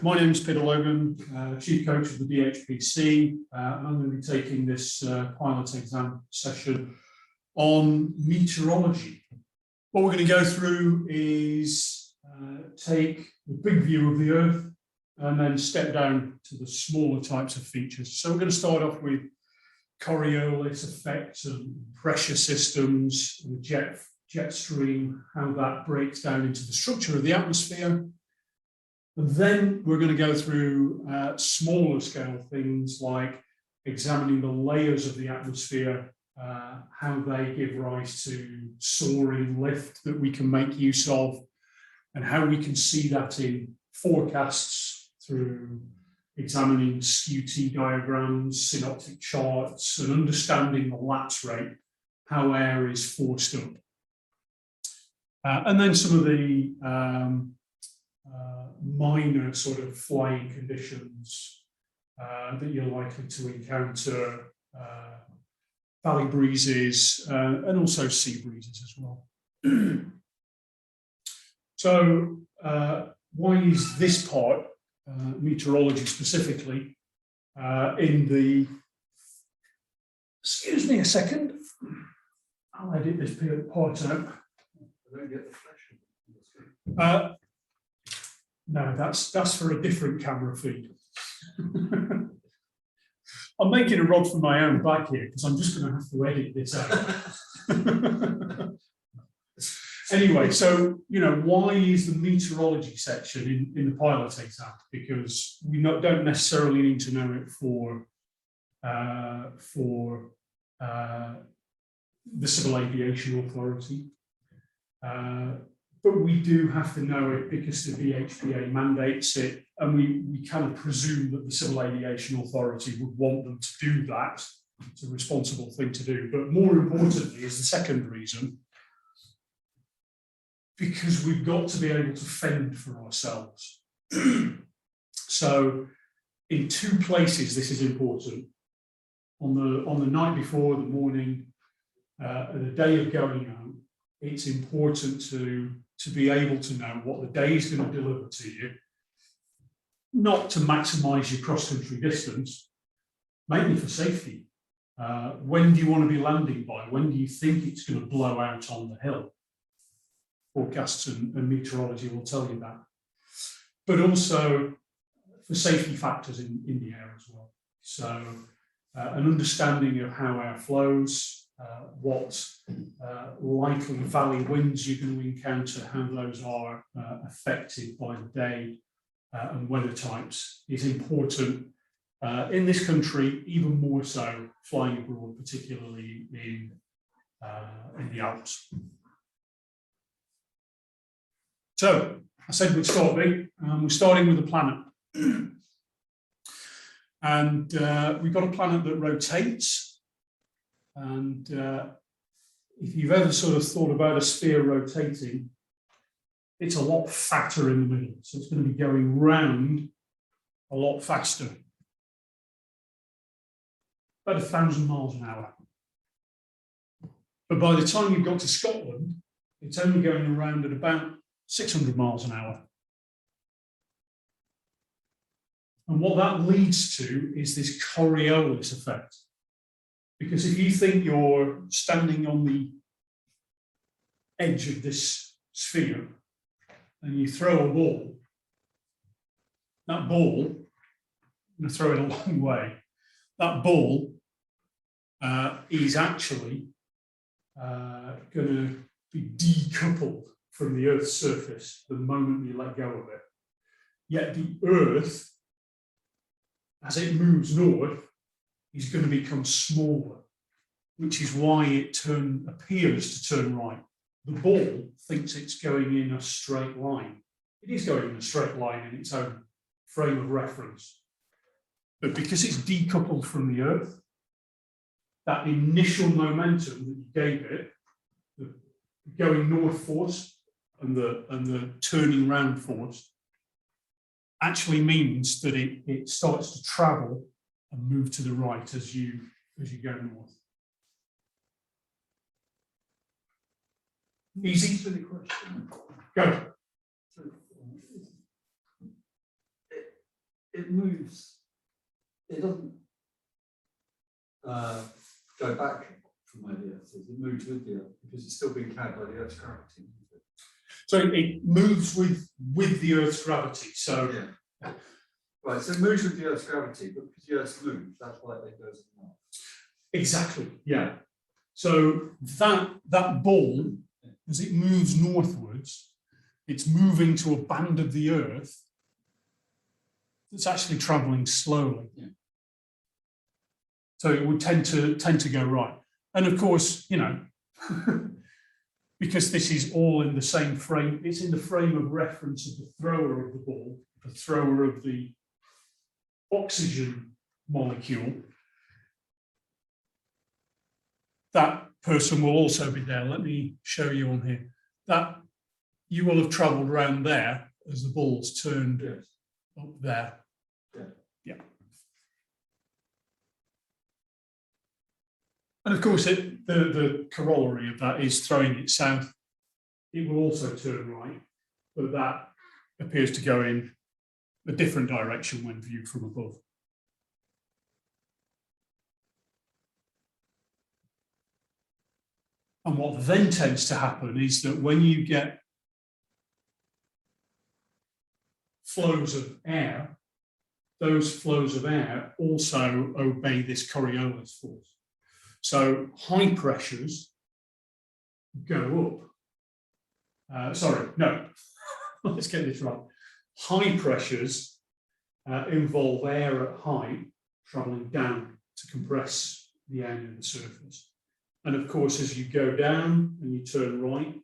My name is Peter Logan, Chief Coach of the DHPC, and I'm going to be taking this pilot exam session on meteorology. What we're going to go through is take the big view of the Earth and then step down to the smaller types of features. So we're going to start off with Coriolis effects and pressure systems, and the jet stream, how that breaks down into the structure of the atmosphere. And then we're going to go through smaller scale things like examining the layers of the atmosphere, how they give rise to soaring lift that we can make use of, and how we can see that in forecasts through examining skew-t diagrams, synoptic charts, and understanding the lapse rate, how air is forced up. And then some of the minor sort of flying conditions that you're likely to encounter, valley breezes, and also sea breezes as well. So why is this part, meteorology specifically, in the, excuse me a second, I'll edit this part out. I don't get the flash. No, that's for a different camera feed. I'm making a rod for my own back here because I'm just going to have to edit this out. Anyway, so, you know, why is the meteorology section in the pilot exam? Because we don't necessarily need to know it for the Civil Aviation Authority. But we do have to know it because the BHPA mandates it, and we kind of presume that the Civil Aviation Authority would want them to do that. It's a responsible thing to do. But more importantly is the second reason, because we've got to be able to fend for ourselves. So in two places this is important. On the night before, the morning, the day of going out, it's important to be able to know what the day is going to deliver to you, not to maximise your cross-country distance, mainly for safety. When do you want to be landing by? When do you think it's going to blow out on the hill? Forecasts and meteorology will tell you that. But also for safety factors in the air as well. So an understanding of how air flows, what likely valley winds you're going to encounter, how those are affected by the day and weather types is important in this country, even more so flying abroad, particularly in the Alps. So I said we'd start big. We're starting with a planet. And we've got a planet that rotates. And if you've ever sort of thought about a sphere rotating, it's a lot fatter in the middle. So it's going to be going round a lot faster. About 1,000 miles an hour. But by the time you've got to Scotland, it's only going around at about 600 miles an hour. And what that leads to is this Coriolis effect. Because if you think you're standing on the edge of this sphere and you throw a ball, that ball, I'm going to throw it a long way, that ball is actually going to be decoupled from the Earth's surface the moment you let go of it. Yet the Earth, as it moves north, is going to become smaller, which is why it appears to turn right. The ball thinks it's going in a straight line. It is going in a straight line in its own frame of reference. But because it's decoupled from the Earth, that initial momentum that you gave it, the going north force and the turning round force, actually means that it starts to travel and move to the right as you go north. Easy? Silly question. Go. moves, it doesn't go back from where the Earth is, it moves with the Earth because it's still being carried by the Earth's gravity. So it moves with the Earth's gravity. So yeah. Right, so it moves with the Earth's gravity, but because the Earth's moved, that's why it goes in and out. exactly, yeah. So that ball, as it moves northwards, it's moving to a band of the Earth that's actually travelling slowly. Yeah. So it would tend to go right. And of course, you know, because this is all in the same frame, it's in the frame of reference of the thrower of the ball, the thrower of the oxygen molecule. That person will also be there. Let me show you on here. That you will have travelled around there as the ball's turned Yes. up there. Yeah. Yeah. And of course, the corollary of that is throwing it south. It will also turn right, but that appears to go in a different direction when viewed from above. And what then tends to happen is that when you get flows of air, those flows of air also obey this Coriolis force. So high pressures go up. Sorry, no, let's get this right. High pressures involve air at height traveling down to compress the air near the surface. And of course, as you go down and you turn right,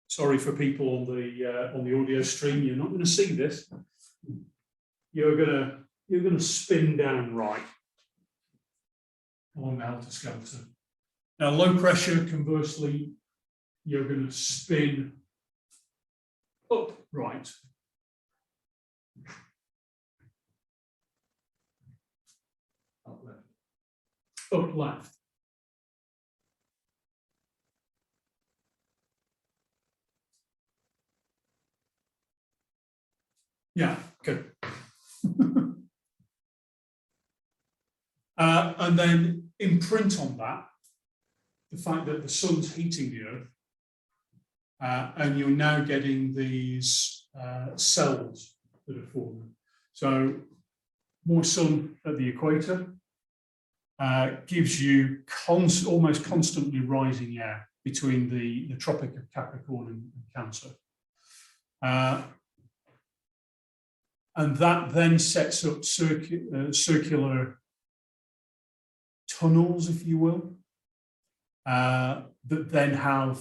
sorry for people on the audio stream, you're not going to see this. You're going to spin down right along the helter-skelter. Now, low pressure, conversely, you're going to spin up right. Up left. Up left. Yeah, good. And then imprint on that the fact that the sun's heating the Earth, and you're now getting these cells that are forming. So more sun at the equator gives you almost constantly rising air between the Tropic of Capricorn and Cancer. And that then sets up circular tunnels, if you will, that then have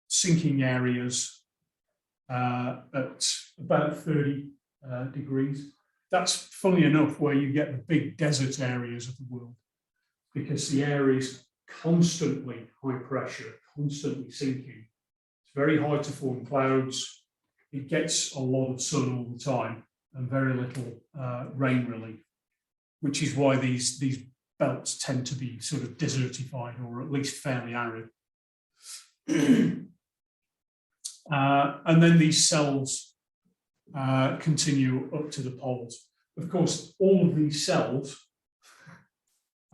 sinking areas at about 30 degrees. That's, funnily enough, where you get the big desert areas of the world, because the air is constantly high pressure, constantly sinking. It's very hard to form clouds. It gets a lot of sun all the time and very little rain relief, which is why these belts tend to be sort of desertified or at least fairly arid. And then these cells continue up to the poles. Of course, all of these cells,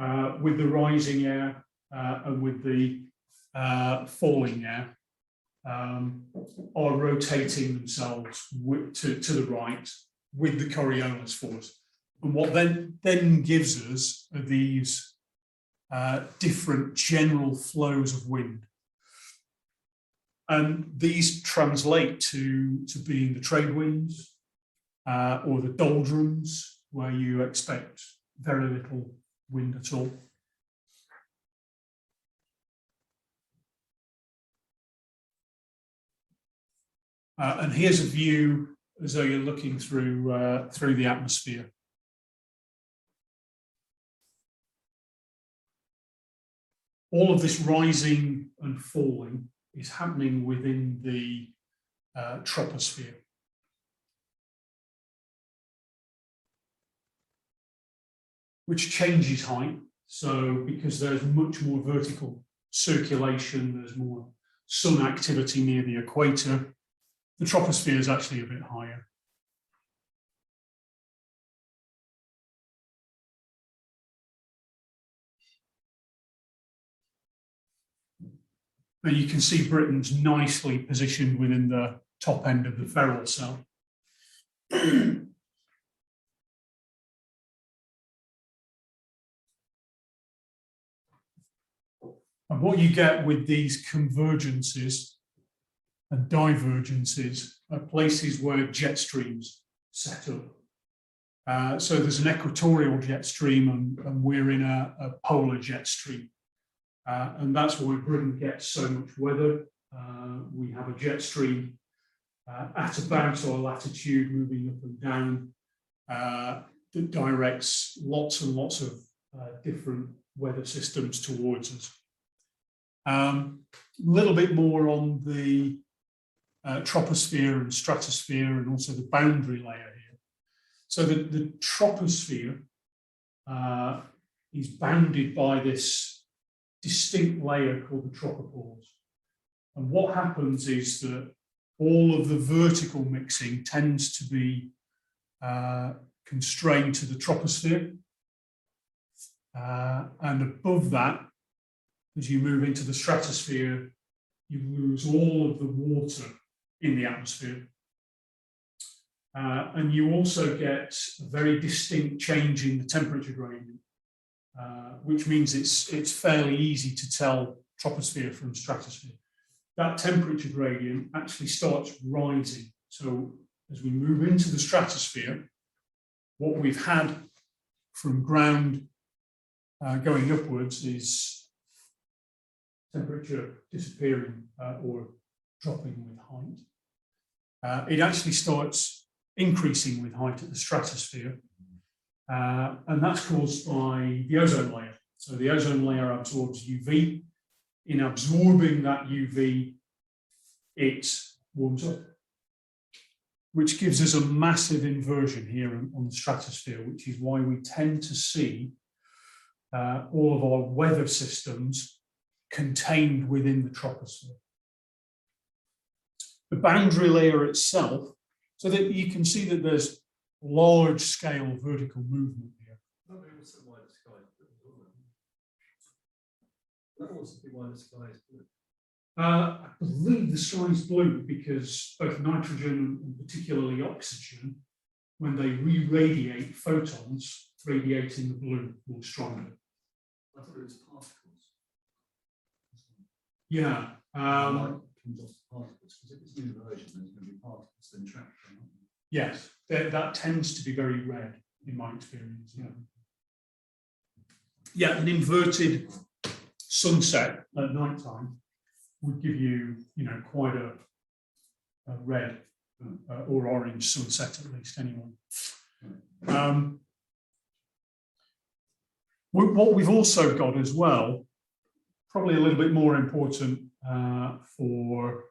with the rising air and with the falling air, are rotating themselves to the right with the Coriolis force. And what then gives us are these different general flows of wind. And these translate to being the trade winds or the doldrums, where you expect very little wind at all. And here's a view as though you're looking through the atmosphere. All of this rising and falling is happening within the troposphere. Which changes height. So because there's much more vertical circulation, there's more sun activity near the equator, the troposphere is actually a bit higher. And you can see Britain's nicely positioned within the top end of the ferrule cell. And what you get with these convergences and divergences are places where jet streams set up. So there's an equatorial jet stream and we're in a polar jet stream. And that's why Britain gets so much weather. We have a jet stream at about our latitude moving up and down that directs lots and lots of different weather systems towards us. A little bit more on the troposphere and stratosphere and also the boundary layer here. So the troposphere is bounded by this distinct layer called the tropopause. And what happens is that all of the vertical mixing tends to be constrained to the troposphere. And above that, as you move into the stratosphere, you lose all of the water in the atmosphere. And you also get a very distinct change in the temperature gradient, which means it's fairly easy to tell troposphere from stratosphere. That temperature gradient actually starts rising. So as we move into the stratosphere, what we've had from ground going upwards is temperature disappearing or dropping with height. It actually starts increasing with height at the stratosphere, and that's caused by the ozone layer. So the ozone layer absorbs UV. In absorbing that UV, it warms up, which gives us a massive inversion here on the stratosphere, which is why we tend to see all of our weather systems contained within the troposphere. The boundary layer itself, so that you can see that there's large scale vertical movement here. I believe the sky is blue because both nitrogen and particularly oxygen, when they re-radiate photons, radiate in the blue more strongly. I thought it was particles. Yeah. Particles, because if it's an inversion, there's going to be particles then trapped. Yes, that tends to be very red in my experience. Yeah. Yeah, an inverted sunset at night time would give you, quite a red or orange sunset at least, anyway. What we've also got as well, probably a little bit more important for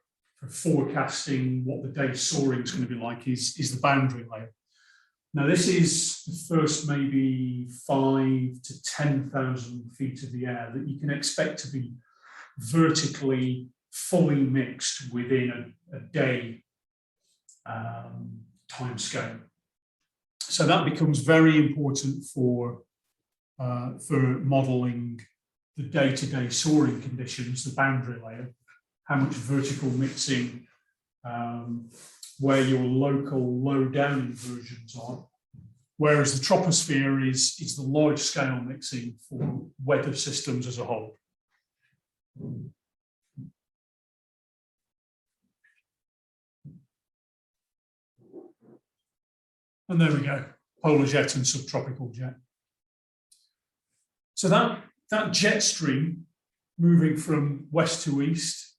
forecasting what the day's soaring is going to be like, is the boundary layer. Now, this is the first maybe 5,000 to 10,000 feet of the air that you can expect to be vertically fully mixed within a day time scale. So that becomes very important for modeling the day-to-day soaring conditions, the boundary layer, how much vertical mixing, where your local low-down inversions are, whereas the troposphere is the large-scale mixing for weather systems as a whole. And there we go, polar jet and subtropical jet. So that jet stream moving from west to east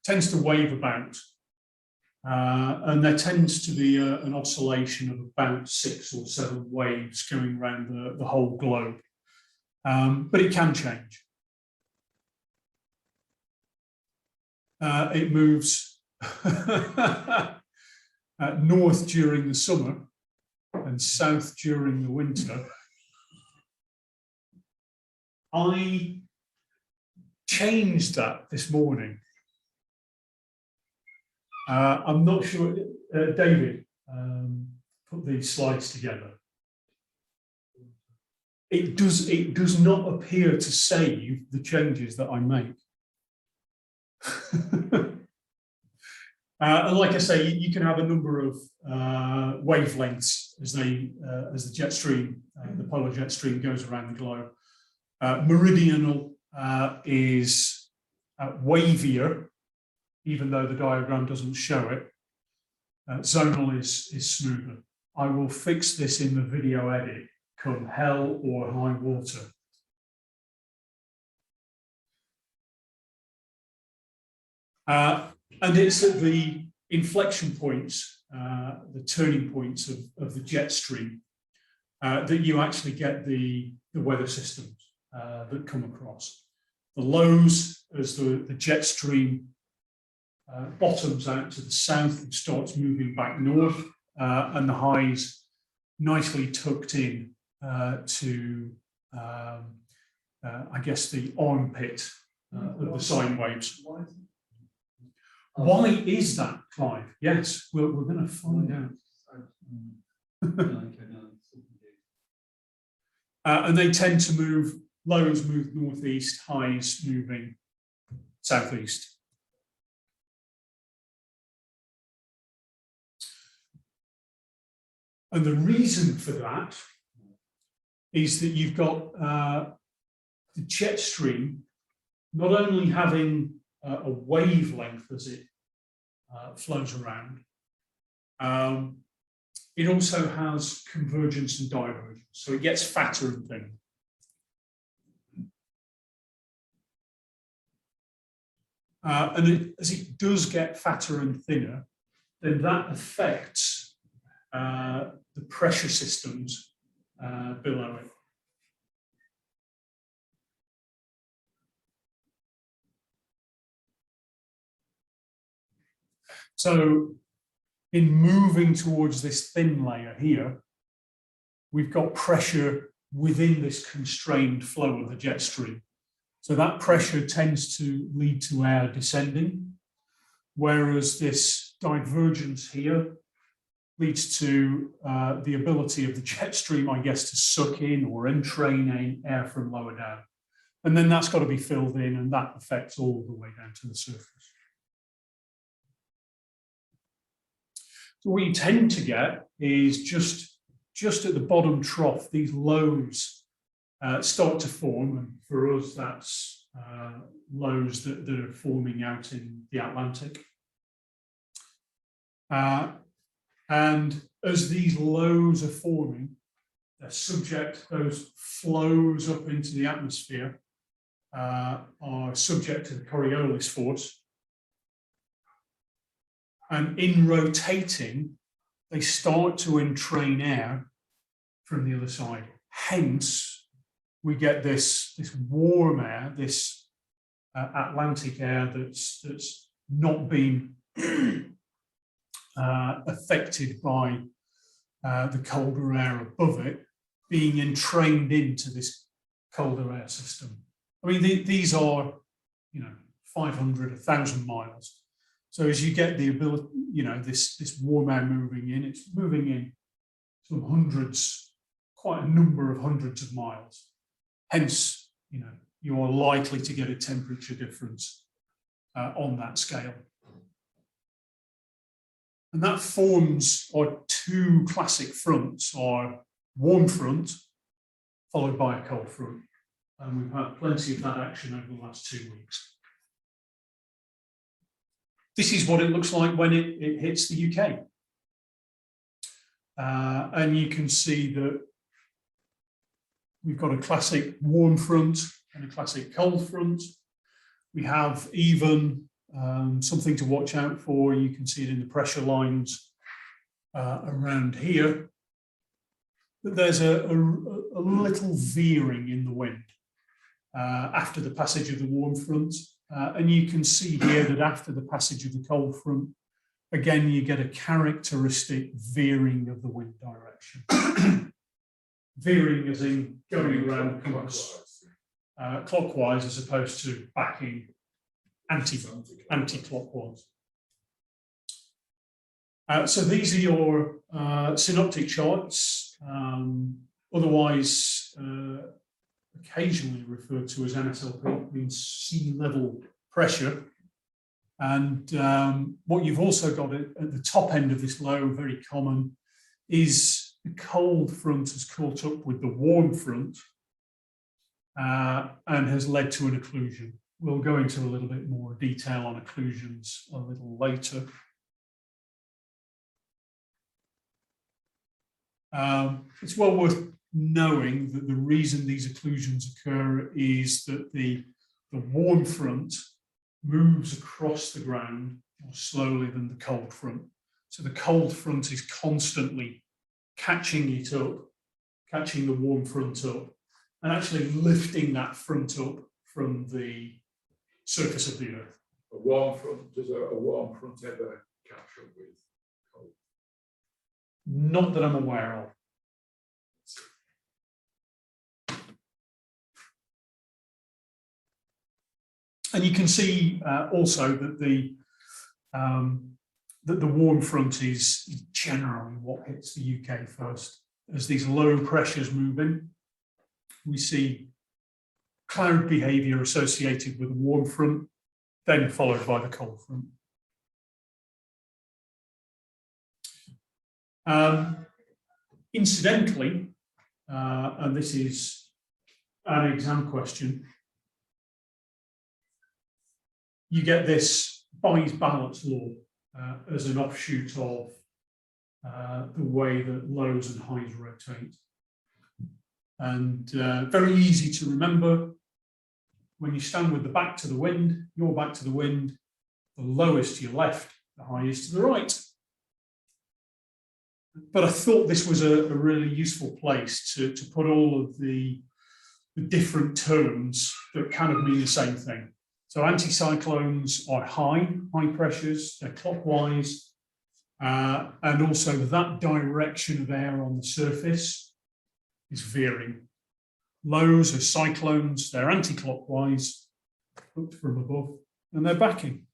tends to wave about, and there tends to be an oscillation of about 6 or 7 waves going around the whole globe, but it can change. It moves north during the summer and south during the winter. I changed that this morning. I'm not sure, David put these slides together. It does not appear to save the changes that I make. And like I say, you can have a number of wavelengths as the jet stream, the polar jet stream goes around the globe. Meridional is wavier, even though the diagram doesn't show it. Zonal is smoother. I will fix this in the video edit, come hell or high water. And it's at the inflection points, the turning points of the jet stream, that you actually get the weather systems that come across. The lows, as the jet stream bottoms out to the south and starts moving back north, and the highs nicely tucked in to, I guess, the armpit of the sine waves. Why is that, Clive? Yes, we're going to find out. And they tend to move, lows move northeast, highs moving southeast. And the reason for that is that you've got the jet stream not only having a wavelength as it flows around, it also has convergence and divergence, so it gets fatter and thinner. And as it does get fatter and thinner, then that affects the pressure systems below it. So in moving towards this thin layer here, we've got pressure within this constrained flow of the jet stream. So that pressure tends to lead to air descending, whereas this divergence here leads to the ability of the jet stream, I guess, to suck in or entrain air from lower down. And then that's got to be filled in, and that affects all the way down to the surface. So what you tend to get is just at the bottom trough, these lows start to form, and for us that's lows that are forming out in the Atlantic. And as these lows are forming, they're subject, those flows up into the atmosphere are subject to the Coriolis force. And in rotating, they start to entrain air from the other side. Hence, we get this warm air, this Atlantic air that's not been affected by the colder air above it, being entrained into this colder air system. I mean, these are, 500, 1,000 miles. So as you get the ability, this warm air moving in, it's moving in some hundreds, quite a number of hundreds of miles. Hence, you are likely to get a temperature difference on that scale. And that forms our two classic fronts, our warm front, followed by a cold front. And we've had plenty of that action over the last 2 weeks. This is what it looks like when it hits the UK. And you can see that we've got a classic warm front and a classic cold front. We have even something to watch out for. You can see it in the pressure lines around here. But there's a little veering in the wind after the passage of the warm front. And you can see here that after the passage of the cold front, again, you get a characteristic veering of the wind direction. Veering as in going around the compass clockwise as opposed to backing anti-clockwise. So these are your synoptic charts, otherwise occasionally referred to as NSLP, means sea level pressure. And what you've also got at the top end of this low, very common, is the cold front has caught up with the warm front and has led to an occlusion. We'll go into a little bit more detail on occlusions a little later. It's well worth knowing that the reason these occlusions occur is that the warm front moves across the ground more slowly than the cold front. So the cold front is constantly catching it up, catching the warm front up, and actually lifting that front up from the surface of the Earth. A warm front, does a warm front ever catch up with cold? Not that I'm aware of. And you can see also that the warm front is generally what hits the UK first. As these low pressures move in, we see cloud behaviour associated with the warm front, then followed by the cold front. Incidentally, and this is an exam question, you get this Bayes balance law as an offshoot of the way that lows and highs rotate. And very easy to remember, when you stand with the back to the wind, your back to the wind, the lowest to your left, the highest to the right. But I thought this was a really useful place to put all of the different terms that kind of mean the same thing. So anticyclones are high pressures, they're clockwise, and also that direction of air on the surface is veering. Lows are cyclones, they're anti-clockwise, looked from above, and they're backing.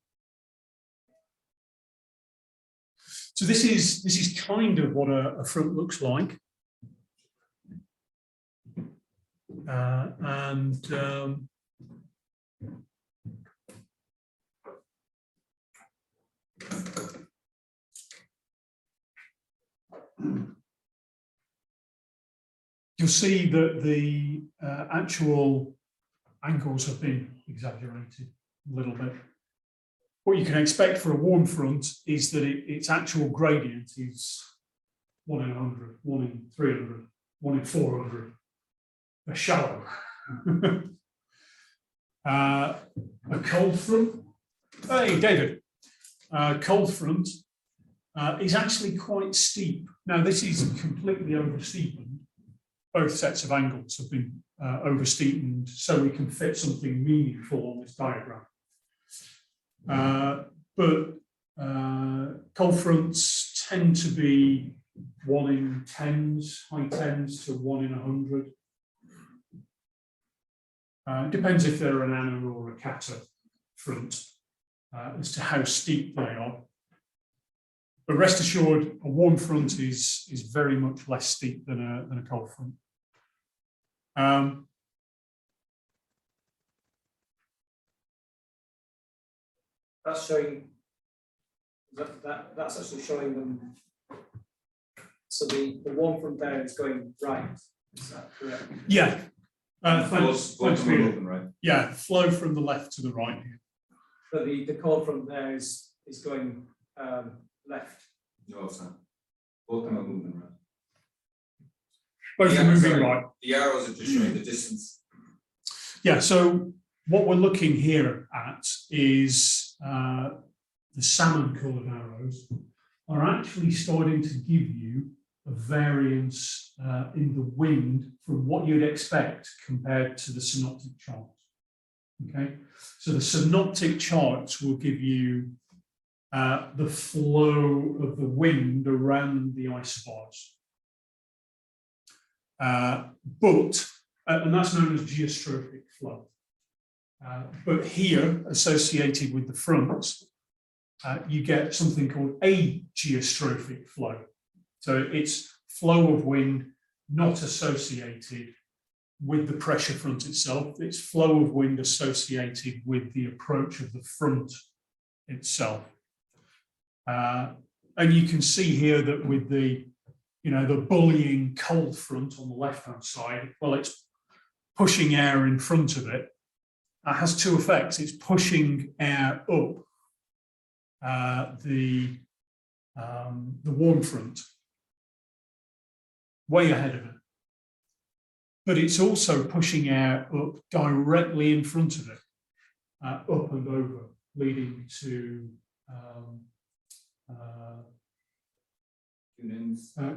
So this is kind of what a front looks like. You'll see that the actual angles have been exaggerated a little bit. What you can expect for a warm front is that its actual gradient is 1 in 100, 1 in 300, 1 in 400. They're shallow. A cold front, hey David, cold front is actually quite steep. Now this is completely over-steepened. Both sets of angles have been over-steepened so we can fit something meaningful on this diagram. But cold fronts tend to be 1 in 10s, high 10s to 1 in 100. It depends if they're an ana or a kata front as to how steep they are. But rest assured, a warm front is very much less steep than a cold front. That's showing that's actually showing them. So the warm front there is going right. Is that correct? Yeah. Thanks, Right. yeah, flow from the left to the right here. But the cold front there is going left. No, it's not. Both of them are moving right. Both are moving right. The arrows are just showing the distance. Yeah, so what we're looking here at is the salmon coloured arrows are actually starting to give you a variance in the wind from what you'd expect compared to the synoptic charts. Okay, so the synoptic charts will give you the flow of the wind around the isobars. And that's known as geostrophic flow. But here, associated with the front, you get something called ageostrophic flow. So it's flow of wind not associated with the pressure front itself. It's flow of wind associated with the approach of the front itself. And you can see here that with the, the bullying cold front on the left-hand side, well, it's pushing air in front of it. That has two effects. It's pushing air up the warm front, way ahead of it. But it's also pushing air up directly in front of it, up and over, leading to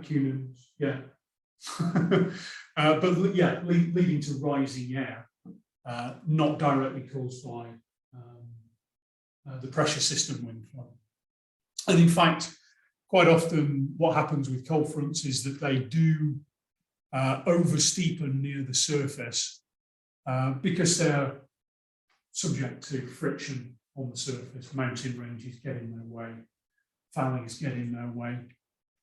Cunans, yeah. But yeah, leading to rising air, not directly caused by the pressure system wind flow. And in fact, quite often what happens with cold fronts is that they do oversteepen near the surface because they're subject to friction on the surface. Mountain ranges get in their way, valleys get in their way,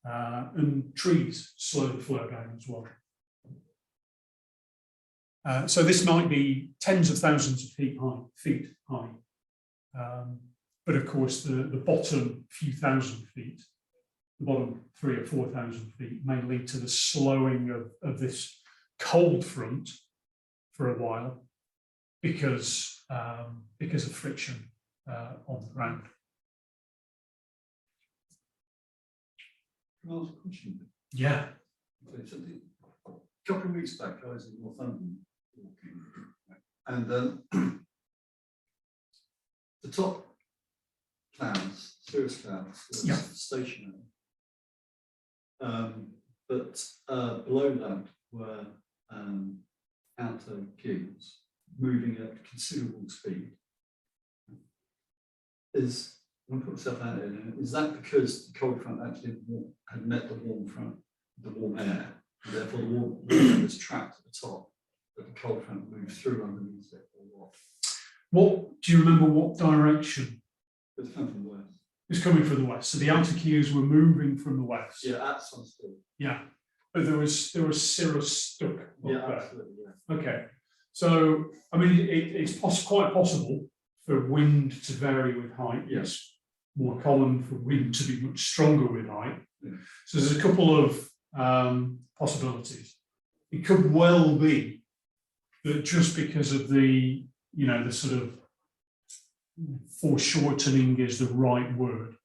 and trees slow the flow down as well. So this might be tens of thousands of feet high. But of course, the bottom few thousand feet, the bottom 3,000 or 4,000 feet may lead to the slowing of this cold front for a while because of friction on the ground. Can I ask a question? Yeah. Okay, so a couple of weeks back, I was in Northumberland walking, and the top clouds, cirrus clouds, were stationary. But below that were outer cubes moving at considerable speed. I'm put myself out here, is that because the cold front actually had met the warm front, the warm air, and therefore the warm air was trapped at the top, but the cold front moved through underneath it, or what? Do you remember what direction? It's come from the west. It's coming from the west. So the outer cubes were moving from the west. Yeah, that's understood. Yeah, but there was cirrus stuck up there. Absolutely. Yeah. Okay, so I mean, it's quite possible for wind to vary with height. Yes, more common for wind to be much stronger with height. Yeah. So there's a couple of possibilities. It could well be that just because of the the sort of foreshortening is the right word.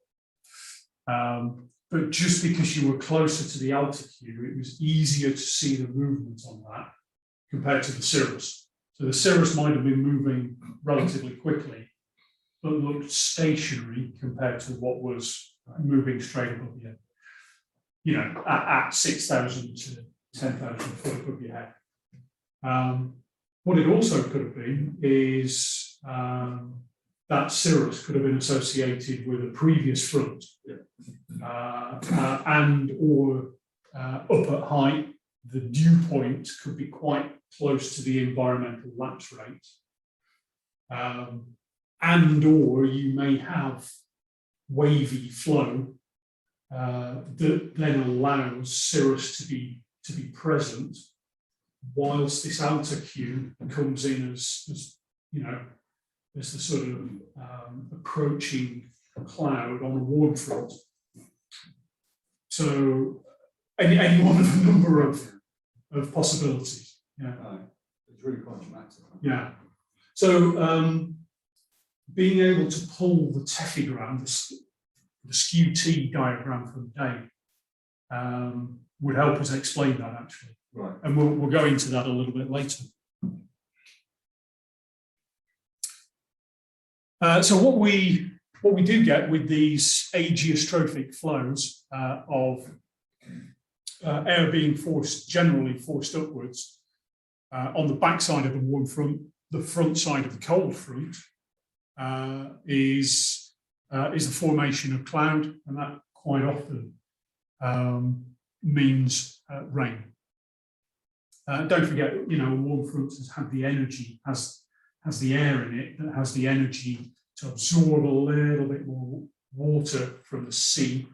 But just because you were closer to the altitude, it was easier to see the movement on that compared to the cirrus. So the cirrus might have been moving relatively quickly, but looked stationary compared to what was moving straight above you. At 6,000 to 10,000 foot above your head. What it also could have been is that cirrus could have been associated with a previous front, and or up at height, the dew point could be quite close to the environmental lapse rate, and or you may have wavy flow that then allows cirrus to be present whilst this outer cube comes in as the sort of approaching cloud on a warm front. So any one of a number of possibilities. Yeah. It's really quite dramatic. Yeah. So being able to pull the tephigram, the skew-t diagram from Dave, would help us explain that actually. Right. And we'll go into that a little bit later. So what we do get with these ageostrophic flows of air being generally forced upwards on the back side of the warm front, the front side of the cold front is the formation of cloud, and that quite often means rain. Don't forget, a warm front has had the energy, has the air in it that has the energy to absorb a little bit more water from the sea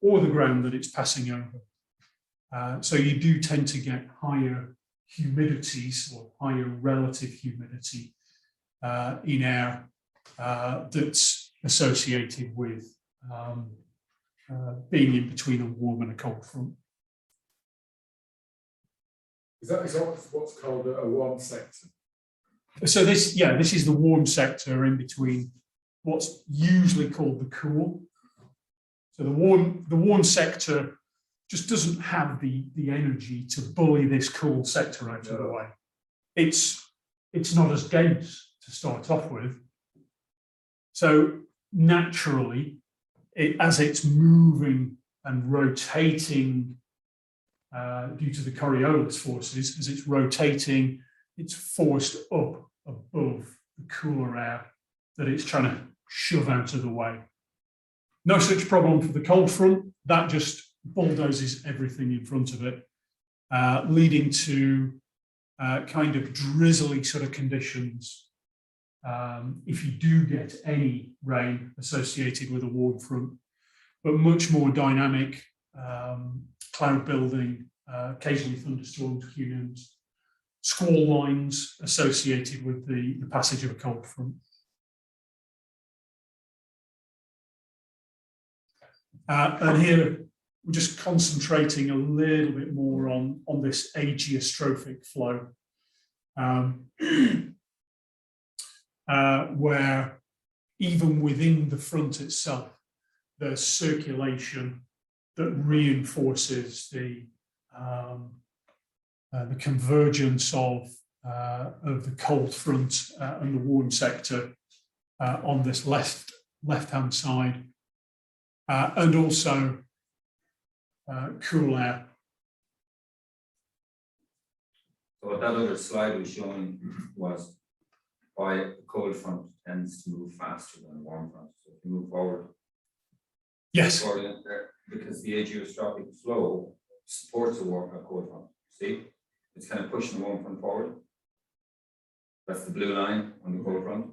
or the ground that it's passing over. So you do tend to get higher humidities or higher relative humidity in air that's associated with being in between a warm and a cold front. Is that what's called a warm sector? So this is the warm sector in between what's usually called the cool. So the warm sector just doesn't have the energy to bully this cool sector out of the way. It's not as dense to start off with. So naturally, as it's moving and rotating due to the Coriolis forces, as it's rotating, it's forced up above the cooler air that it's trying to shove out of the way. No such problem for the cold front. That just bulldozes everything in front of it, leading to kind of drizzly sort of conditions if you do get any rain associated with a warm front, but much more dynamic cloud building, occasionally thunderstorms, cumulonimbs, squall lines associated with the passage of a cold front. And here we're just concentrating a little bit more on this ageostrophic flow, where even within the front itself, there's circulation that reinforces the convergence of the cold front and the warm sector on this left-hand side, and also cool air. So what that other slide was showing was why a cold front tends to move faster than a warm front. So if you move forward, Yes. Because the ageostrophic flow supports a cold front. See, it's kind of pushing the warm front forward. That's the blue line on the cold front.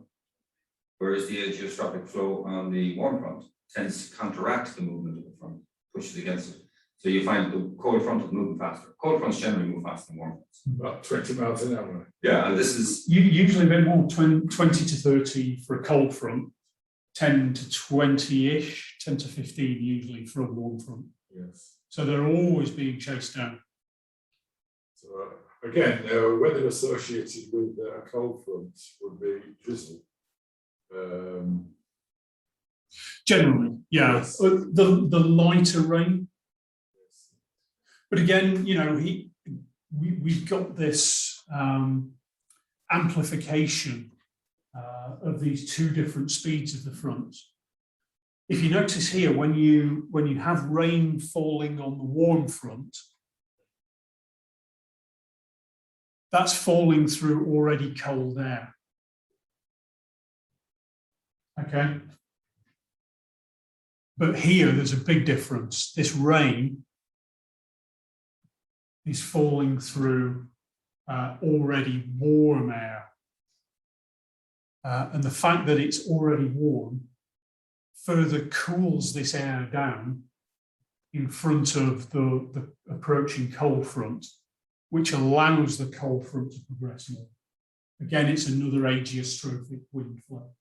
Whereas the ageostrophic flow on the warm front tends to counteract the movement of the front, pushes against it. So you find the cold front is moving faster. Cold fronts generally move faster than warm fronts. About 20 miles an hour. Yeah, and this is Usually a bit more, 20 to 30 for a cold front, 10 to 20-ish, 10 to 15 usually for a warm front. Yes. So they're always being chased down. So again, weather associated with a cold front would be drizzle. Generally, yeah. Yes. The lighter rain. Yes. But again, you know, we've got this amplification of these two different speeds of the front. If you notice here, when you have rain falling on the warm front, that's falling through already cold air. Okay. But here, there's a big difference. This rain is falling through already warm air. And the fact that it's already warm further cools this air down in front of the approaching cold front, which allows the cold front to progress more. Again, it's another ageostrophic wind flow.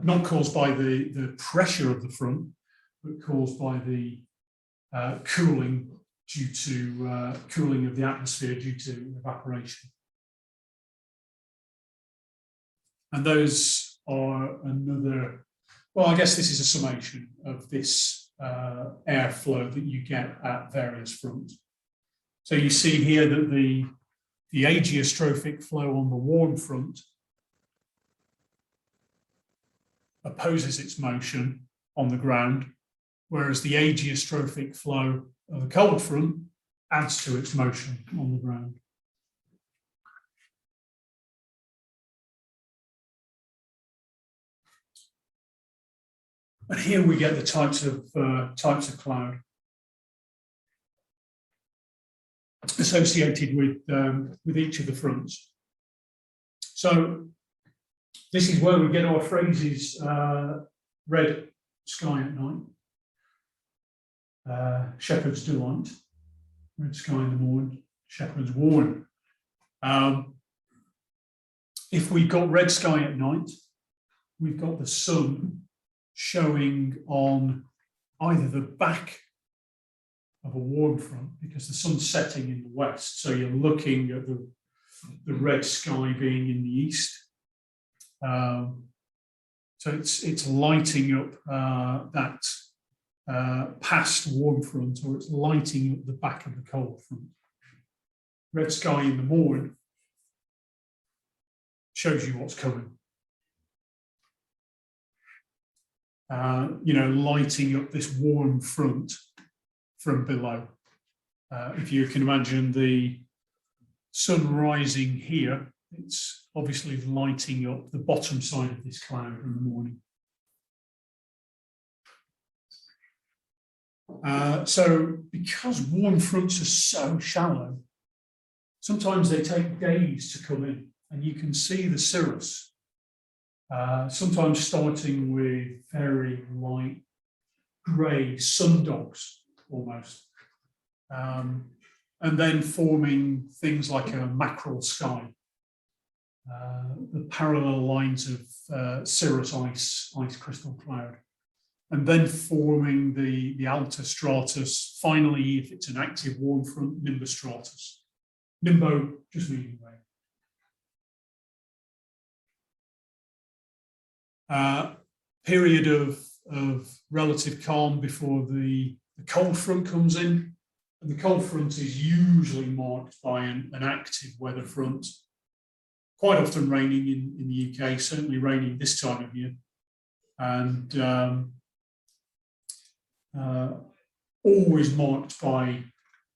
Not caused by the pressure of the front, but caused by the cooling due to cooling of the atmosphere due to evaporation. And those are another, well, I guess this is a summation of this airflow that you get at various fronts. So you see here that the ageostrophic flow on the warm front opposes its motion on the ground, whereas the ageostrophic flow of the cold front adds to its motion on the ground. And here we get the types of cloud associated with each of the fronts. So this is where we get our phrases: red sky at night, shepherd's delight, red sky in the morning, shepherd's warn. If we've got red sky at night, we've got the sun showing on either the back of a warm front, because the sun's setting in the west, so you're looking at the red sky being in the east. So it's lighting up that past warm front, or it's lighting up the back of the cold front. Red sky in the morning shows you what's coming. Lighting up this warm front from below. If you can imagine the sun rising here, it's obviously lighting up the bottom side of this cloud in the morning. So because warm fronts are so shallow, sometimes they take days to come in, and you can see the cirrus, sometimes starting with very light grey sundogs almost, and then forming things like a mackerel sky, the parallel lines of cirrus ice crystal cloud, and then forming the alto stratus. Finally, if it's an active warm front, nimbostratus. Nimbo just meaning rain. Period of relative calm before the cold front comes in, and the cold front is usually marked by an active weather front, quite often raining in the UK, certainly raining this time of year, and always marked by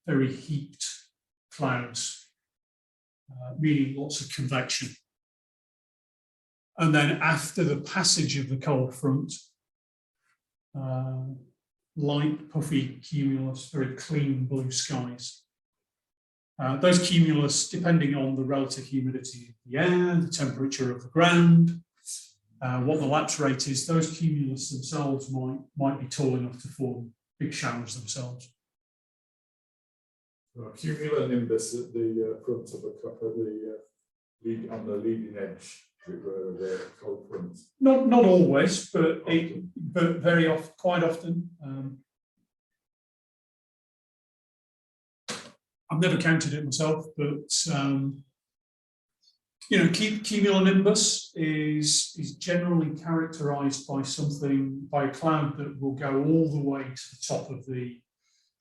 very heaped clouds, meaning lots of convection. And then after the passage of the cold front, light, puffy cumulus, very clean blue skies. Those cumulus, depending on the relative humidity of the air, the temperature of the ground, what the lapse rate is, those cumulus themselves might be tall enough to form big showers themselves. Cumulonimbus at the front of a cup of on the leading edge of the cold front. Not always, but very often, quite often. I've never counted it myself, but cumulonimbus is generally characterized by a cloud that will go all the way to the top of the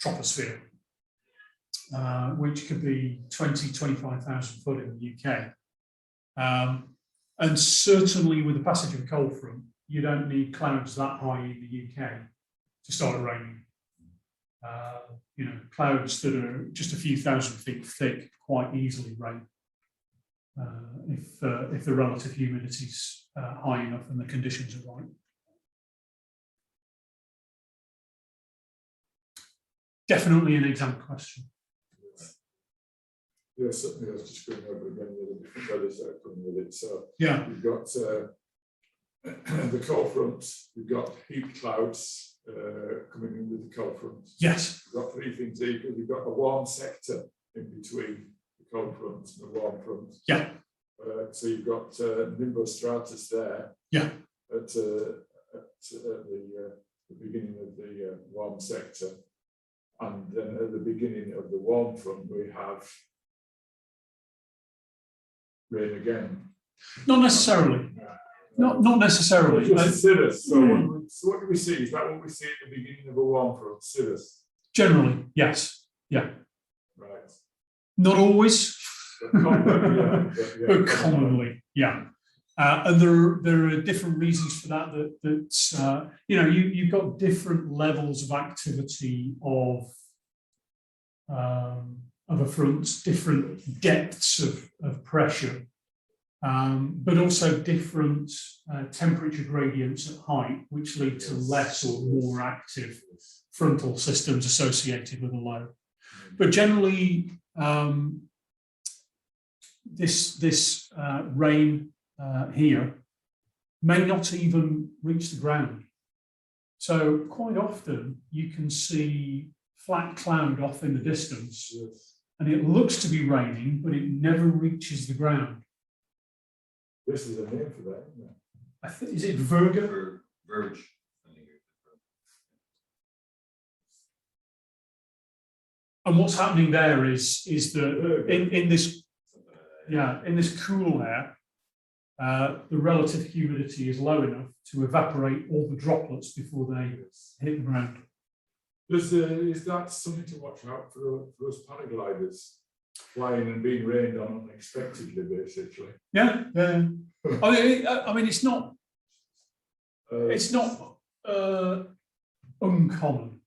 troposphere, which could be 25,000 foot in the UK. And certainly with the passage of a cold front, you don't need clouds that high in the UK to start raining. Clouds that are just a few thousand feet thick quite easily rain if the relative humidity is high enough and the conditions are right. Definitely an exam question. Yeah, certainly. I was just going over again the different weathers that are coming with it. So yeah, you've got the cold front, you've got heat clouds coming in with the cold front. Yes. You've got three things here, because you've got a warm sector in between the cold front and the warm front. Yeah. So you've got nimbostratus there. Yeah. At the beginning of the warm sector, and then at the beginning of the warm front we have rain again. Not necessarily. Not necessarily. Just cirrus. So what do we see? Is that what we see at the beginning of a warm front? Cirrus. Generally, yes. Yeah. Right. Not always, but commonly, yeah. And there are different reasons for that. You've got different levels of activity of a front, different depths of pressure, but also different temperature gradients at height, which lead to less or more active frontal systems associated with a low. But generally, this rain here may not even reach the ground. So quite often you can see flat cloud off in the distance, and it looks to be raining, but it never reaches the ground. This is a name for that, isn't it? Is it Virgo? Verge. I think it's And what's happening there is that in this something like that. in this cool air, the relative humidity is low enough to evaporate all the droplets before they hit the ground. Is that something to watch out for us paragliders flying and being rained on unexpectedly, basically? Yeah. I mean, it's not uncommon.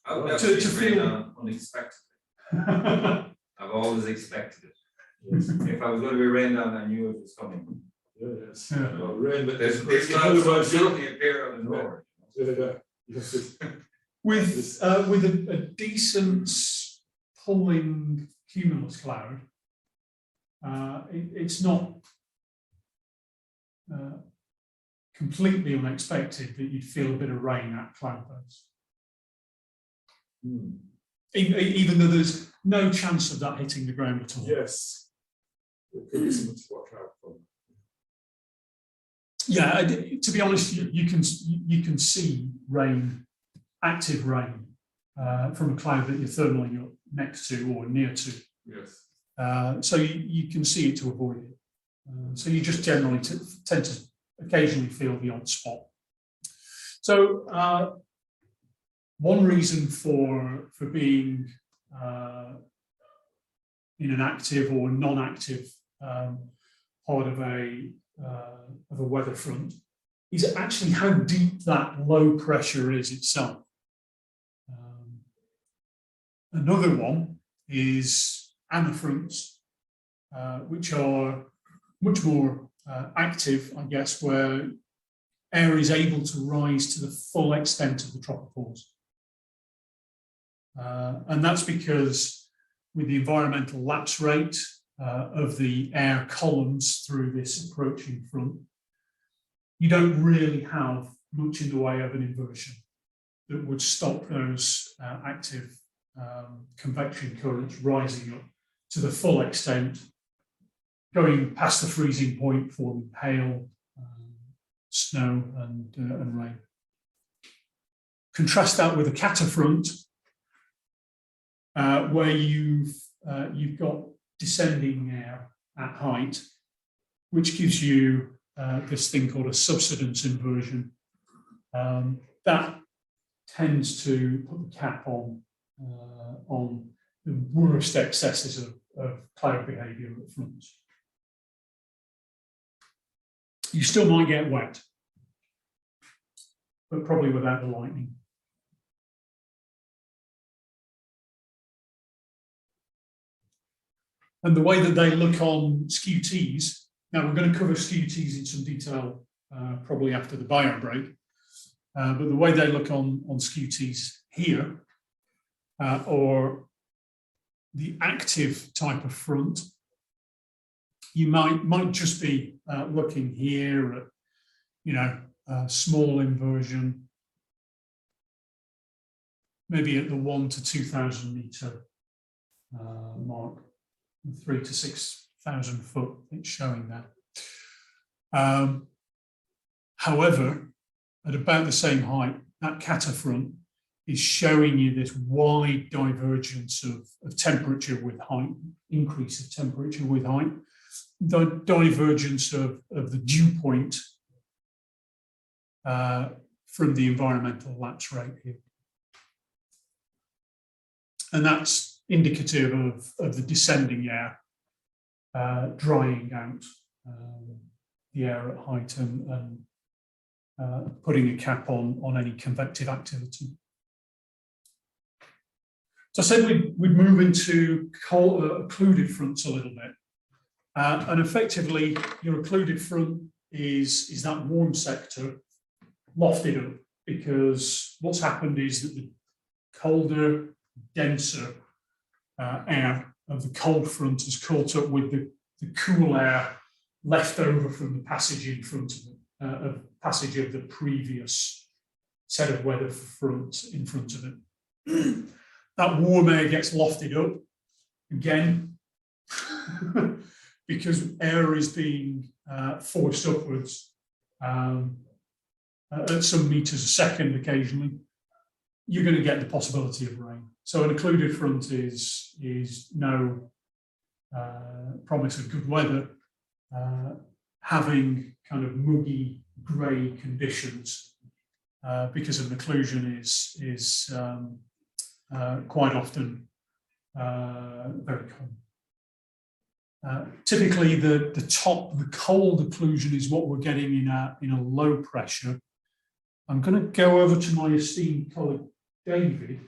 I would To never feel- unexpectedly. Yeah. I've always expected it. Yes. If I was going to be rained on, I knew it was coming. Yes. Yeah. Well, rain that There's in not other words, something appear on the door. yes, it's- With a decent pulling cumulus cloud, it's not completely unexpected that you'd feel a bit of rain at cloud base. Even though there's no chance of that hitting the ground at all. yes. It could be something to watch out for. Yeah, to be honest, you can see rain, active rain, from a cloud that you're thermally up next to or near to. Yes. So you can see it to avoid it. So you just generally tend to occasionally feel the odd spot. So one reason for being in an active or non-active part of a weather front is actually how deep that low pressure is itself. Another one is anafronts, which are much more active, I guess, where air is able to rise to the full extent of the tropopause. And that's because with the environmental lapse rate of the air columns through this approaching front, you don't really have much in the way of an inversion that would stop those active convection currents rising up to the full extent, going past the freezing point, forming hail, snow, and rain. Contrast that with a kata front, where you've got descending air at height, which gives you this thing called a subsidence inversion. That tends to put the cap on the worst excesses of cloud behaviour at fronts. You still might get wet, but probably without the lightning. And the way that they look on skew-ts, now we're going to cover skew-ts in some detail probably after the bio break, but the way they look on skew-ts here, or the active type of front, you might just be looking here at, you know, a small inversion, maybe at the 1 to 2,000 meter mark, 3 to 6,000 foot. It's showing that. However, at about the same height, that kata front is showing you this wide divergence of temperature with height, increase of temperature with height, the divergence of the dew point from the environmental lapse rate here. And that's indicative of the descending air drying out the air at height and putting a cap on any convective activity. So I said we'd move into occluded fronts a little bit. And effectively, your occluded front is that warm sector lofted up, because what's happened is that the colder, denser air of the cold front has caught up with the cool air left over from the passage in front of it, passage of the previous set of weather fronts in front of it. That warm air gets lofted up again because air is being forced upwards at some meters a second occasionally, you're going to get the possibility of rain. So an occluded front is no promise of good weather, having kind of muggy grey conditions, because an occlusion is quite often very common. Typically, the cold occlusion is what we're getting in a low pressure. I'm going to go over to my esteemed colleague David.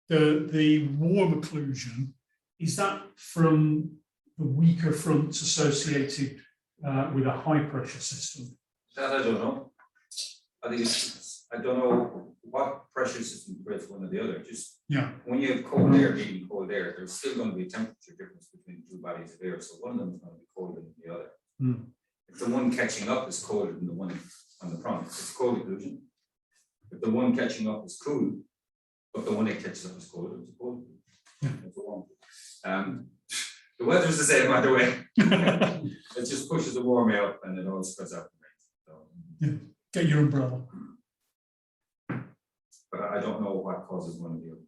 The warm occlusion, is that from the weaker fronts associated with a high pressure system? That I don't know. I think I don't know what pressure system creates one or the other. Just when you have cold air meeting cold air, there's still going to be a temperature difference between the two bodies of air. So one of them is going to be colder than the other. If the one catching up is colder than the one on the front, it's cold occlusion. If the one catching up is cool, but the one that catches up is colder, it's a cold occlusion. It's a warm. The weather's the same either way. It just pushes the warm air up and it all spreads out. So, Get your umbrella. but I don't know what causes one or the other.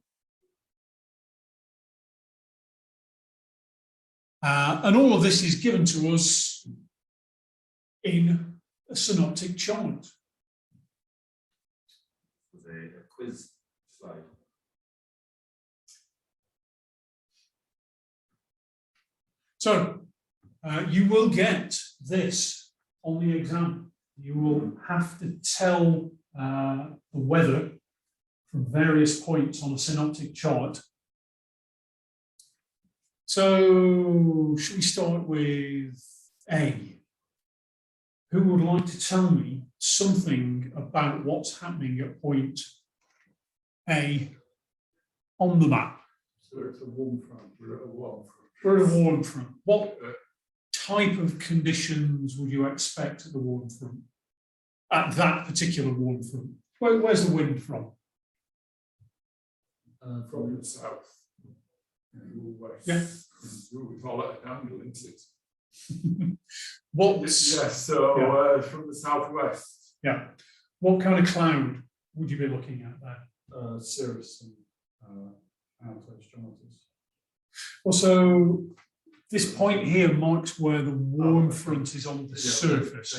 And all of this is given to us in a synoptic chart. It was a quiz slide. So you will get this on the exam. You will have to tell the weather from various points on a synoptic chart. So should we start with A? Who would like to tell me something about what's happening at point A on the map? So it's a warm front, we're at a warm front. We're at a warm front. What type of conditions would you expect at the warm front? At that particular warm front? Where's the wind from? From the south. West. Yeah. We call it an angle, isn't it? What's from the southwest. Yeah. What kind of cloud would you be looking at there? Cirrus and alto stratus. Well, so this point here marks where the warm front is on the surface.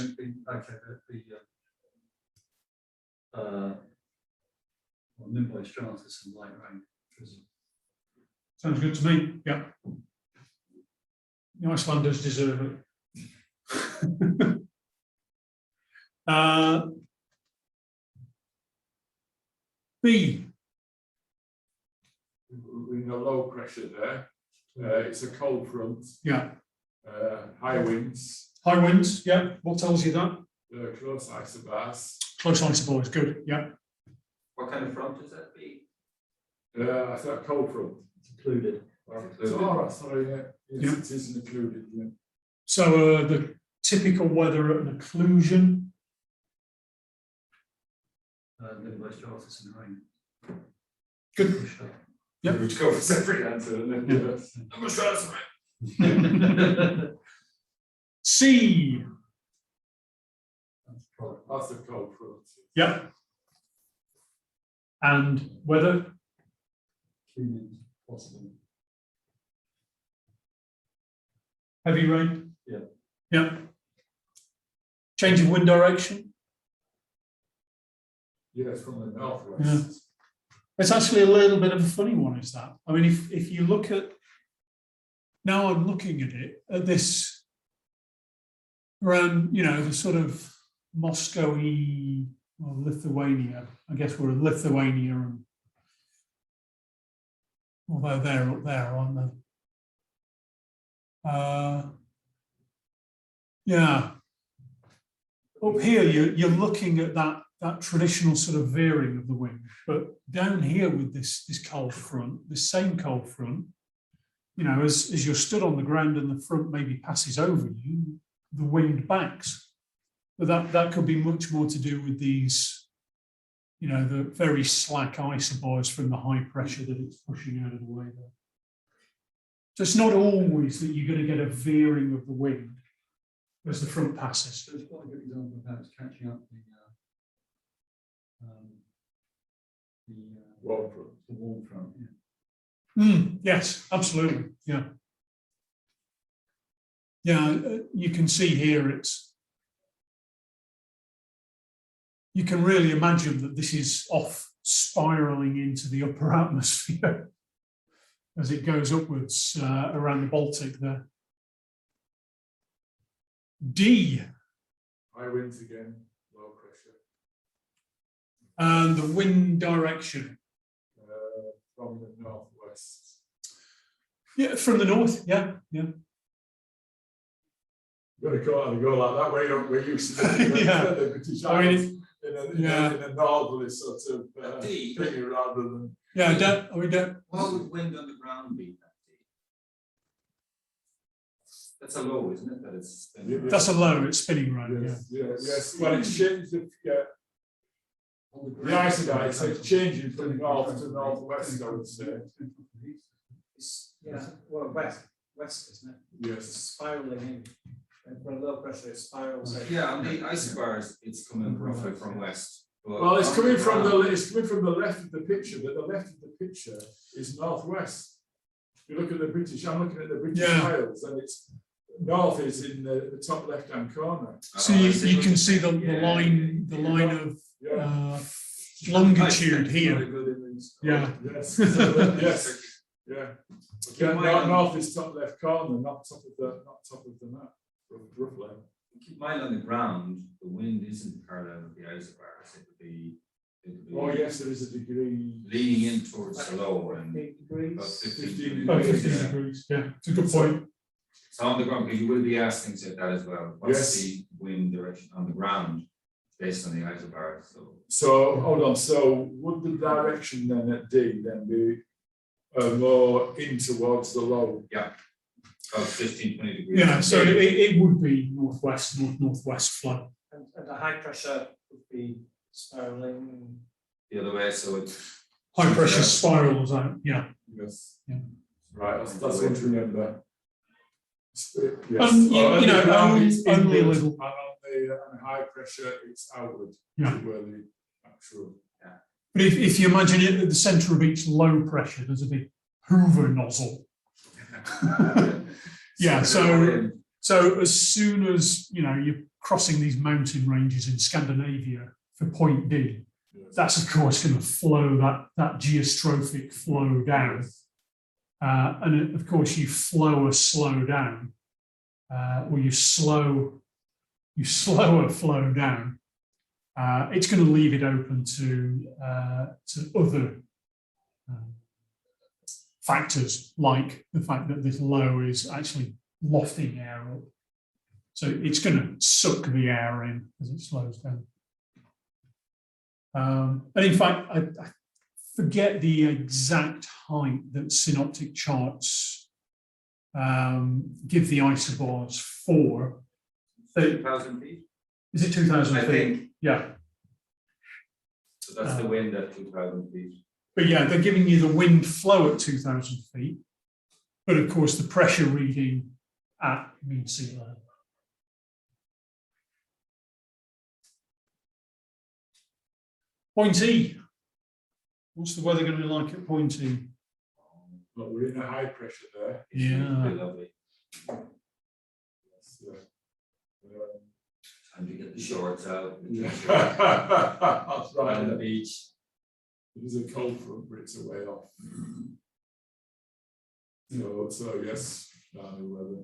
Nimbo stratus and light rain. Sounds good to me. Yeah. The Icelanders deserve it. B. We're in a low pressure there. It's a cold front. Yeah. High winds. High winds. Yeah. What tells you that? Close isobars. Close isobars. Good. Yeah. What kind of front does that be? I thought cold front. It's occluded. Sorry, yes, it isn't occluded. Yeah. So the typical weather at an occlusion. Nimbo stratus and rain. Good. Yep. Which covers every answer, and then I'm a stratus C. That's the cold front. Yep. And weather. Possible. Heavy rain. Yeah. Yeah. Change of wind direction. Yes, from the northwest. Yeah. It's actually a little bit of a funny one, is that? I mean, if you look at, now I'm looking at it, at this around, the sort of Moscow-y, or Lithuania. I guess we're in Lithuania, and although they're up there, aren't they? Yeah. Up here, you're looking at that traditional sort of veering of the wind, but down here with this cold front, this same cold front, as you're stood on the ground and the front maybe passes over you, the wind backs. But that could be much more to do with these, the very slack isobars from the high pressure that it's pushing out of the way there. So it's not always that you're going to get a veering of the wind as the front passes. So it's quite a good example of how it's catching up Warm front. the warm front. Yeah. Yes, absolutely. Yeah. Yeah, you can see here you can really imagine that this is off spiraling into the upper atmosphere as it goes upwards around the Baltic there. D. High winds again, low pressure. And the wind direction. From the northwest. Yeah, from the north. Yeah, yeah. You're going to go like that way, don't we? We're used to the British Isles in a northerly sort of D. thing rather than. Yeah, What would wind on the ground be? That's a low, isn't it? That it's Yeah. that's a low. It's spinning around. Yes, yes. Well, it's changed. The isobar, so it's changing from north to northwest, I would say. Yeah, well, west, isn't it? It's Yes. spiraling in. And for a low pressure, it spirals. out. Yeah, on the isobars, it's coming roughly from west. But Well, it's on coming from ground- the left of the picture, but the left of the picture is northwest. You look at the British. I'm looking at the British Isles, and it's north is in the top left-hand corner. So Oh, I you can see the Yeah. line of Yeah. longitude here. Very good image. Yeah. Yes. Yes. Yeah. Keep Yeah, in mind- north is top left corner, not top of the map, roughly. Keep in mind on the ground, the wind isn't parallel with the isobars. It would be Oh yes, there is a degree. leaning in towards the low and 15 degrees. about 15 15 degrees. About 15 Yeah. degrees. Yeah, it's a good point. So on the ground, because you will be asked things like that as well. What's Yes. the wind direction on the ground based on the isobars? So hold on. So would the direction then at D then be more in towards the low? Yeah, about 15, 20 degrees. Yeah, so it would be northwest flow. And the high pressure would be spiraling. The other way, so it's High pressure spirals out. Yeah. Yes. Yeah. Right. That's one to remember. Yes. You know, Ground, it's only a inward, little. and on the high pressure, it's outward. Yeah. Where the actual. But if you imagine it at the centre of each low pressure, there's a big Hoover nozzle. Yeah, so as soon as you're crossing these mountain ranges in Scandinavia for point D, Yes. that's of course going to flow that geostrophic flow down. And of course, you slow down, or you slower flow down. It's going to leave it open to other factors, like the fact that this low is actually lofting air up. So it's going to suck the air in as it slows down. And in fact, I forget the exact height that synoptic charts give the isobars for. 2,000 feet. Is it 2,000 I feet? think. Yeah. So that's the wind at 2,000 feet. But yeah, they're giving you the wind flow at 2,000 feet. But of course, the pressure reading at mean sea level. Point E. What's the weather going to be like at point E? But we're in a high pressure there. Yeah. Really lovely. Yes, Time to get the shorts out. That's Right on the right. beach. It is a cold front, but it's a way off. So yes, balmy weather.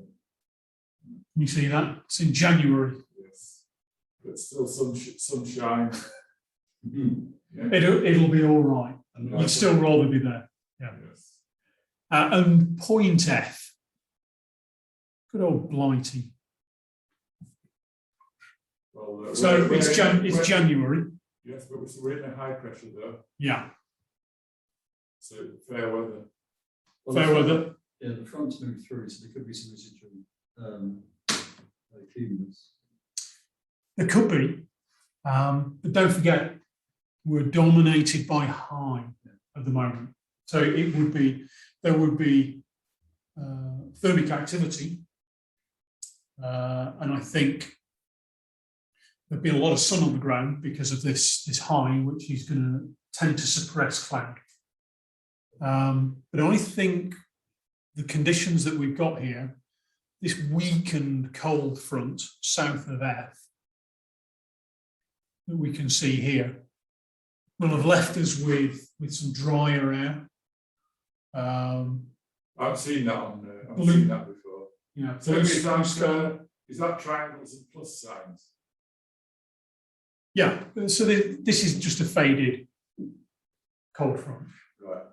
You see that? It's in January. Yes, but still sunshine. Yeah. It'll be all right. And You'd still rather be there. Yes. And point F. Good old Blighty. Well, So we're- it's we're- January. Yes, but we're in a high pressure though, Yeah. so fair weather. Fair weather. Yeah, the front's moved through, so there could be some residual cumulus. There could be. But don't forget, we're dominated by high at the moment. So there would be thermic activity and I think there'll be a lot of sun on the ground because of this high, which is going to tend to suppress cloud. But I think the conditions that we've got here, this weakened cold front south of F that we can see here, will have left us with some drier air. I've seen that on. I've Blue- seen that before. Yeah, So is that triangles and plus signs? yeah. So this is just a faded cold front. Right.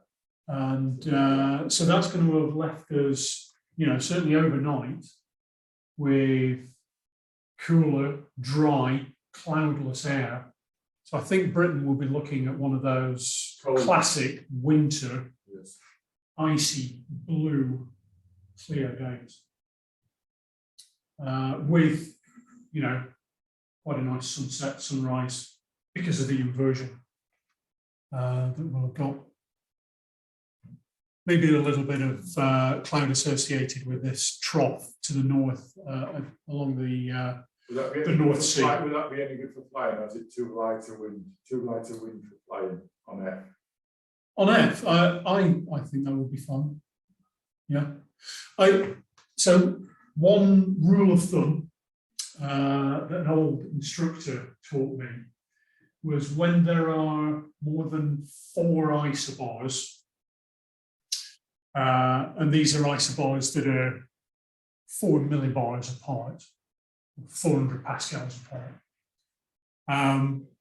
And so that's going to have left us, certainly overnight, with cooler, dry, cloudless air. So I think Britain will be looking at one of those Cold. classic winter, Yes. icy, blue, clear days. With, quite a nice sunset, sunrise, because of the inversion that we'll have got. Maybe a little bit of cloud associated with this trough to the north along the North Sea. Would that be any good for flying, or is it too light a wind? Too light a wind for flying on F? on F. I think that would be fun. Yeah. So one rule of thumb that an old instructor taught me was when there are more than 4 isobars, and these are isobars that are 4 millibars apart, 400 pascals apart.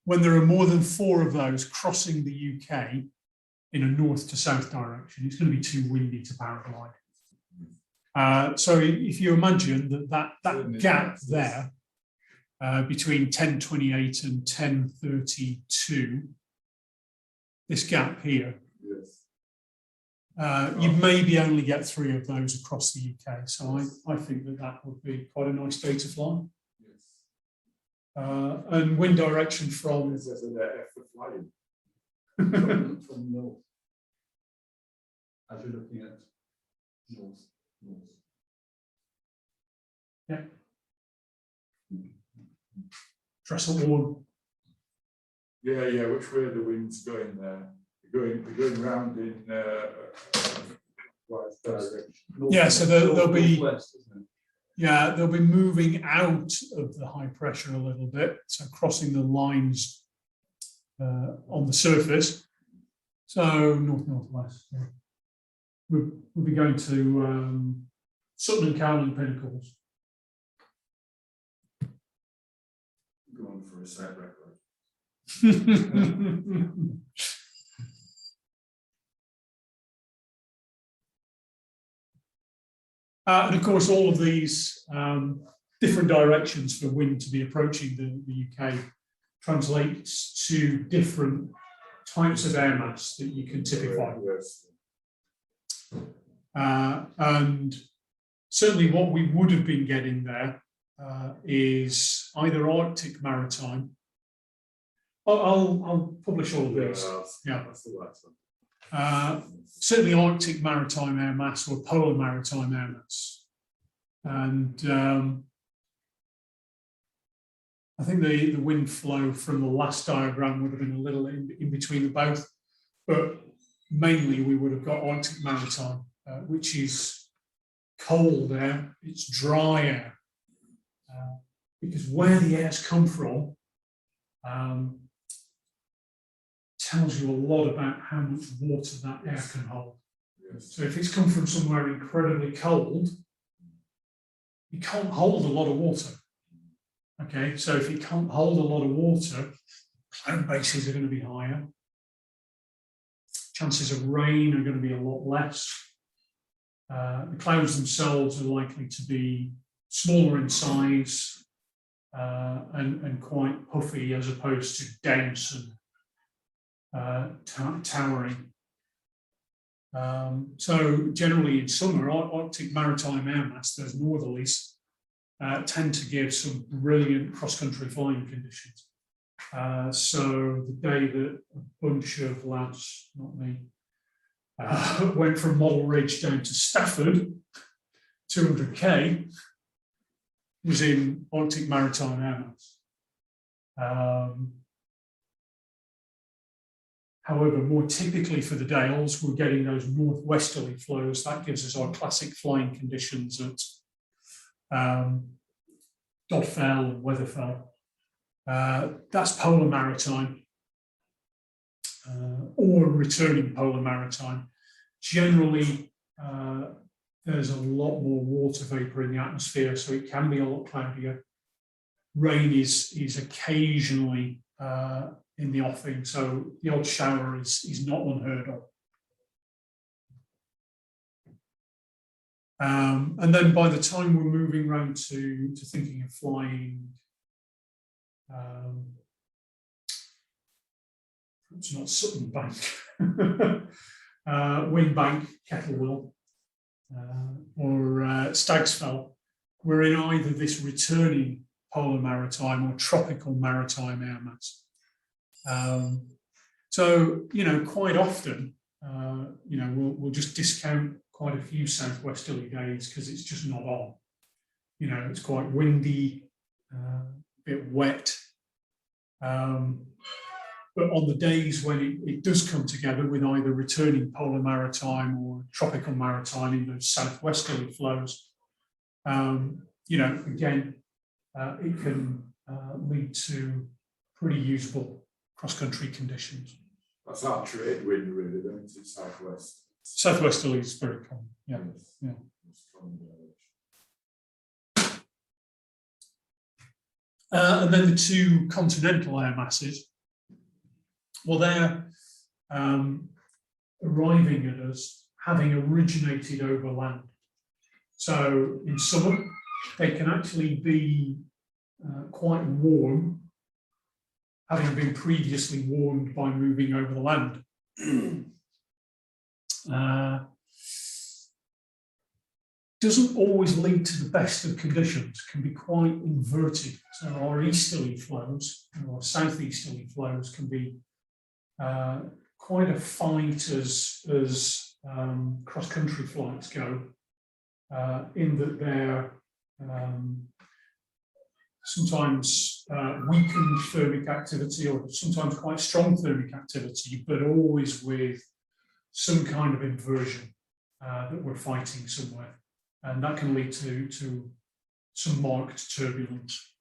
When there are more than 4 of those crossing the UK in a north to south direction, it's going to be too windy to paraglide. So if you imagine that gap there between 1028 and 1032, this gap here, Yes. you maybe only get 3 of those across the UK. So I think that would be quite a nice day to fly. Yes. And wind direction from It says in there F for flying. From north. As you're looking at north. Yeah. Trestle Ward. Yeah, which way the wind's going there? We're going round in right direction. Yeah, so they'll be Northwest, isn't it? yeah, they'll be moving out of the high pressure a little bit, so crossing the lines on the surface. So northwest. Yeah. We'll be going to Sutton and Cowling Pinnacles. Going for a side record. And of course, all of these different directions for wind to be approaching the UK translates to different types of air mass that you can typify. Yes. And certainly what we would have been getting there is either Arctic maritime. I'll publish all of this. Yeah. That's the last one. Certainly Arctic maritime air mass or polar maritime air mass. And I think the wind flow from the last diagram would have been a little in between the both, but mainly we would have got Arctic maritime, which is cold air, it's dry air. Because where the air's come from tells you a lot about how much water that air can hold. Yes. So if it's come from somewhere incredibly cold, you can't hold a lot of water. Okay, so if you can't hold a lot of water, cloud bases are going to be higher. Chances of rain are going to be a lot less. The clouds themselves are likely to be smaller in size and quite puffy as opposed to dense and towering. So generally in summer, Arctic maritime air mass, those northerlies, tend to give some brilliant cross-country flying conditions. So the day that a bunch of lads, not me, went from Model Ridge down to Stafford, 200k, was in Arctic maritime air mass. However, more typically for the Dales, we're getting those northwesterly flows. That gives us our classic flying conditions at Dodfell and Weatherfell. That's polar maritime or returning polar maritime. Generally, there's a lot more water vapor in the atmosphere, so it can be a lot cloudier. Rain is occasionally in the offing, so the odd shower is not unheard of. And then by the time we're moving around to thinking of flying, it's not Sutton Bank, Windbank, Kettlewell, or Stag's Fell, we're in either this returning polar maritime or tropical maritime air mass. So, you know, quite often, you know, we'll just discount quite a few southwesterly days because it's just not on. You know, it's quite windy, a bit wet. But on the days when it does come together with either returning polar maritime or tropical maritime in those southwesterly flows, you know, again, it can lead to pretty usable cross-country conditions. That's our trade wind, really, then it's southwest. Southwesterly is very common, yeah. Yes. Yeah. It's common direction. And then the two continental air masses, well, they're arriving at us having originated over land. So in summer, they can actually be quite warm, having been previously warmed by moving over the land. Doesn't always lead to the best of conditions, can be quite inverted. So our easterly flows, or southeasterly flows, can be quite a fight as cross-country flights go, in that they're sometimes weakened thermic activity or sometimes quite strong thermic activity, but always with some kind of inversion that we're fighting somewhere. And that can lead to some marked turbulence.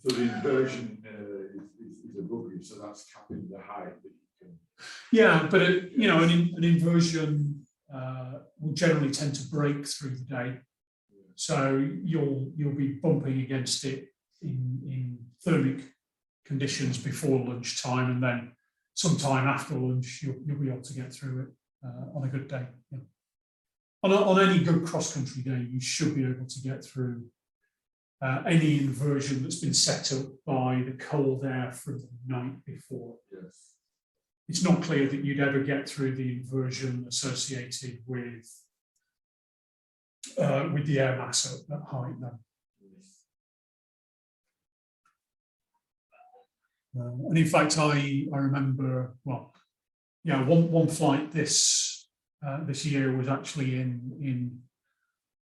So the inversion is above you, so that's capping the height that you can. Yeah, but you know, an inversion will generally tend to break through the day, so you'll be bumping against it in thermic conditions before lunchtime, and then sometime after lunch you'll be able to get through it on a good day. Yeah. On any good cross-country day, you should be able to get through any inversion that's been set up by the cold air from the night before. Yes. It's not clear that you'd ever get through the inversion associated with the air mass at that height. Then. And in fact, I remember, well, yeah, one flight this year was actually in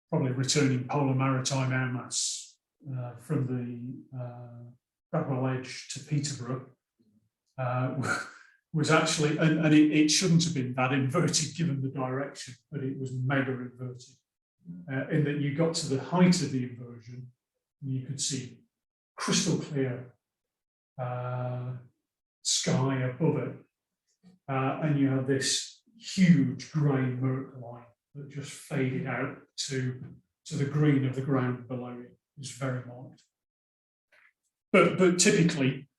probably returning polar maritime air mass from the Bradwell Edge to Peterborough. Was actually, and it shouldn't have been that inverted given the direction, but it was mega inverted in that you got to the height of the inversion and you could see crystal clear sky above it, and you had this huge grey murk line that just faded out to the green of the ground below it. It was very marked. But typically,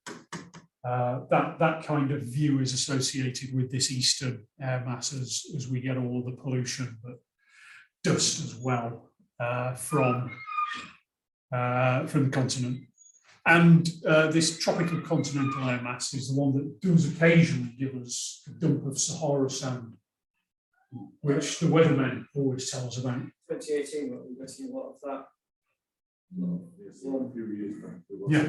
that kind of view is associated with this eastern air mass as we get all of the pollution, but dust as well from the continent. And this tropical continental air mass is the one that does occasionally give us a dump of Sahara sand, which the weathermen always tell us about. 2018, we were getting a lot of that. No, it's a few years back. Yeah.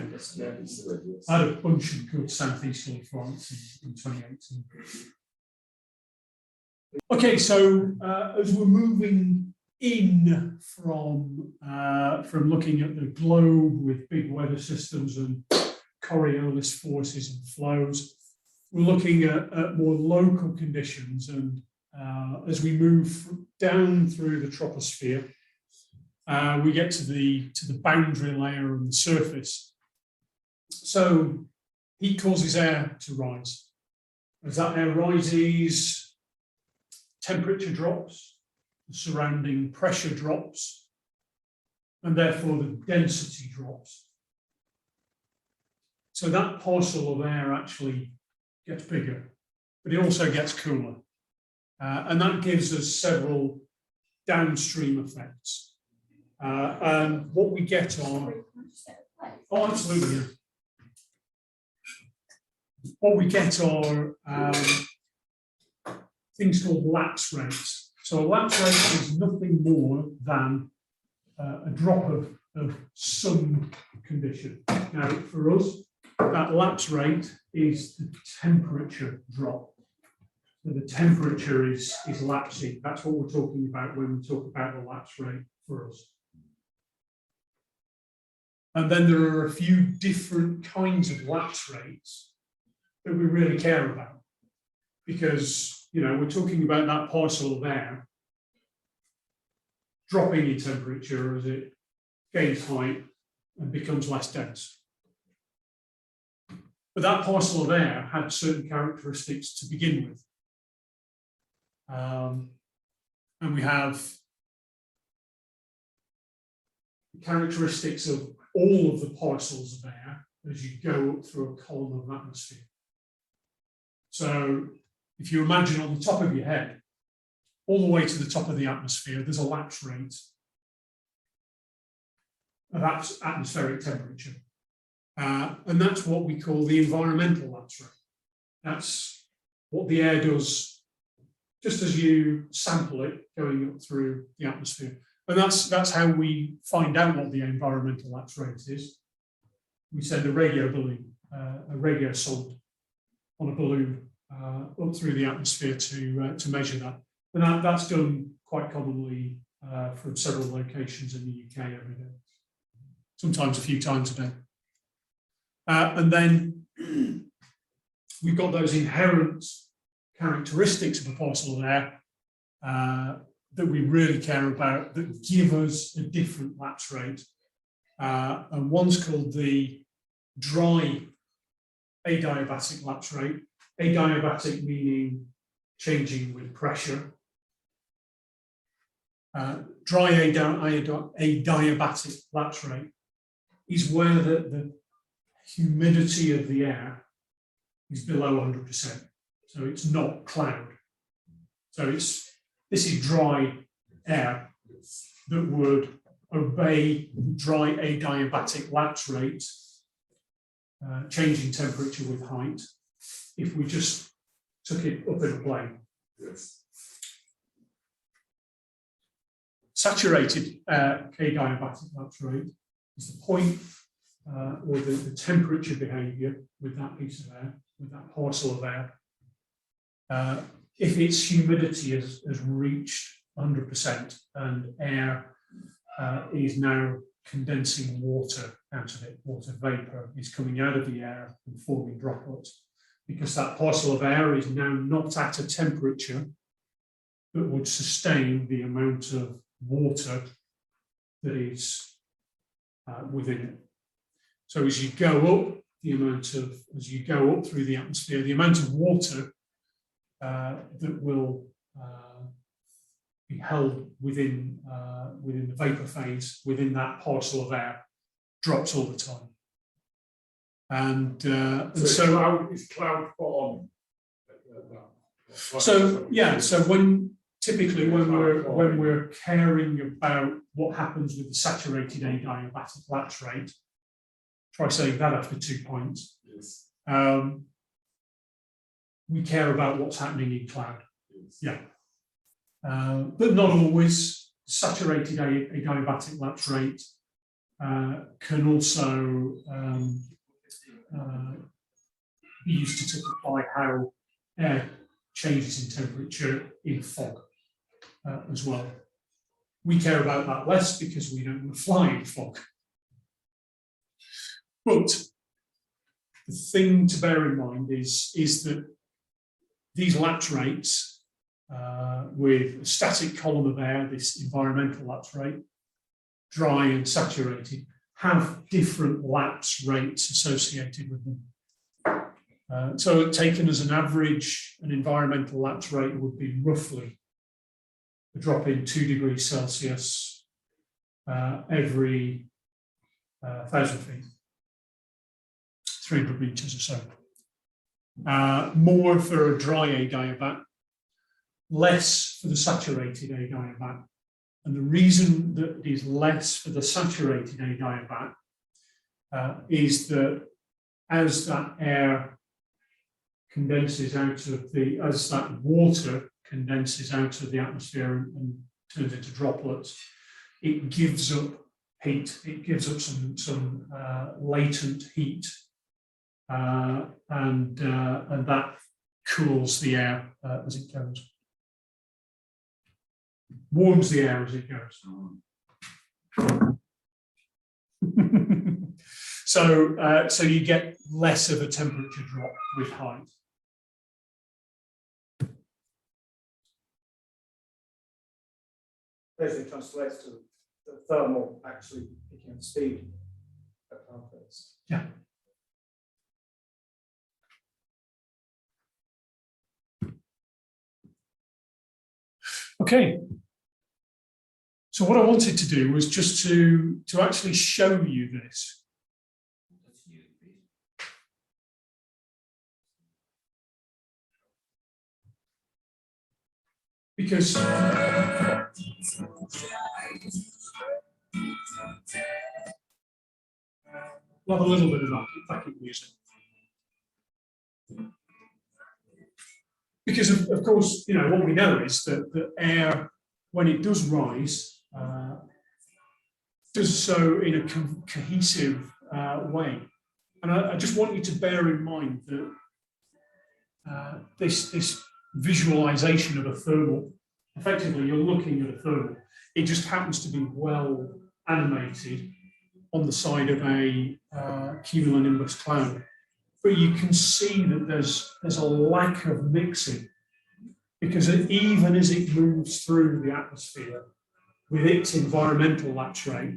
I had a bunch of good southeasterly flights in 2018. Okay, so as we're moving in from looking at the globe with big weather systems and Coriolis forces and flows. We're looking at more local conditions, and as we move down through the troposphere, we get to the boundary layer and the surface. So heat causes air to rise. As that air rises, temperature drops, the surrounding pressure drops, and therefore the density drops. So that parcel of air actually gets bigger, but it also gets cooler. And that gives us several downstream effects. And what we get are, oh, absolutely, yeah. What we get are things called lapse rates. So a lapse rate is nothing more than a drop of some condition. Now, for us, that lapse rate is the temperature drop. So the temperature is lapsing. That's what we're talking about when we talk about the lapse rate for us. And then there are a few different kinds of lapse rates that we really care about, because, you know, we're talking about that parcel of air dropping in temperature as it gains height and becomes less dense. But that parcel of air had certain characteristics to begin with. And we have characteristics of all of the parcels of air as you go up through a column of atmosphere. So if you imagine on the top of your head, all the way to the top of the atmosphere, there's a lapse rate of atmospheric temperature. And that's what we call the environmental lapse rate. That's what the air does just as you sample it going up through the atmosphere. And that's how we find out what the environmental lapse rate is. We send a radio balloon, a radio sonde on a balloon up through the atmosphere to measure that. And that's done quite commonly from several locations in the UK every day, sometimes a few times a day. And then we've got those inherent characteristics of a parcel of air that we really care about, that give us a different lapse rate. And one's called the dry adiabatic lapse rate. Adiabatic meaning changing with pressure. Dry adiabatic lapse rate is where the humidity of the air is below 100%. So it's not cloud. So this is dry air that would obey the dry adiabatic lapse rate, changing temperature with height, if we just took it up in a plane. Yes. Saturated adiabatic lapse rate is the point or the temperature behavior with that piece of air, with that parcel of air. If its humidity has reached 100% and air is now condensing water out of it, water vapor is coming out of the air and forming droplets, because that parcel of air is now not at a temperature that would sustain the amount of water that is within it. So as you go up, as you go up through the atmosphere, the amount of water that will be held within the vapor phase, within that parcel of air, drops all the time. And so it's cloud forming. So yeah, so typically when we're caring about what happens with the saturated adiabatic lapse rate, try saying that after 2 points. Yes. We care about what's happening in cloud. Yes. Yeah. But not always. Saturated adiabatic lapse rate can also be used to typify how air changes in temperature in fog as well. We care about that less because we don't want to fly in fog. But the thing to bear in mind is that these lapse rates, with a static column of air, this environmental lapse rate, dry and saturated, have different lapse rates associated with them. So taken as an average, an environmental lapse rate would be roughly a drop in 2 degrees Celsius every 1,000 feet, 300 meters or so. More for a dry adiabat, less for the saturated adiabat. And the reason that it is less for the saturated adiabat is that as that air condenses out of the, as that water condenses out of the atmosphere and turns into droplets, it gives up heat, it gives up some latent heat, and that cools the air as it goes. Warms the air as it goes. So you get less of a temperature drop with height. Basically translates to the thermal actually picking up speed at cloud phase. Yeah. Okay. So what I wanted to do was just to actually show you this. Because we'll have a little bit of backing music. Because of course, you know, what we know is that the air, when it does rise, does so in a cohesive way. And I just want you to bear in mind that this visualization of a thermal, effectively you're looking at a thermal, it just happens to be well animated on the side of a cumulonimbus cloud. But you can see that there's a lack of mixing, because even as it moves through the atmosphere with its environmental lapse rate,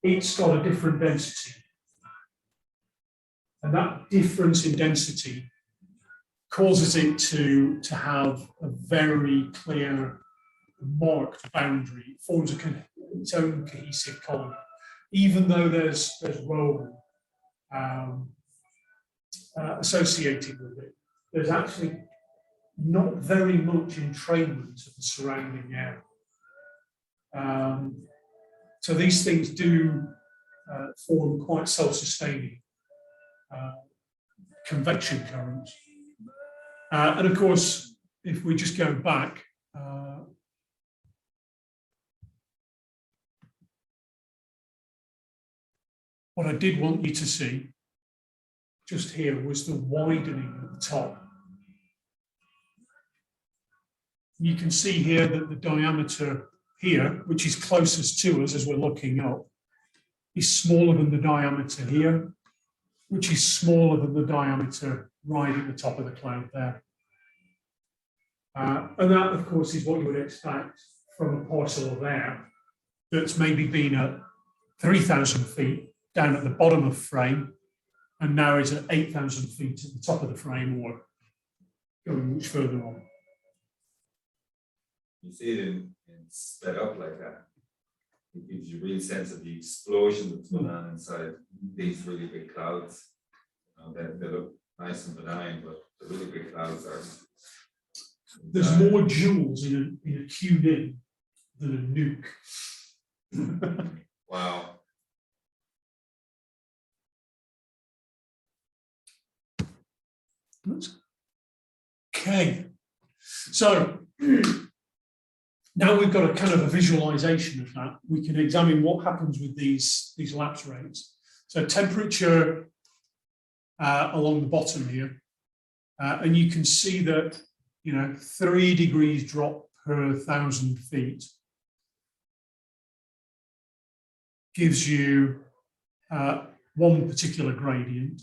it's got a different density. And that difference in density causes it to have a very clear, marked boundary. It forms its own cohesive column. Even though there's roll associated with it, there's actually not very much entrainment of the surrounding air. So these things do form quite self-sustaining convection currents. And of course, if we just go back, what I did want you to see just here was the widening at the top. You can see here that the diameter here, which is closest to us as we're looking up, is smaller than the diameter here, which is smaller than the diameter right at the top of the cloud there. And that, of course, is what you would expect from a parcel of air that's maybe been at 3,000 feet down at the bottom of frame, and now is at 8,000 feet at the top of the frame, or going much further on. You see it in sped up like that. It gives you a real sense of the explosion that's going on inside these really big clouds. They look nice and benign, but the really big clouds are. There's more joules in a Q-nin than a nuke. Wow. Okay, so now we've got a kind of a visualization of that. We can examine what happens with these lapse rates. So temperature along the bottom here, and you can see that, you know, 3 degrees drop per 1,000 feet gives you one particular gradient.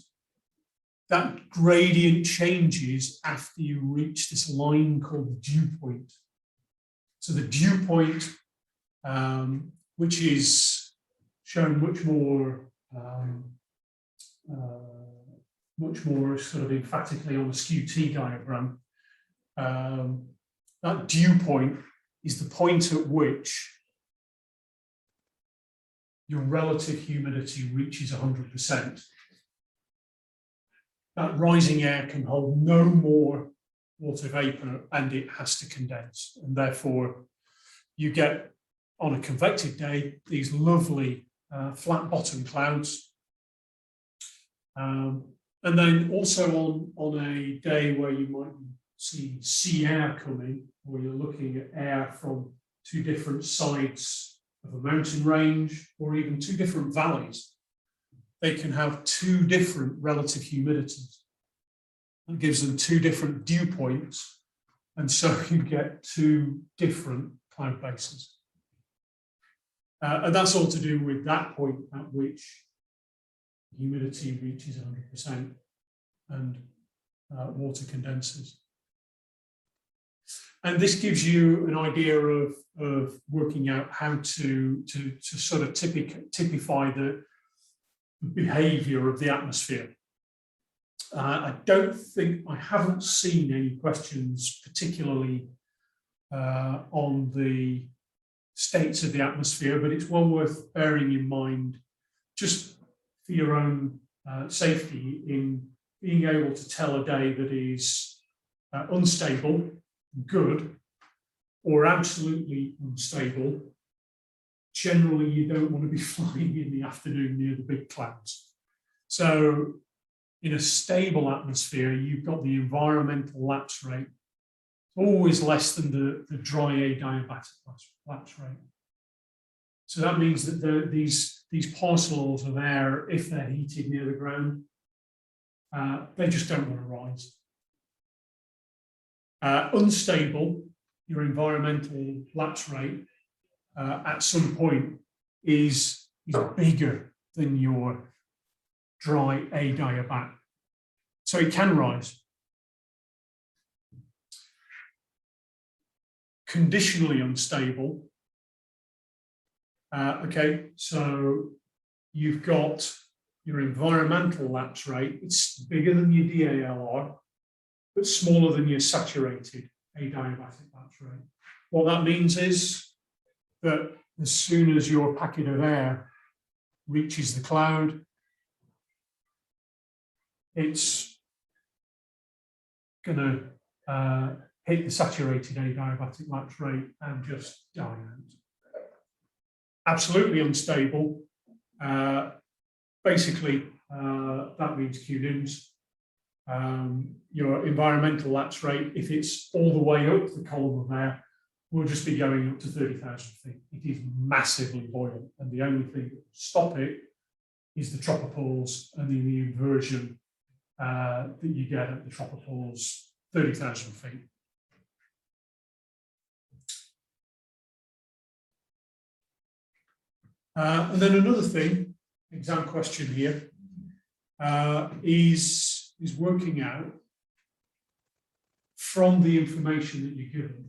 That gradient changes after you reach this line called the dew point. So the dew point, which is shown much more sort of emphatically on the skew-t diagram, that dew point is the point at which your relative humidity reaches 100%. That rising air can hold no more water vapor and it has to condense. And therefore, you get, on a convective day, these lovely flat bottom clouds. And then also on a day where you might see sea air coming, or you're looking at air from two different sides of a mountain range, or even two different valleys, they can have two different relative humidities. That gives them two different dew points, and so you get two different cloud bases. And that's all to do with that point at which humidity reaches 100% and water condenses. And this gives you an idea of working out how to sort of typify the behavior of the atmosphere. I haven't seen any questions particularly on the states of the atmosphere, but it's one worth bearing in mind just for your own safety in being able to tell a day that is unstable, good, or absolutely unstable. Generally, you don't want to be flying in the afternoon near the big clouds. So in a stable atmosphere, you've got the environmental lapse rate always less than the dry adiabatic lapse rate. So that means that these parcels of air, if they're heated near the ground, they just don't want to rise. Unstable, your environmental lapse rate at some point is bigger than your dry adiabat. So it can rise. Conditionally unstable. Okay, so you've got your environmental lapse rate. It's bigger than your DALR, but smaller than your saturated adiabatic lapse rate. What that means is that as soon as your packet of air reaches the cloud, it's going to hit the saturated adiabatic lapse rate and just die out. Absolutely unstable. Basically, that means Q-nims. Your environmental lapse rate, if it's all the way up the column of air, will just be going up to 30,000 feet. It is massively buoyant, and the only thing that will stop it is the tropopoles and the inversion that you get at the tropopoles, 30,000 feet. And then another thing, exam question here, is working out from the information that you're given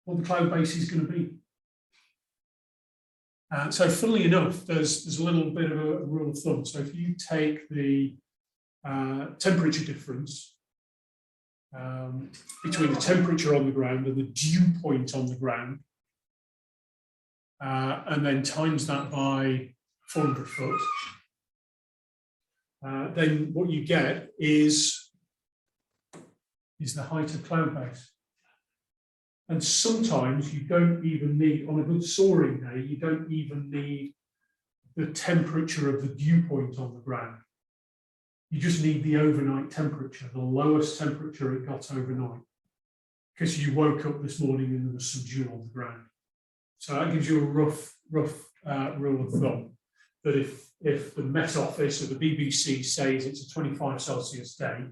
what the cloud base is going to be. So funnily enough, there's a little bit of a rule of thumb. So if you take the temperature difference between the temperature on the ground and the dew point on the ground, and then times that by 400 foot, then what you get is the height of cloud base. And sometimes you don't even need, on a good soaring day, you don't even need the temperature of the dew point on the ground. You just need the overnight temperature, the lowest temperature it got overnight, because you woke up this morning and there was some dew on the ground. So that gives you a rough rule of thumb that if the Met Office or the BBC says it's a 25 Celsius day,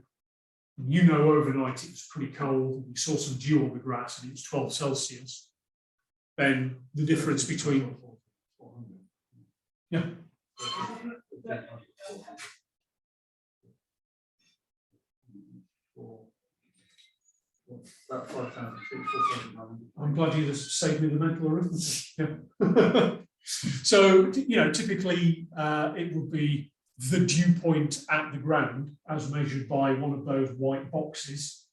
and you know overnight it was pretty cold and you saw some dew on the grass and it was 12 Celsius, then the difference between Yeah. About 5,000 feet, 4,900. I'm glad you just saved me the mental arithmetic. Yeah. So, you know, typically it would be the dew point at the ground as measured by one of those white boxes.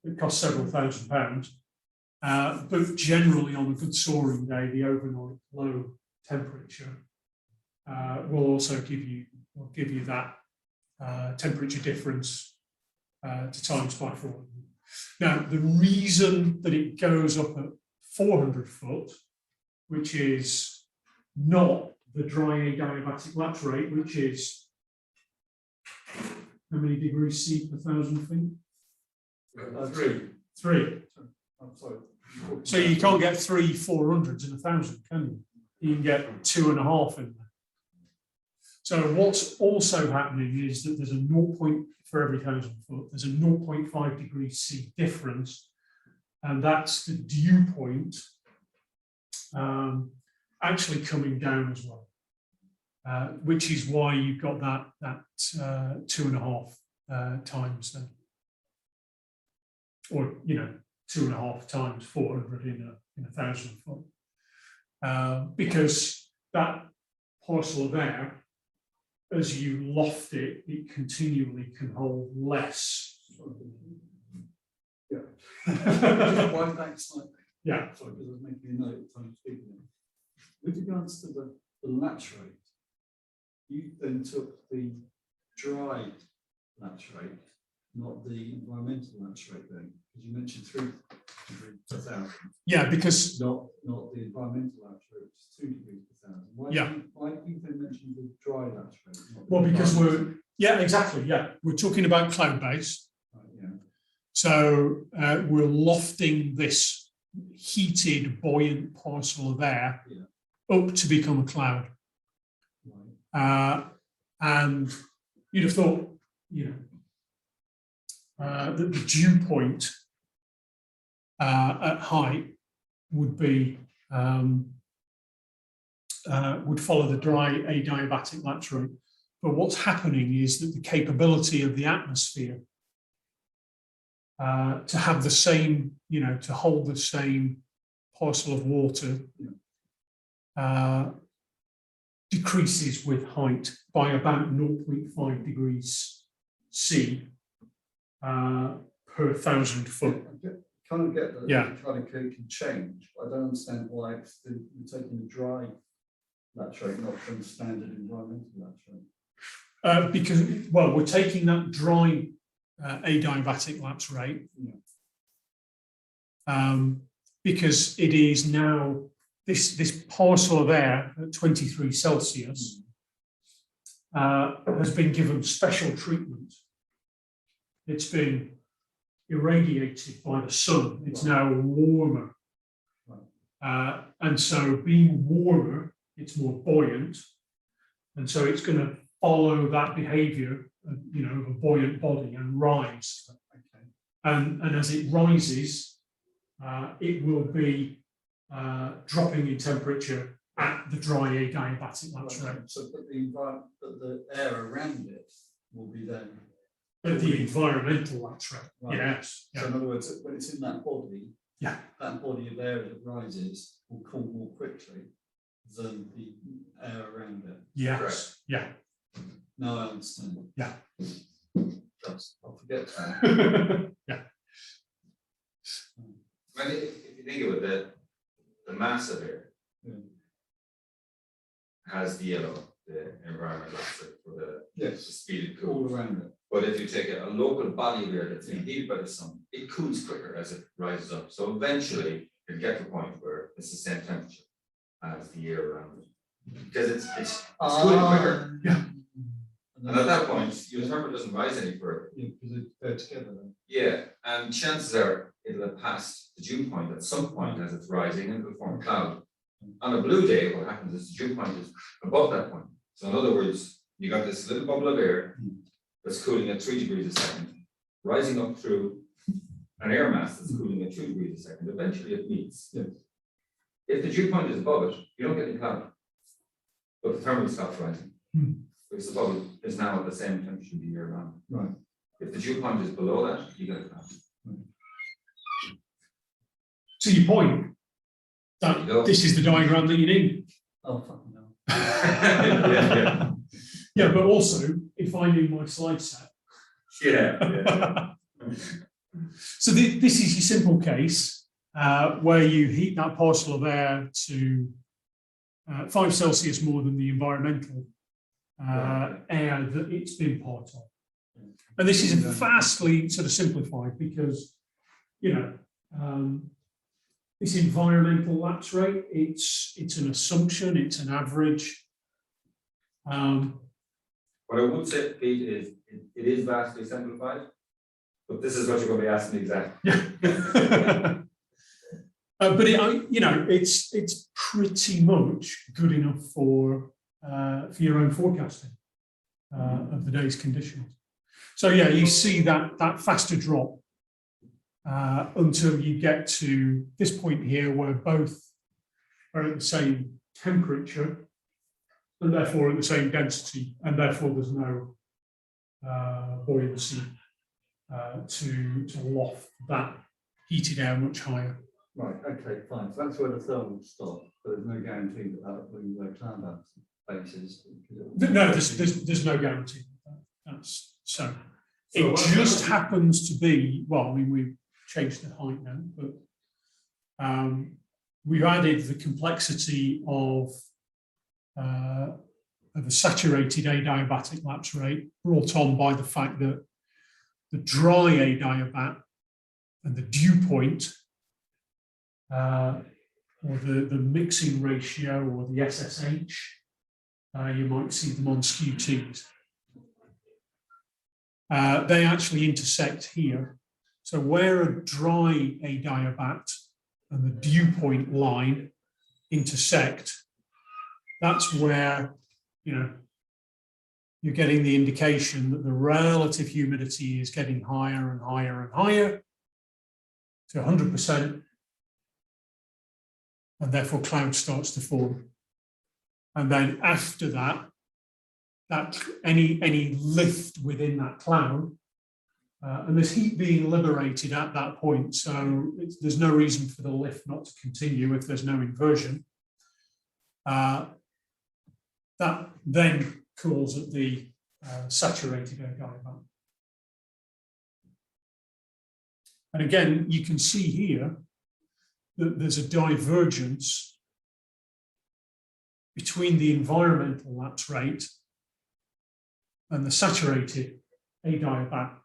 It costs several £1,000s. But generally on a good soaring day, the overnight low temperature will also give you that temperature difference to times by 400. Now, the reason that it goes up at 400 foot, which is not the dry adiabatic lapse rate, which is how many degrees C per 1,000 feet? Three. I'm sorry. So you can't get 3 400s in 1,000, can you? You can get 2.5 in there. So what's also happening is that there's a 0. For every 1,000 foot, there's a 0.5 degrees C difference, and that's the dew point actually coming down as well, which is why you've got that 2.5 times then, or 2.5 times 400 in a 1,000 foot, because that parcel of air, as you loft it, it continually can hold less. Yeah. Just wind back slightly. Yeah. Sorry, because I was making a note of time speaking. With regards to the lapse rate, you then took the dry lapse rate, not the environmental lapse rate then, because you mentioned 3 degrees per 1,000. Yeah, because Not the environmental lapse rate, which is 2 degrees per 1,000. Why do you then mention the dry lapse rate? well, because exactly. We're talking about cloud base. Right, yeah. So we're lofting this heated, buoyant parcel of air up to become a cloud. Right. And you'd have thought, that the dew point at height would be would follow the dry adiabatic lapse rate. But what's happening is that the capability of the atmosphere to have the same, to hold the same parcel of water decreases with height by about 0.5 degrees C per 1,000 foot. I kind of get that Yeah. it kind of can change, but I don't understand why you're taking the dry lapse rate, not from standard environmental lapse rate. Because, well, we're taking that dry adiabatic lapse rate because it is now this parcel of air at 23 Celsius has been given special treatment. It's been irradiated by the sun. It's now warmer. And so being warmer, it's more buoyant. And so it's going to follow that behavior of a buoyant body and rise. Okay. And as it rises, it will be dropping in temperature at the dry adiabatic lapse rate. So, but the air around it will be then. At the environmental lapse rate, Right. yes. So in other words, when it's in that body, that body of air that rises will cool more quickly than the air around it. Yes, Correct. yeah. Now I understand. Yeah. I'll forget that. Yeah. Well, if you think of it, the mass of air has the yellow, the environmental aspect for the speed it cools. All around it. But if you take a local body of air that's being heated by the sun, it cools quicker as it rises up. So eventually it'll get to a point where it's the same temperature as the air around it. Because it's cooling quicker. Yeah. And at that point, your temperature doesn't rise any further. Yeah, because they're together then. Yeah, and chances are it'll have passed the dew point at some point as it's rising and it'll form a cloud. On a blue day, what happens is the dew point is above that point. So in other words, you got this little bubble of air that's cooling at 3 degrees a second, rising up through an air mass that's cooling at 2 degrees a second. Eventually it meets. Yes. If the dew point is above it, you don't get any cloud. but the thermal stops rising. Hmm. Because the bubble is now at the same temperature the year round. Right. If the dew point is below that, you get a collapse. To your point, There you go. this is the diagram that you need. Oh, fucking hell. Yeah, Yeah, but also, if I knew my slide set. yeah. So this is your simple case where you heat that parcel of air to 5 Celsius more than the environmental air that it's been part of. And this is vastly sort of simplified because, you know, this environmental lapse rate, it's an assumption, it's an average. What I would say, Pete, is it is vastly simplified, but this is what you're going to be asking exactly. But you know, it's pretty much good enough for your own forecasting of the day's conditions. So yeah, you see that faster drop until you get to this point here, where both are at the same temperature and therefore at the same density, and therefore there's no buoyancy to loft that heated air much higher. Right, okay, fine. So that's where the thermal stop, but there's no guarantee that that will be where cloud base is. No, there's no guarantee. That's so. It So just happens to be, well, I mean, we've changed the height now, but we've added the complexity of a saturated adiabatic lapse rate brought on by the fact that the dry adiabat and the dew point, or the mixing ratio, or the SSH, you might see them on skew-ts. They actually intersect here. So where a dry adiabat and the dew point line intersect, that's where, you know, you're getting the indication that the relative humidity is getting higher and higher and higher to 100%, and therefore cloud starts to form. And then after that, any lift within that cloud, and there's heat being liberated at that point, so there's no reason for the lift not to continue if there's no inversion. That then cools at the saturated air diabatic. And again, you can see here that there's a divergence between the environmental lapse rate and the saturated adiabat.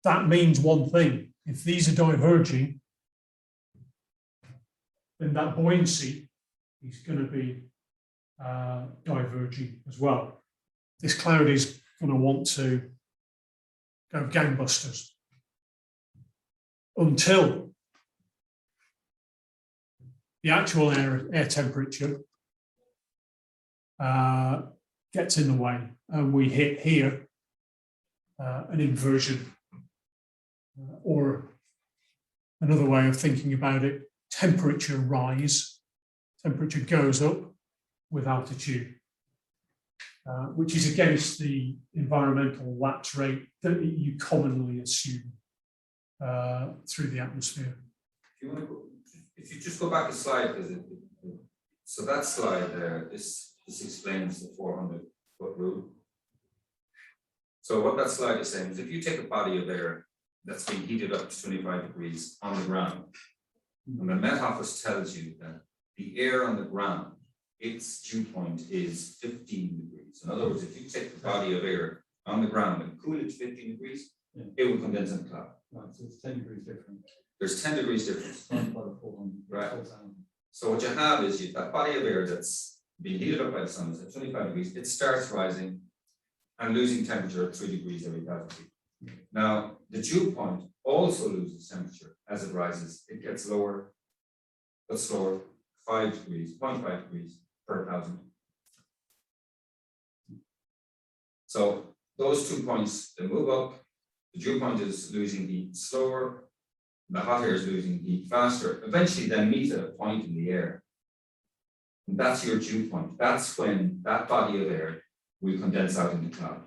That means one thing: if these are diverging, then that buoyancy is going to be diverging as well. This cloud is going to want to go gangbusters until the actual air temperature gets in the way, and we hit here an inversion, or another way of thinking about it, temperature rise. Temperature goes up with altitude, which is against the environmental lapse rate that you commonly assume through the atmosphere. If you want to go, if you just go back a slide, because so that slide there, this explains the 400-foot rule. So what that slide is saying is, if you take a body of air that's being heated up to 25 degrees on the ground, and the Met Office tells you that the air on the ground, its dew point is 15 degrees. In other words, if you take the body of air on the ground and cool it to 15 degrees, it will condense in a cloud. Right, so it's 10 degrees different. There's 10 degrees difference. Times by the 400. Right. 4,000. So what you have is you've that body of air that's being heated up by the sun, it's at 25 degrees, it starts rising and losing temperature at 3 degrees every 1,000 feet. Now, the dew point also loses temperature as it rises. It gets lower, but slower, 5 degrees, 0.5 degrees per 1,000. So those 2 points, they move up. The dew point is losing heat slower. The hot air is losing heat faster. Eventually, they meet at a point in the air And that's your dew point. That's when that body of air will condense out into cloud.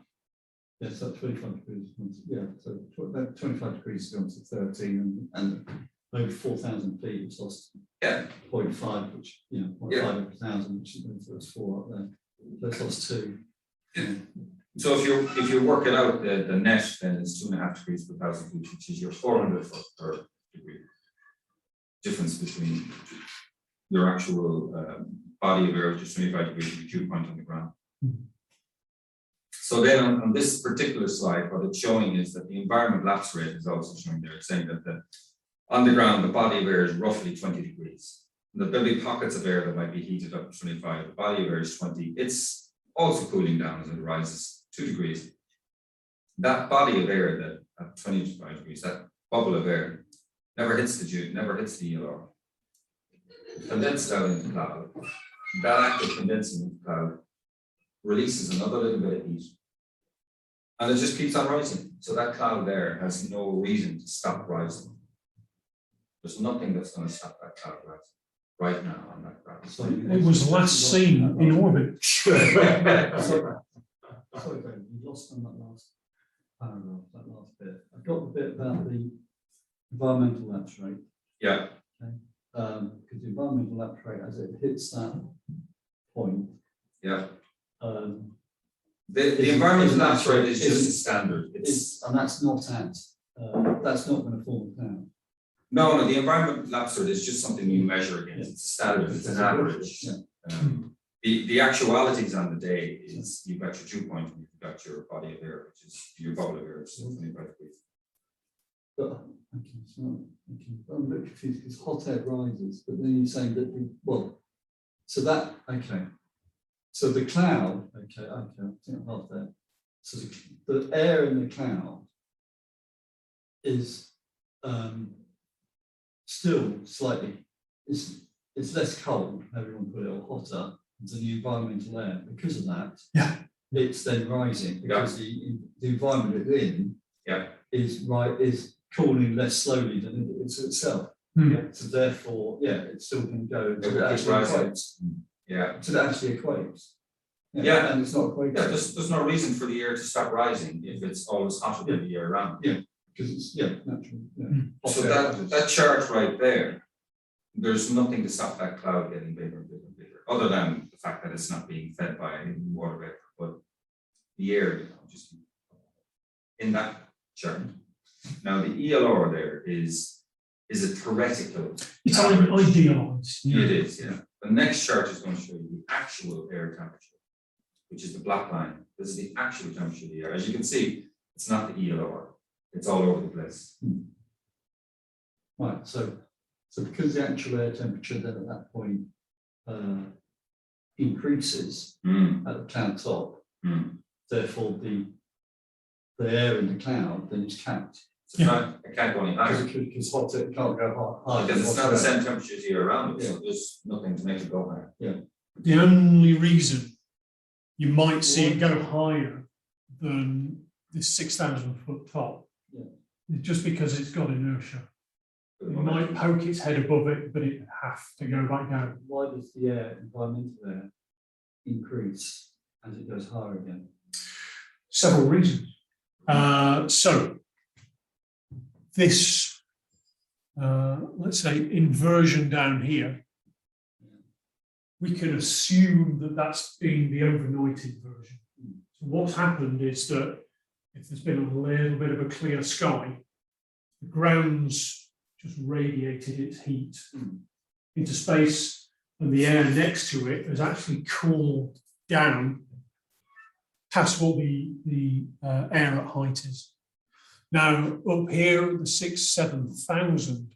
Yeah, so 25 degrees, yeah, so about 25 degrees gone to 13 and over 4,000 feet, it's lost Yeah. 0.5, which, you know, 0.5 Yeah. over 1,000, which is that's 4 up there. So it's lost 2. Yeah. So if you work it out, the net then is 2.5 degrees per 1,000 feet, which is your 400 foot per degree difference between your actual body of air, which is 25 degrees, and the dew point on the ground. So then on this particular slide, what it's showing is that the environment lapse rate is also showing there. It's saying that on the ground, the body of air is roughly 20 degrees. There'll be pockets of air that might be heated up to 25. The body of air is 20. It's also cooling down as it rises 2 degrees. That body of air that at 25 degrees, that bubble of air, never hits the dew, never hits the ELR. Condensed out into cloud. That act of condensing into cloud releases another little bit of heat. And it just keeps on rising. So that cloud there has no reason to stop rising. There's nothing that's going to stop that cloud rising right now on that ground. So It was last seen in orbit. Sorry, David, you lost on that last paragraph, that last bit. I got the bit about the environmental lapse rate. Yeah. Because the environmental lapse rate, as it hits that point, Yeah. Is- The environmental is- lapse rate is just is- a standard. and that's not going to form a cloud. No, the environmental lapse rate is just something you measure against. It's a standard, it's an average. Yeah. The actualities on the day is you've got your dew point and you've got your body of air, which is your bubble of air, which is 25 degrees. But I'm a bit confused because hot air rises, but then you're saying that so the cloud, I think half there. So the air in the cloud is still slightly, it's less cold, everyone put it, or hotter than the environmental air. Because of that, Yeah. it's then rising because the environment it's in is cooling less slowly than it is itself. Hmm. So therefore, it still can go until it keeps actually rising. equates. Yeah. Until it actually equates. Yeah. And it's not equating. Yeah, there's no reason for the air to stop rising if it's always hotter than the year round. Because it's natural. So that chart right there, there's nothing to stop that cloud getting bigger and bigger and bigger, other than the fact that it's not being fed by water vapor, but the air, just in that chart. Now the ELR there is a theoretical. It's average. idealized. It is, yeah. The next chart is going to show you the actual air temperature, which is the black line. This is the actual temperature of the air. As you can see, it's not the ELR. It's all over the place. Right. So because the actual air temperature then at that point increases at the cloud top, therefore the air in the cloud then is capped. It can't go any higher. Because hot air can't go higher. Because it's not the same temperature as year round, so there's nothing to make it go higher. The only reason you might see it go higher than this 6,000 foot top is just because it's got inertia. It might poke its head above it, but it have to go back down. Why does the environmental air increase as it goes higher again? Several reasons. So this, let's say, inversion down here, we can assume that that's been the overnight inversion. So what's happened is that if there's been a little bit of a clear sky, the ground's just radiated its heat into space, and the air next to it has actually cooled down past what the air at height is. Now, up here at the 7,000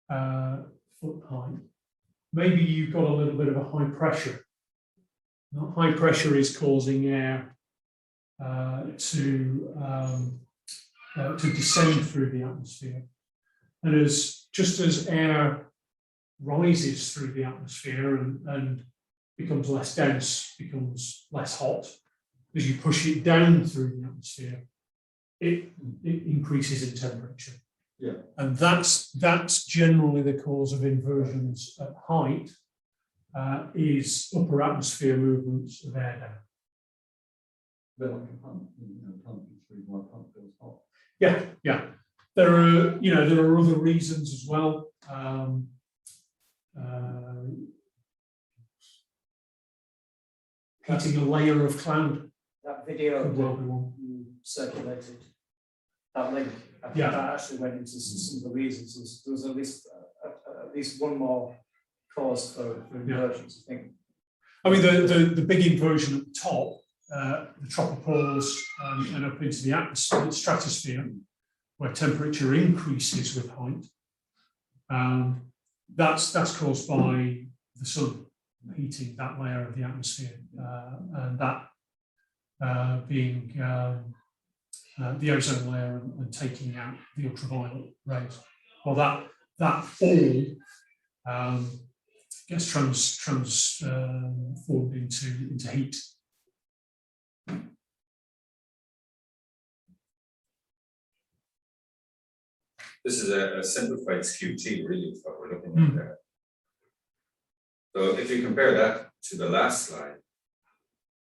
foot height, maybe you've got a little bit of a high pressure. That high pressure is causing air to descend through the atmosphere. And just as air rises through the atmosphere and becomes less dense, becomes less hot, as you push it down through the atmosphere, it increases in temperature. And that's generally the cause of inversions at height. is upper atmosphere movements of air down. Bit like a pump, you know, pumping through my pump feels hot. Yeah, yeah. There are, you know, there are other reasons as well. Heating a layer of cloud That video could well be one. you circulated, that link, I think Yeah. that actually went into some of the reasons. There was at least one more cause for inversions, I think. I mean, the big inversion at the top, the tropopause and up into the atmosphere, stratosphere, where temperature increases with height. That's caused by the sun heating that layer of the atmosphere, and that being the ozone layer and taking out the ultraviolet rays. Well, that all gets transformed into heat. This is a simplified skew-t, really, is what we're looking at there. So if you compare that to the last slide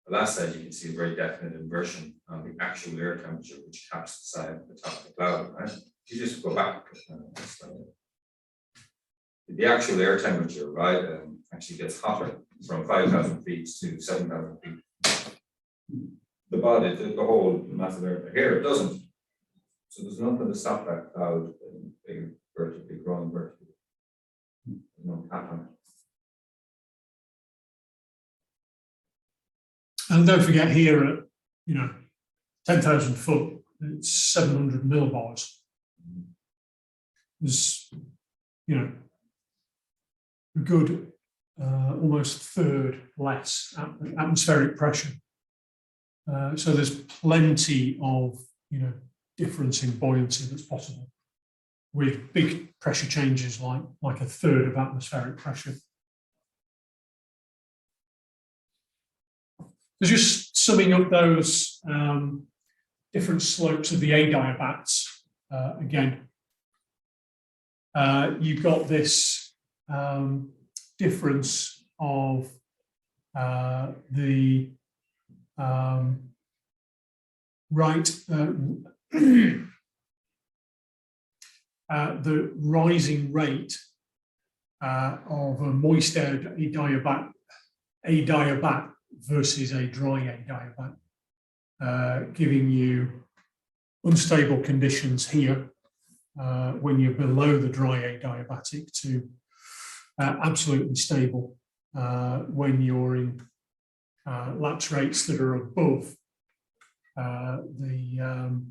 you can see a very definite inversion on the actual air temperature, which caps the side at the top of the cloud. Right? If you just go back, the actual air temperature, right, actually gets hotter from 5,000 feet to 7,000 feet. The body, the whole massive air here, it doesn't. So there's nothing to stop that cloud being vertically growing vertically. No cap on it. And don't forget here at, you know, 10,000 foot, it's 700 millibars. There's, you know, a good almost third less atmospheric pressure. So there's plenty of, you know, difference in buoyancy that's possible with big pressure changes like a third of atmospheric pressure. So just summing up those different slopes of the adiabats, again, you've got this difference of the the rising rate of a moist adiabat versus a dry adiabat, giving you unstable conditions here when you're below the dry adiabatic to absolutely stable when you're in lapse rates that are above the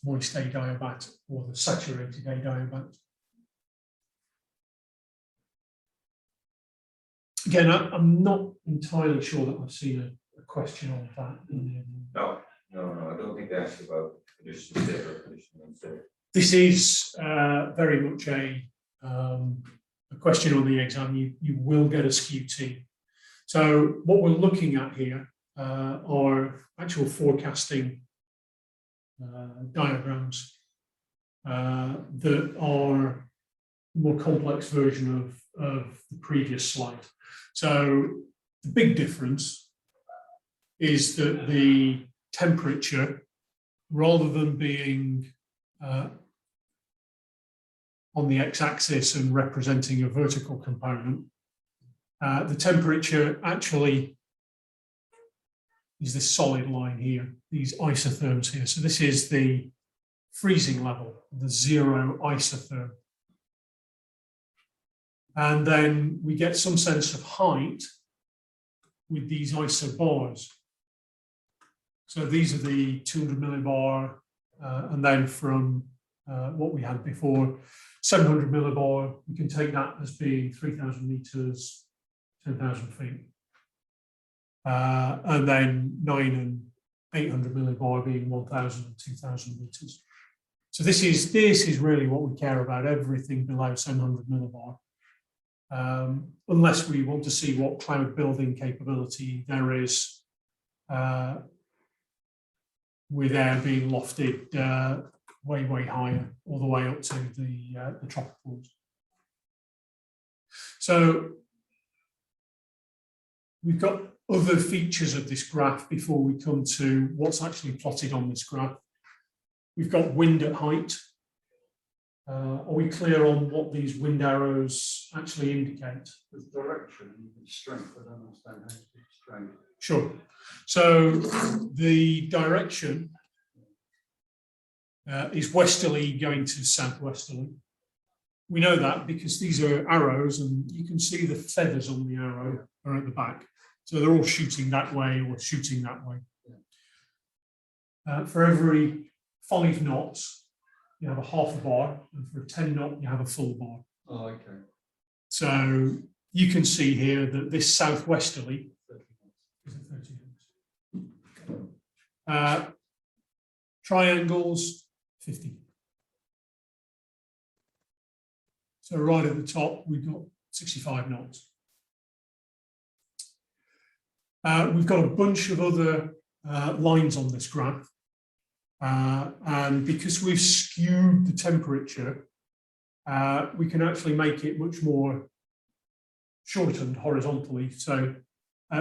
moist adiabat or the saturated adiabat. Again, I'm not entirely sure that I've seen a question on that. No, I don't think they asked about conditional state or conditional unstable. This is very much a question on the exam. You will get a skew-t. So what we're looking at here are actual forecasting diagrams that are a more complex version of the previous slide. So the big difference is that the temperature, rather than being on the x-axis and representing a vertical component, the temperature actually is this solid line here, these isotherms here. So this is the freezing level, the zero isotherm. And then we get some sense of height with these isobars. So these are the 200 millibar, and then from what we had before, 700 millibar, we can take that as being 3,000 meters, 10,000 feet. And then 9 and 800 millibar being 1,000 and 2,000 meters. So this is really what we care about, everything below 700 millibar. Unless we want to see what cloud building capability there is with air being lofted way higher, all the way up to the tropopause. So we've got other features of this graph before we come to what's actually plotted on this graph. We've got wind at height. Are we clear on what these wind arrows actually indicate? The direction and strength, I don't understand how to do strength. Sure. So the direction is westerly going to southwesterly. We know that because these are arrows and you can see the feathers on the arrow are at the back. So they're all shooting that way or shooting that way. For every 5 knots, you have a half a bar, and for a 10 knot, you have a full bar. Oh, okay. So you can see here that this southwesterly is at 30 knots. Triangles, 50. So right at the top, we've got 65 knots. We've got a bunch of other lines on this graph. And because we've skewed the temperature, we can actually make it much more shortened horizontally. So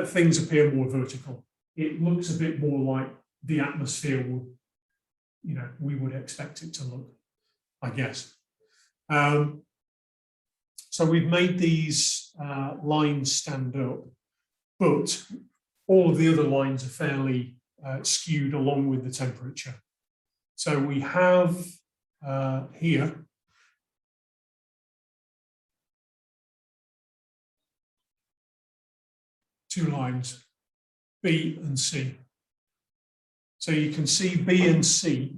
things appear more vertical. It looks a bit more like the atmosphere would, we would expect it to look, I guess. So we've made these lines stand up, but all of the other lines are fairly skewed along with the temperature. So we have here two lines, B and C. So you can see B and C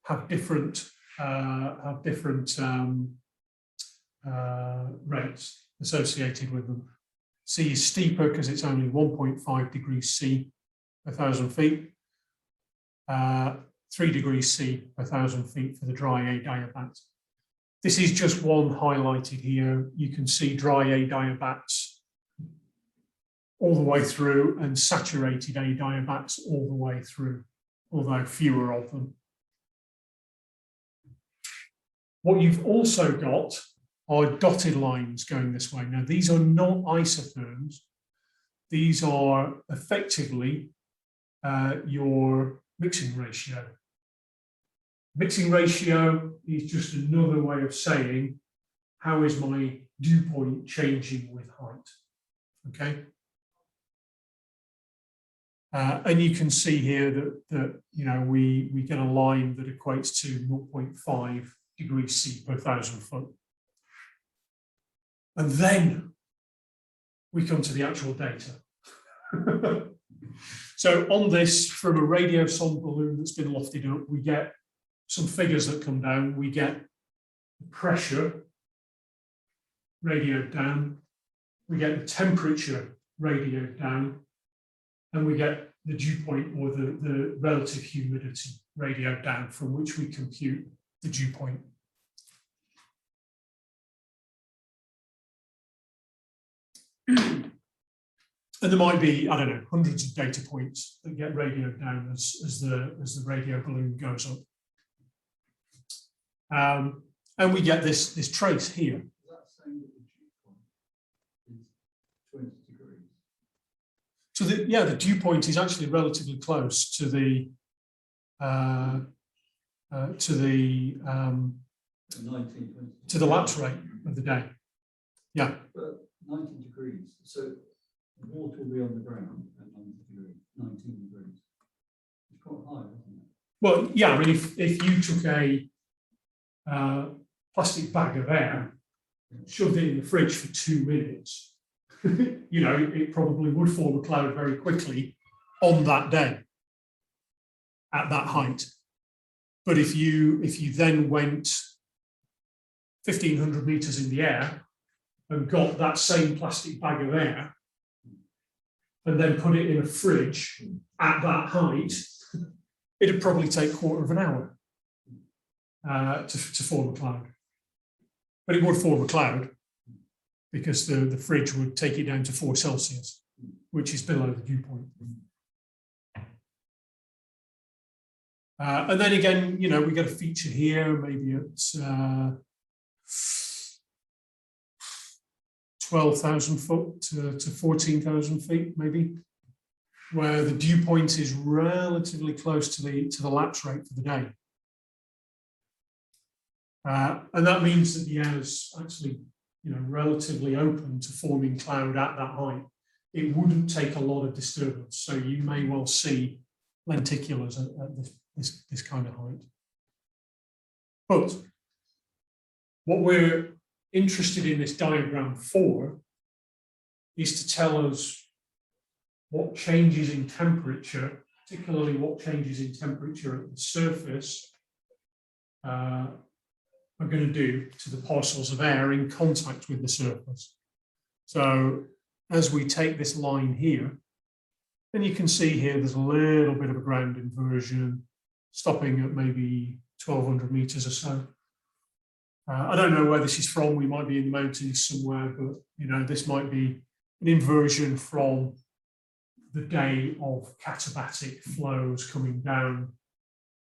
have different rates associated with them. C is steeper because it's only 1.5 degrees C per 1,000 feet, 3 degrees C per 1,000 feet for the dry adiabat. This is just one highlighted here. You can see dry adiabats all the way through and saturated adiabats all the way through, although fewer of them. What you've also got are dotted lines going this way. Now, these are not isotherms. These are effectively your mixing ratio. Mixing ratio is just another way of saying, how is my dew point changing with height? Okay. And you can see here that we get a line that equates to 0.5 degrees C per 1,000 foot. And then we come to the actual data. So on this, from a radiosonde balloon that's been lofted up, we get some figures that come down. We get pressure radioed down. We get the temperature radioed down. And we get the dew point or the relative humidity radioed down, from which we compute the dew point. And there might be, I don't know, hundreds of data points that get radioed down as the radio balloon goes up. And we get this trace here. Is that saying that the dew point is 20 degrees? So the dew point is actually relatively close to the 19, lapse rate of the day. Yeah. But 19 degrees. So the water will be on the ground at 19 degrees. It's quite high, isn't it? Well, yeah, I mean, if you took a plastic bag of air, shoved it in the fridge for 2 minutes, it probably would form a cloud very quickly on that day at that height. But if you then went 1,500 meters in the air and got that same plastic bag of air and then put it in a fridge at that height, it'd probably take a quarter of an hour to form a cloud. But it would form a cloud because the fridge would take it down to 4 Celsius, which is below the dew point. And then again, we get a feature here, maybe it's 12,000 foot to 14,000 feet, maybe, where the dew point is relatively close to the lapse rate for the day. And that means that the air is actually, relatively open to forming cloud at that height. It wouldn't take a lot of disturbance, so you may well see lenticulars at this kind of height. But what we're interested in this diagram for is to tell us what changes in temperature, particularly what changes in temperature at the surface, are going to do to the parcels of air in contact with the surface. So as we take this line here, then you can see here there's a little bit of a ground inversion, stopping at maybe 1,200 meters or so. I don't know where this is from. We might be in the mountains somewhere, but this might be an inversion from the day of katabatic flows coming down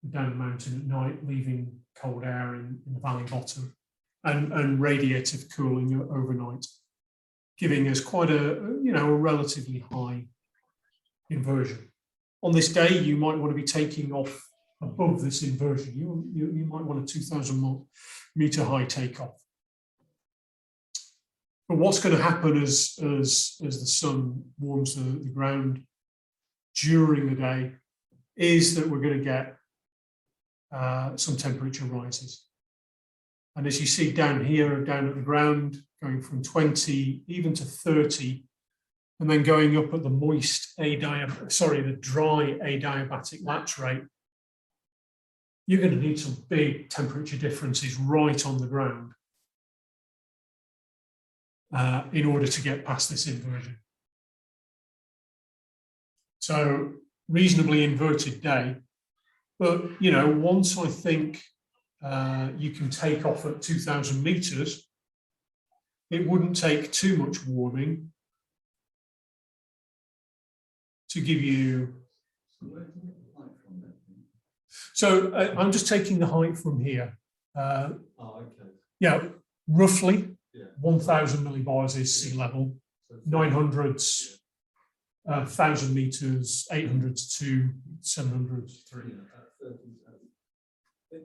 the mountain at night, leaving cold air in the valley bottom, and radiative cooling overnight, giving us quite a relatively high inversion. On this day, you might want to be taking off above this inversion. You might want a 2,000 meter high takeoff. But what's going to happen as the sun warms the ground during the day is that we're going to get some temperature rises. And as you see down here, down at the ground, going from 20 even to 30, and then going up at the the dry adiabatic lapse rate, you're going to need some big temperature differences right on the ground in order to get past this inversion. So reasonably inverted day, but once I think you can take off at 2,000 meters, it wouldn't take too much warming to give you. So I'm just taking the height from here. Okay. Yeah, roughly Yeah. 1,000 millibars is sea level, 900s, 1,000 meters, 800s to 700s, 3.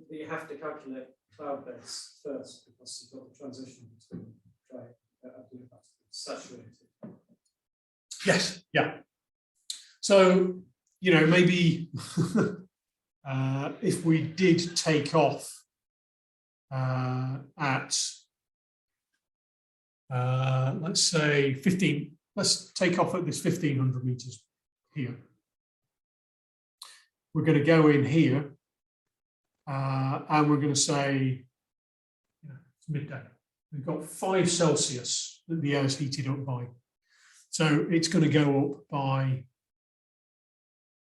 You have to calculate cloud base first because you've got the transition between dry and saturated. Yes, yeah. So, maybe if we did take off at, let's say 15, let's take off at this 1,500 meters here. We're going to go in here and we're going to say, it's midday. We've got 5 Celsius that the air is heated up by. So it's going to go up by,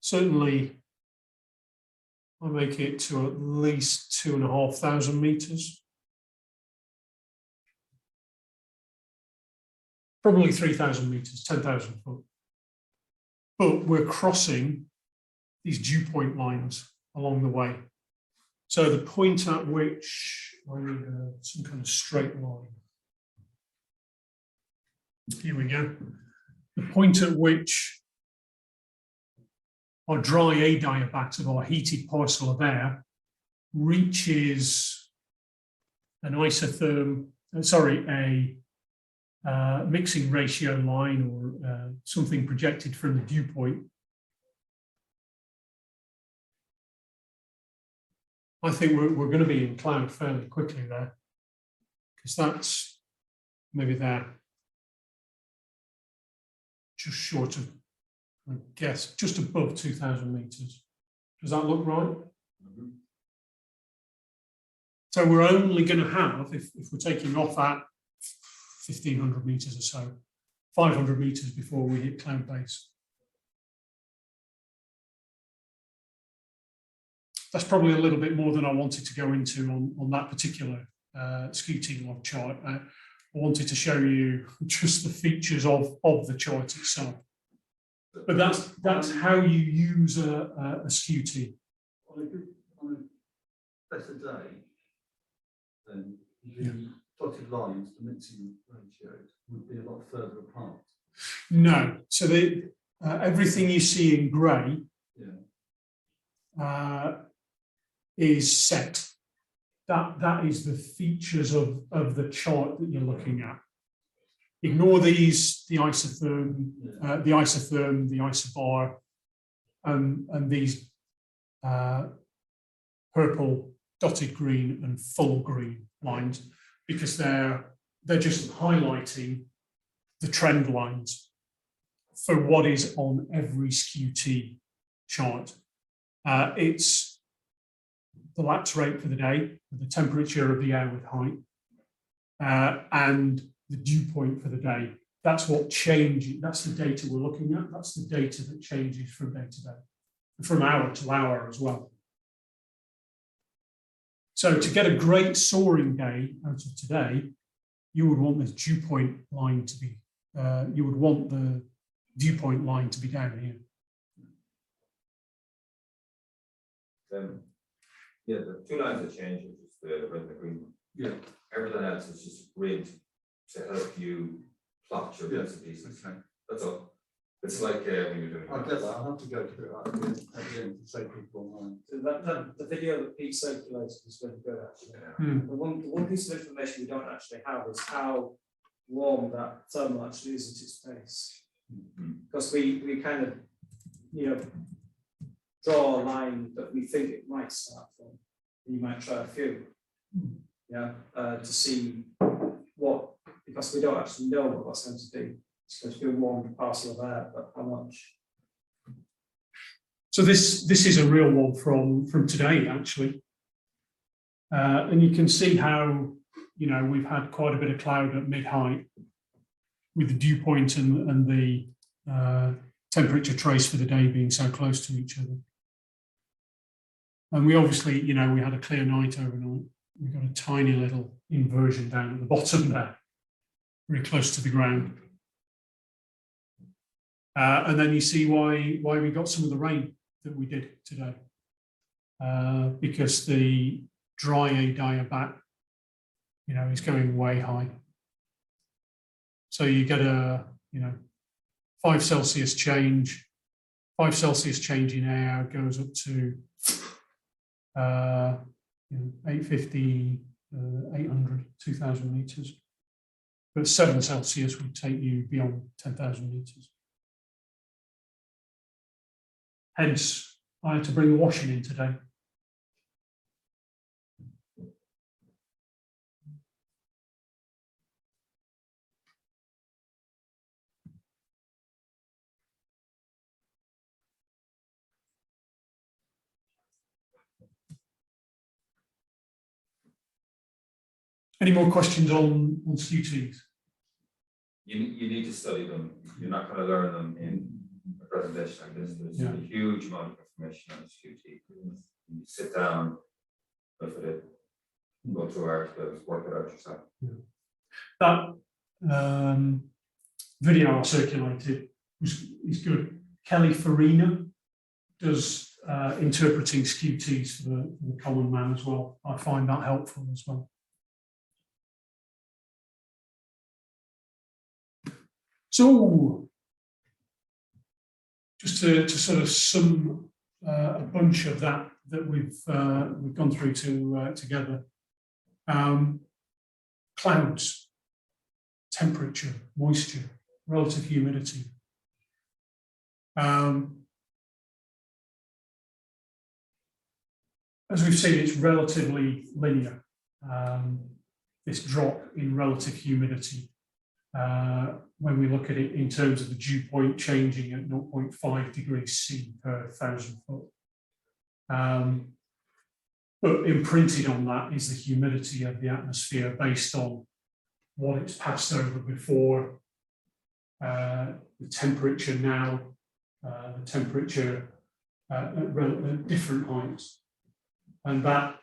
certainly, I make it to at least 2,500 meters. Probably 3,000 meters, 10,000 foot. But we're crossing these dew point lines along the way. So the point at which, I need some kind of straight line. Here we go. The point at which our dry adiabatic, or heated parcel of air, reaches an isotherm, a mixing ratio line, or something projected from the dew point. I think we're going to be in cloud fairly quickly there, because that's maybe there, just short of, I guess, just above 2,000 meters. Does that look right? Mm-hmm. So we're only going to have, if we're taking off at 1,500 meters or so, 500 meters before we hit cloud base. That's probably a little bit more than I wanted to go into on that particular skew-t log chart. I wanted to show you just the features of the chart itself. But that's how you use a skew-t. On a better day, then the dotted lines, the mixing ratios would be a lot further apart. No, so everything you see in grey is set. That is the features of the chart that you're looking at. Ignore these, the isotherm, the isobar, and these purple, dotted green, and full green lines, because they're just highlighting the trend lines for what is on every skew-t chart. It's the lapse rate for the day, the temperature of the air with height, and the dew point for the day. That's what changes. That's the data we're looking at. That's the data that changes from day to day, from hour to hour as well. So to get a great soaring day out of today, you would want this dew point line to be, you would want the dew point line to be down here. Yeah, the two lines that change, which is the red and the green. Yeah. Everything else is just a grid to help you plot your bits and pieces. Okay. That's all. It's like when you're doing. I get that. I'll have to go through it at the end to save people online. So the video that Pete circulated is really good, actually. Yeah. The one piece of information we don't actually have is how warm that thermal actually is at its base. Because we kind of, you know, draw a line that we think it might start from. You might try a few, to see what, because we don't actually know what that's going to be. It's going to be a warm parcel of air, but how much? So this is a real one from today, actually. And you can see how, you know, we've had quite a bit of cloud at mid-height with the dew point and the temperature trace for the day being so close to each other. And we obviously, you know, we had a clear night overnight. We've got a tiny little inversion down at the bottom there, very close to the ground. And then you see why we got some of the rain that we did today. Because the dry adiabat, you know, is going way high. So you get a, you know, 5 Celsius change. 5 Celsius change in air goes up to 850, 800, 2,000 meters. But 7 Celsius would take you beyond 10,000 meters. Hence, I had to bring the washing in today. Any more questions on skew-ts? You need to study them. You're not going to learn them in a presentation like this. There's a huge amount of information on skew-t. You sit down, look at it, go through articles, work it out yourself. That video I circulated is good. Kelly Farina does interpreting skew-ts for the common man as well. I find that helpful as well. So, just to sort of sum a bunch of that we've gone through together. Clouds, temperature, moisture, relative humidity. As we've seen, it's relatively linear, this drop in relative humidity. When we look at it in terms of the dew point changing at 0.5 degrees C per 1,000 foot. But imprinted on that is the humidity of the atmosphere based on what it's passed over before, the temperature now, the temperature at different heights. And that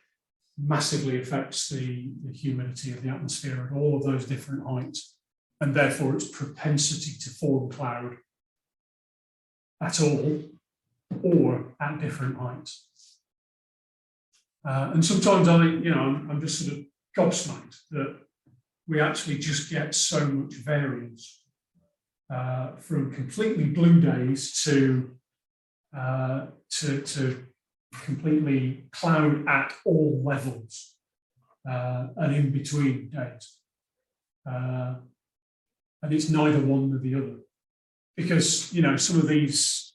massively affects the humidity of the atmosphere at all of those different heights, and therefore its propensity to form cloud at all or at different heights. And sometimes I'm just sort of gobsmacked that we actually just get so much variance from completely blue days to completely cloud at all levels and in between days. And it's neither one nor the other, because some of these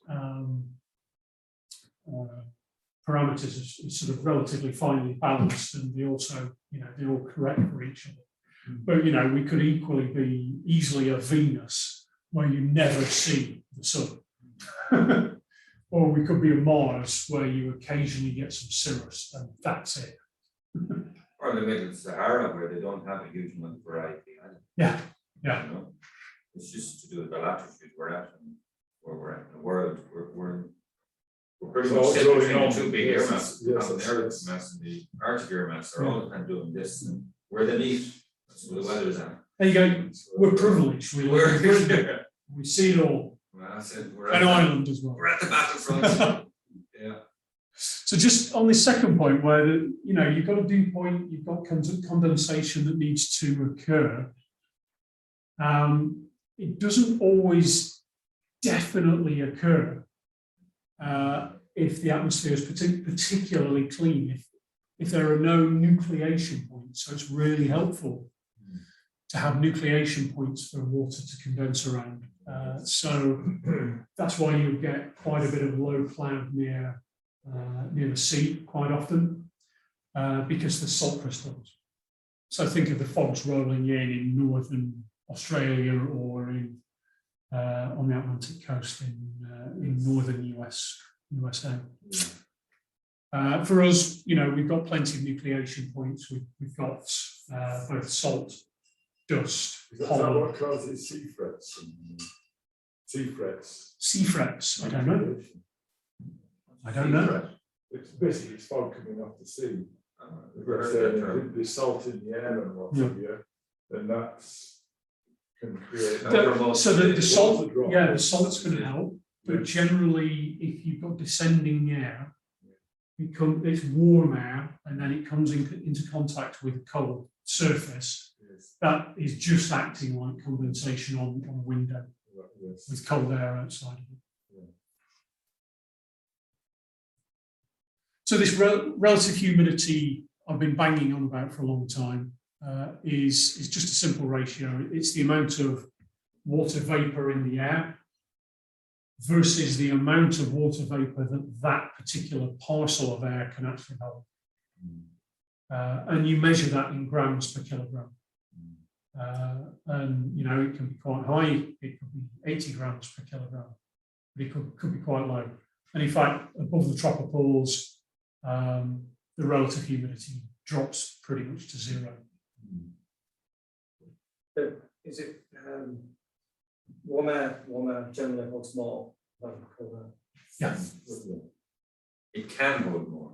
parameters are sort of relatively finely balanced, and they also, they're all correct for each other. But we could equally be easily a Venus where you never see the sun, or we could be a Mars where you occasionally get some cirrus, and that's it. Or the middle of Sahara where they don't have a huge amount of variety. Yeah. It's just to do with the latitude we're at and where we're at in the world. We're pretty much set between the two big air masses. The air mass and the Arctic air mass are all kind of doing this, and where they meet, that's where the weather is at. There you go. We're privileged. We see it all. Well, I said An island as well. We're at the battlefront. Yeah. So just on this second point, where you've got a dew point, you've got condensation that needs to occur. It doesn't always definitely occur if the atmosphere is particularly clean. If there are no nucleation points, so it's really helpful to have nucleation points for water to condense around. So that's why you get quite a bit of low cloud near the sea quite often, because there's salt crystals. So think of the fogs rolling in northern Australia or on the Atlantic coast in northern USA. For us, we've got plenty of nucleation points. We've got both salt, dust, Is that pollen. what causes sea frets? Sea frets. Sea frets, I don't know. I don't know. It's basically fog coming off the sea. We've heard that term. There's salt in the air and what have you, and that's can create. So the salt, water drop. the salt's going to help, but generally, if you've got descending air, it's warm air, and then it comes into contact with a cold surface. Yes. That is just acting like condensation on a window Yes. with cold air outside of it. Yeah. So this relative humidity I've been banging on about for a long time is just a simple ratio. It's the amount of water vapor in the air versus the amount of water vapor that particular parcel of air can actually hold. And you measure that in grams per kilogram. And it can be quite high, it could be 80 grams per kilogram, but it could be quite low. And in fact, above the tropopoles, the relative humidity drops pretty much to zero. Is it warm air generally holds more than cold air? Yeah. It can hold more.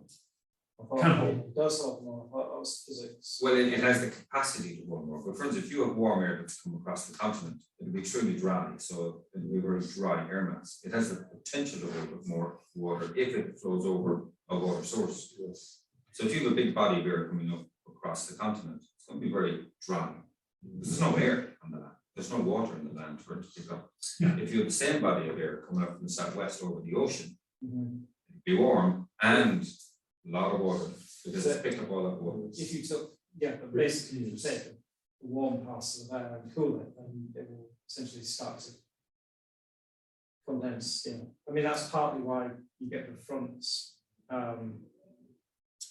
Can hold. It does hold more. That was physics. Well, it has the capacity to hold more. But for instance, if you have warm air that's come across the continent, it'll be extremely dry. So it'll be a very dry air mass. It has the potential to hold more water if it flows over a water source. Yes. So if you have a big body of air coming up across the continent, it's going to be very dry. There's no air on the land. There's no water in the land for it to pick up. Yeah. If you have the same body of air coming up from the southwest over the ocean, Mm-hmm. it'd be warm and a lot of water because it's picked up all that water. If you took, but basically, if you take the warm parts of air and cool it, then it will essentially start to condense. I mean, that's partly why you get the fronts.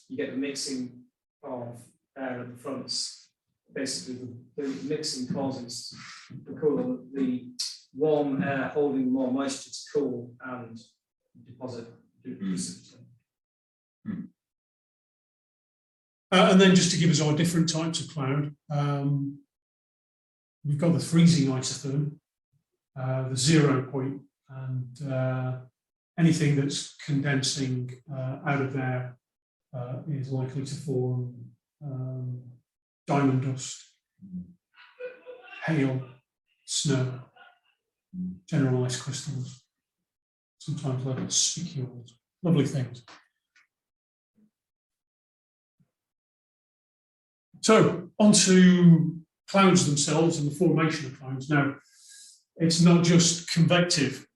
You get the mixing of air at the fronts. Basically, the mixing causes the warm air holding more moisture to cool and deposit precipitate. And then just to give us our different types of cloud, we've got the freezing isotherm, the 0 point, and anything that's condensing out of there is likely to form diamond dust, hail, snow, general ice crystals, sometimes little spicules, lovely things. So on to clouds themselves and the formation of clouds. Now, it's not just convective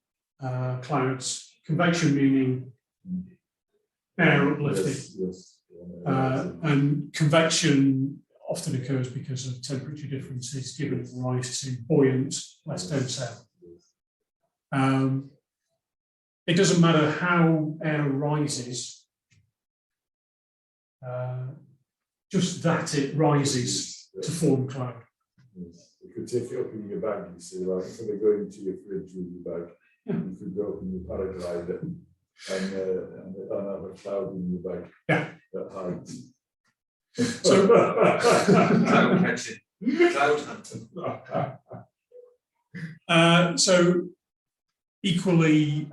clouds. Convection meaning air uplifted. Yes. And convection often occurs because of temperature differences, giving rise to buoyant west down south. It doesn't matter how air rises, just that it rises to form cloud. Yes. You could take it up in your bag, you see, like instead of going to your fridge with your bag, you could go up in your paraglider and have a cloud in your bag. Yeah. That height. So, Cloud catching. Cloud hunting. so equally,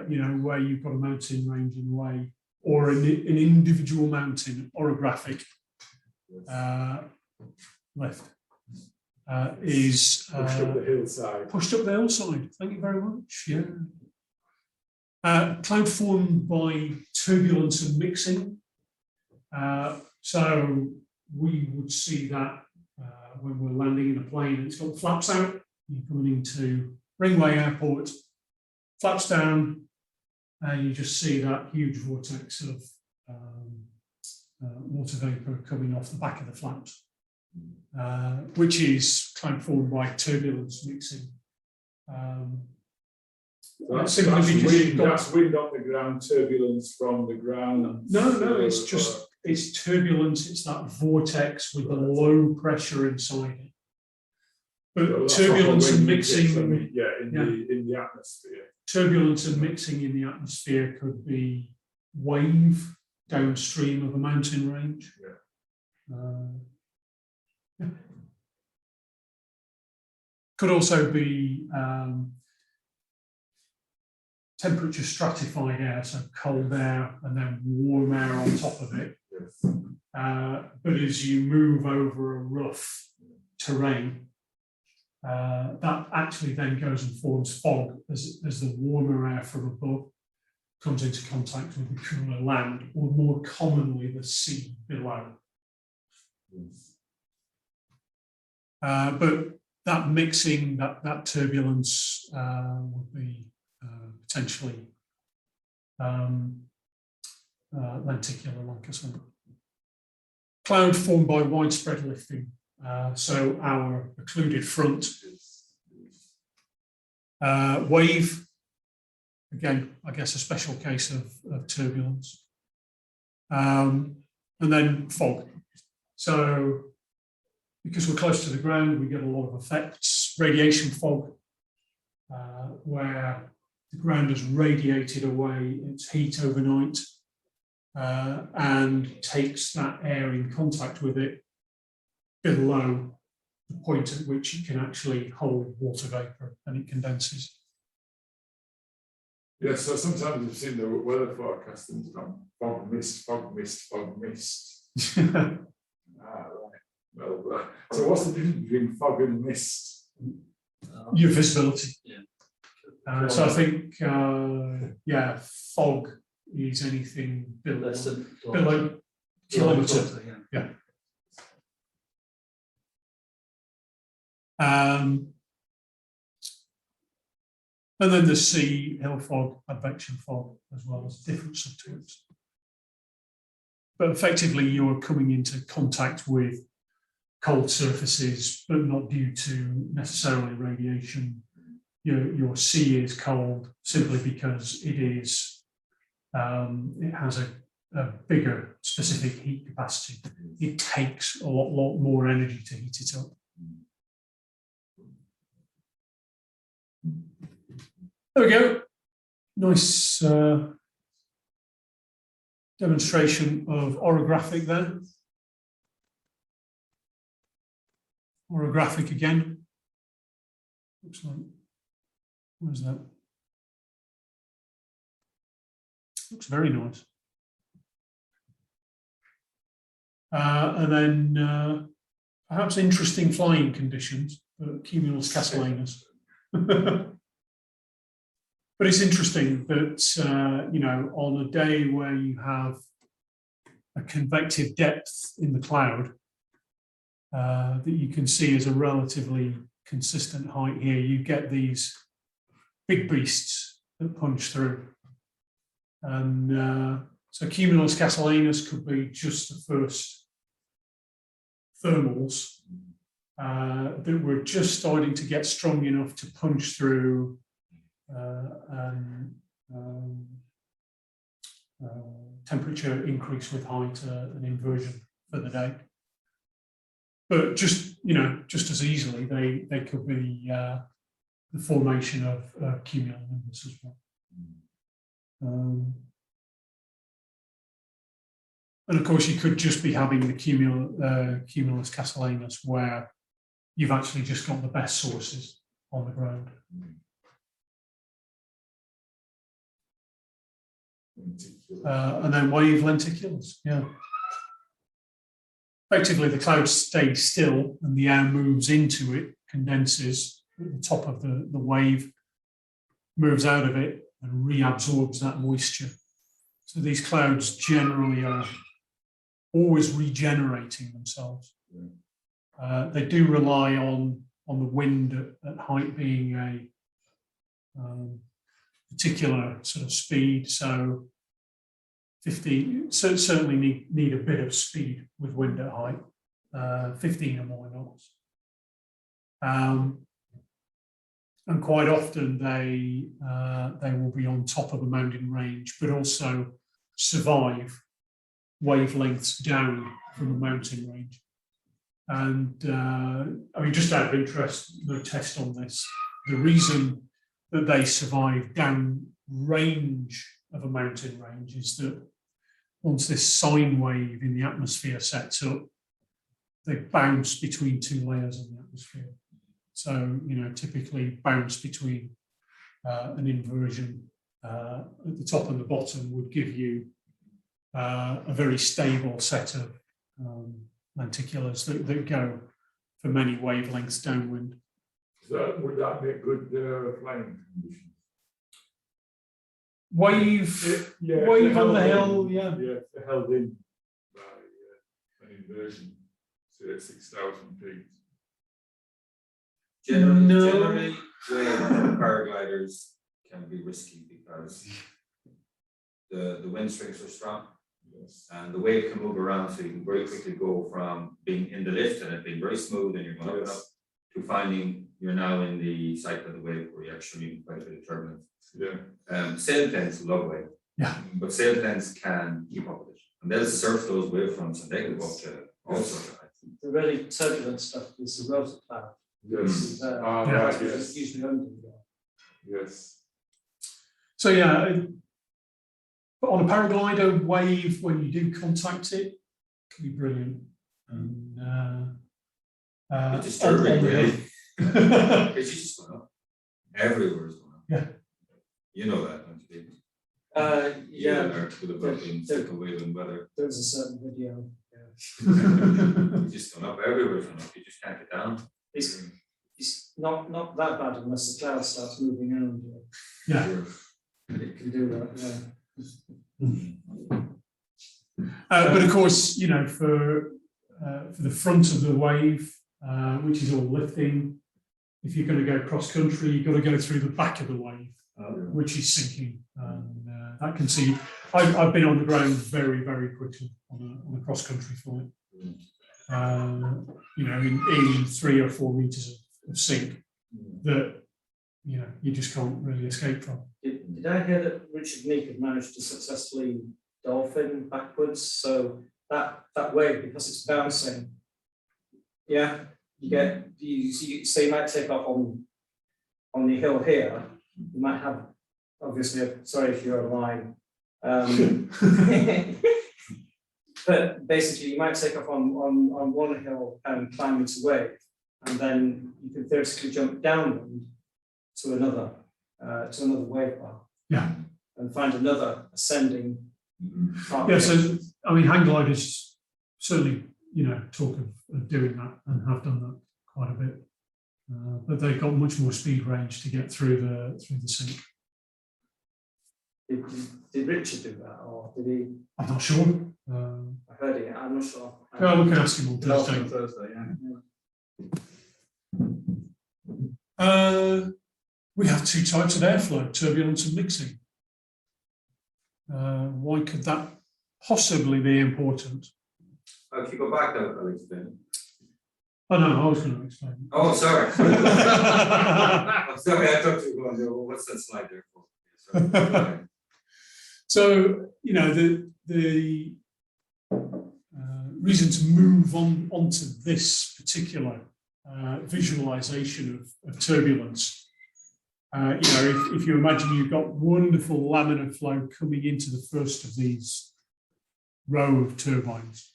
you know, where you've got a mountain range in a way, or an individual mountain, orographic lift is pushed up the hillside. Pushed up the hillside. Thank you very much. Yeah. Cloud formed by turbulence and mixing. So we would see that when we're landing in a plane and it's got the flaps out, you're coming into Ringway Airport, flaps down, and you just see that huge vortex of water vapor coming off the back of the flaps, which is cloud formed by turbulence mixing. That's wind on the ground, turbulence from the ground. No, it's just it's turbulence. It's that vortex with the low pressure inside it. But turbulence and mixing, in the atmosphere. Turbulence and mixing in the atmosphere could be wave downstream of a mountain range. Yeah. Could also be temperature stratified air, so cold air and then warm air on top of it. Yes. But as you move over a rough terrain, that actually then goes and forms fog as the warmer air from above comes into contact with the cooler land, or more commonly the sea below. Yes. But that mixing, that turbulence would be potentially lenticular, like I said. Cloud formed by widespread lifting. So our occluded front. Wave, again, I guess a special case of turbulence. And then fog. So because we're close to the ground, we get a lot of effects. Radiation fog, where the ground has radiated away its heat overnight and takes that air in contact with it below the point at which it can actually hold water vapor and it condenses. Yeah, so sometimes we've seen the weather forecast and it's gone fog, mist, fog, mist, fog, mist. Right. Well, so what's the difference between fog and mist? Your visibility. Yeah. So I think, fog is anything below, Less than kilometre. yeah. And then the sea, hill fog, advection fog, as well as different subtypes. But effectively, you're coming into contact with cold surfaces, but not due to necessarily radiation. Your sea is cold simply because it is. It has a bigger specific heat capacity. It takes a lot more energy to heat it up. There we go. Nice demonstration of orographic there. Orographic again. Looks like, what is that? Looks very nice. And then perhaps interesting flying conditions, cumulus castellanus. But it's interesting that, on a day where you have a convective depth in the cloud, that you can see is a relatively consistent height here. You get these big beasts that punch through. And so cumulus castellanus could be just the first thermals that were just starting to get strong enough to punch through temperature increase with height, an inversion for the day. But just, just as easily, they could be the formation of cumulonimbus as well. And of course, you could just be having the cumulus castellanus where you've actually just got the best sources on the ground. And then wave lenticulars, yeah. Effectively, the cloud stays still and the air moves into it, condenses at the top of the wave, moves out of it and reabsorbs that moisture. So these clouds generally are always regenerating themselves. They do rely on the wind at height being a particular sort of speed. So 50, so certainly need a bit of speed with wind at height, 15 or more knots. And quite often they will be on top of a mountain range, but also survive wavelengths down from a mountain range. And I mean, just out of interest, no test on this, the reason that they survive down range of a mountain range is that once this sine wave in the atmosphere sets up, they bounce between two layers in the atmosphere. So, typically bounce between an inversion at the top and the bottom would give you a very stable set of lenticulars that go for many wavelengths downwind. So would that make good flying conditions? Wave, Yeah, wave on the hill, yeah. Yeah, if they're held in by an inversion, say at 6,000 feet. Generally, wave paragliders can be risky because the wind strengths are strong. Yes. And the wave can move around, so you can very quickly go from being in the lift and it being very smooth and you're going up and up to finding you're now in the cycle of the wave where you're actually in quite a bit of turbulence. Yeah. Sail planes love wave. Yeah. But sail planes can keep up with it. And they'll surf those wave fronts and they can go up to all sorts of heights. The really turbulent stuff is the rotor cloud. Yes. Yeah. It's usually under. Yes. So yeah, but on a paraglider, wave, when you do contact it, can be brilliant. And, It's disturbing, really. It's just going up. Everywhere is going up. Yeah. You know that, don't you? Yeah, With the Brooklyn stick away in weather. there's a certain video. It's just going up everywhere, going up. You just can't get down. It's not that bad unless the cloud starts moving around. Yeah. It can do that, But of course, for the front of the wave, which is all lifting, if you're going to go cross country, you've got to go through the back of the wave, which is sinking. And that can see. I've been on the ground very, very quickly on a cross country flight. In 3 or 4 meters of sink that you just can't really escape from. Did I hear that Richard Meek had managed to successfully dolphin backwards? So that wave, because it's bouncing, so you might take off on the hill here. You might have, obviously, sorry if you're online. But basically, you might take off on one hill and climb into wave, and then you can theoretically jump downwind to another wave bar. Yeah. And find another ascending part. Yeah. So I mean, hang gliders certainly talk of doing that and have done that quite a bit, but they've got much more speed range to get through the sink. Did Richard do that, or did he? I'm not sure. I heard it. I'm not sure. Well, we can ask him on Thursday. Thursday, yeah. We have two types of airflow, turbulence and mixing. Why could that possibly be important? If you go back, I'll explain. Oh no, I was going to explain. Oh, sorry. I'm sorry, I thought you were going to, what's that slide there for? Sorry. So, you know, the reason to move onto this particular visualization of turbulence, you know, if you imagine you've got wonderful laminar flow coming into the first of these row of turbines,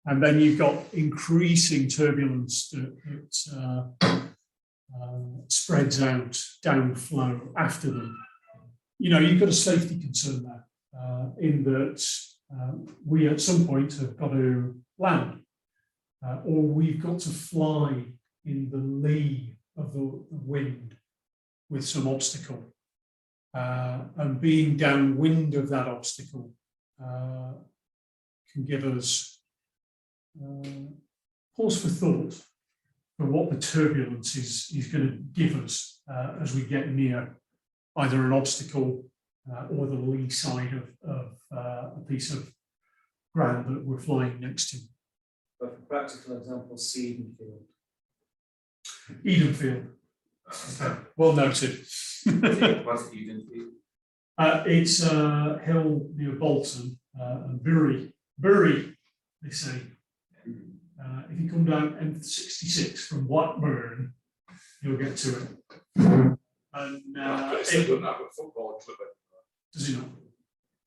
and then you've got increasing turbulence that spreads out downflow after them. You know, you've got a safety concern there, in that we at some point have got to land, or we've got to fly in the lee of the wind with some obstacle, and being downwind of that obstacle can give us pause for thought for what the turbulence is going to give us as we get near either an obstacle or the lee side of a piece of ground that we're flying next to. But for practical example, Eden Field. Eden Field. Okay. Well noted. What's Eden Field? It's a hill near Bolton and Bury, they say. If you come down M66 from Blackburn, you'll get to it. And They don't have a football club anymore. does it not?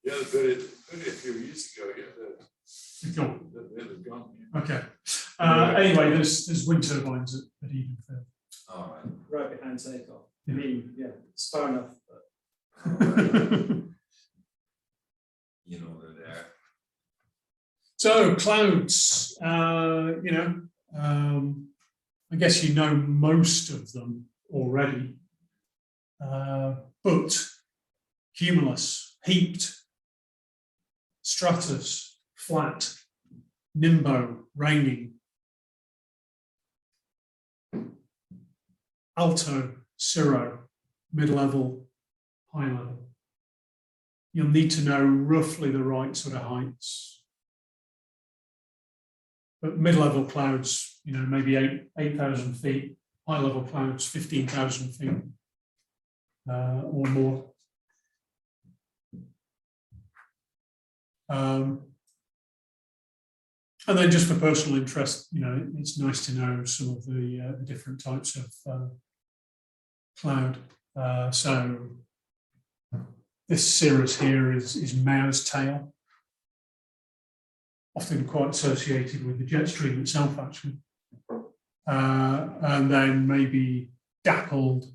Yeah, very a few years ago, yeah, It's gone. they're gone. Okay. Anyway, there's wind turbines at Eden Field. All right. Right behind takeoff. I mean, yeah, it's far enough. But You know they're there. So clouds, you know, I guess you know most of them already, but cumulus, heaped, stratus, flat, nimbo, raining, alto, cirro, mid-level, high level. You'll need to know roughly the right sort of heights. But mid-level clouds, you know, maybe 8,000 feet, high-level clouds, 15,000 feet or more. And then just for personal interest, you know, it's nice to know some of the different types of cloud. So this cirrus here is mare's tail, often quite associated with the jet stream itself, actually. And then maybe dappled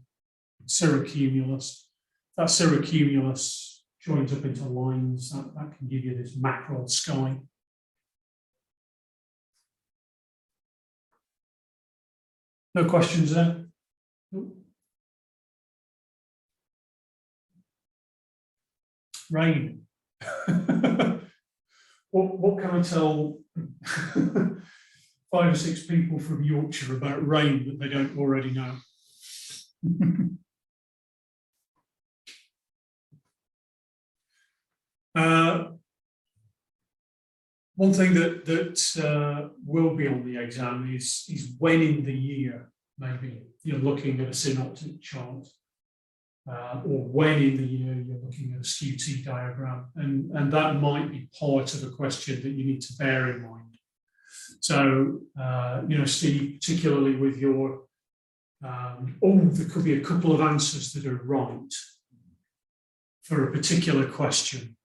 cirrocumulus. That cirrocumulus joins up into lines, that can give you this mackerel sky. No questions there? Rain. What can I tell 5 or 6 people from Yorkshire about rain that they don't already know? One thing that will be on the exam is when in the year maybe you're looking at a synoptic chart, or when in the year you're looking at a skew-t diagram, and that might be part of a question that you need to bear in mind. So, you know, Steve, particularly with your, there could be a couple of answers that are right for a particular question.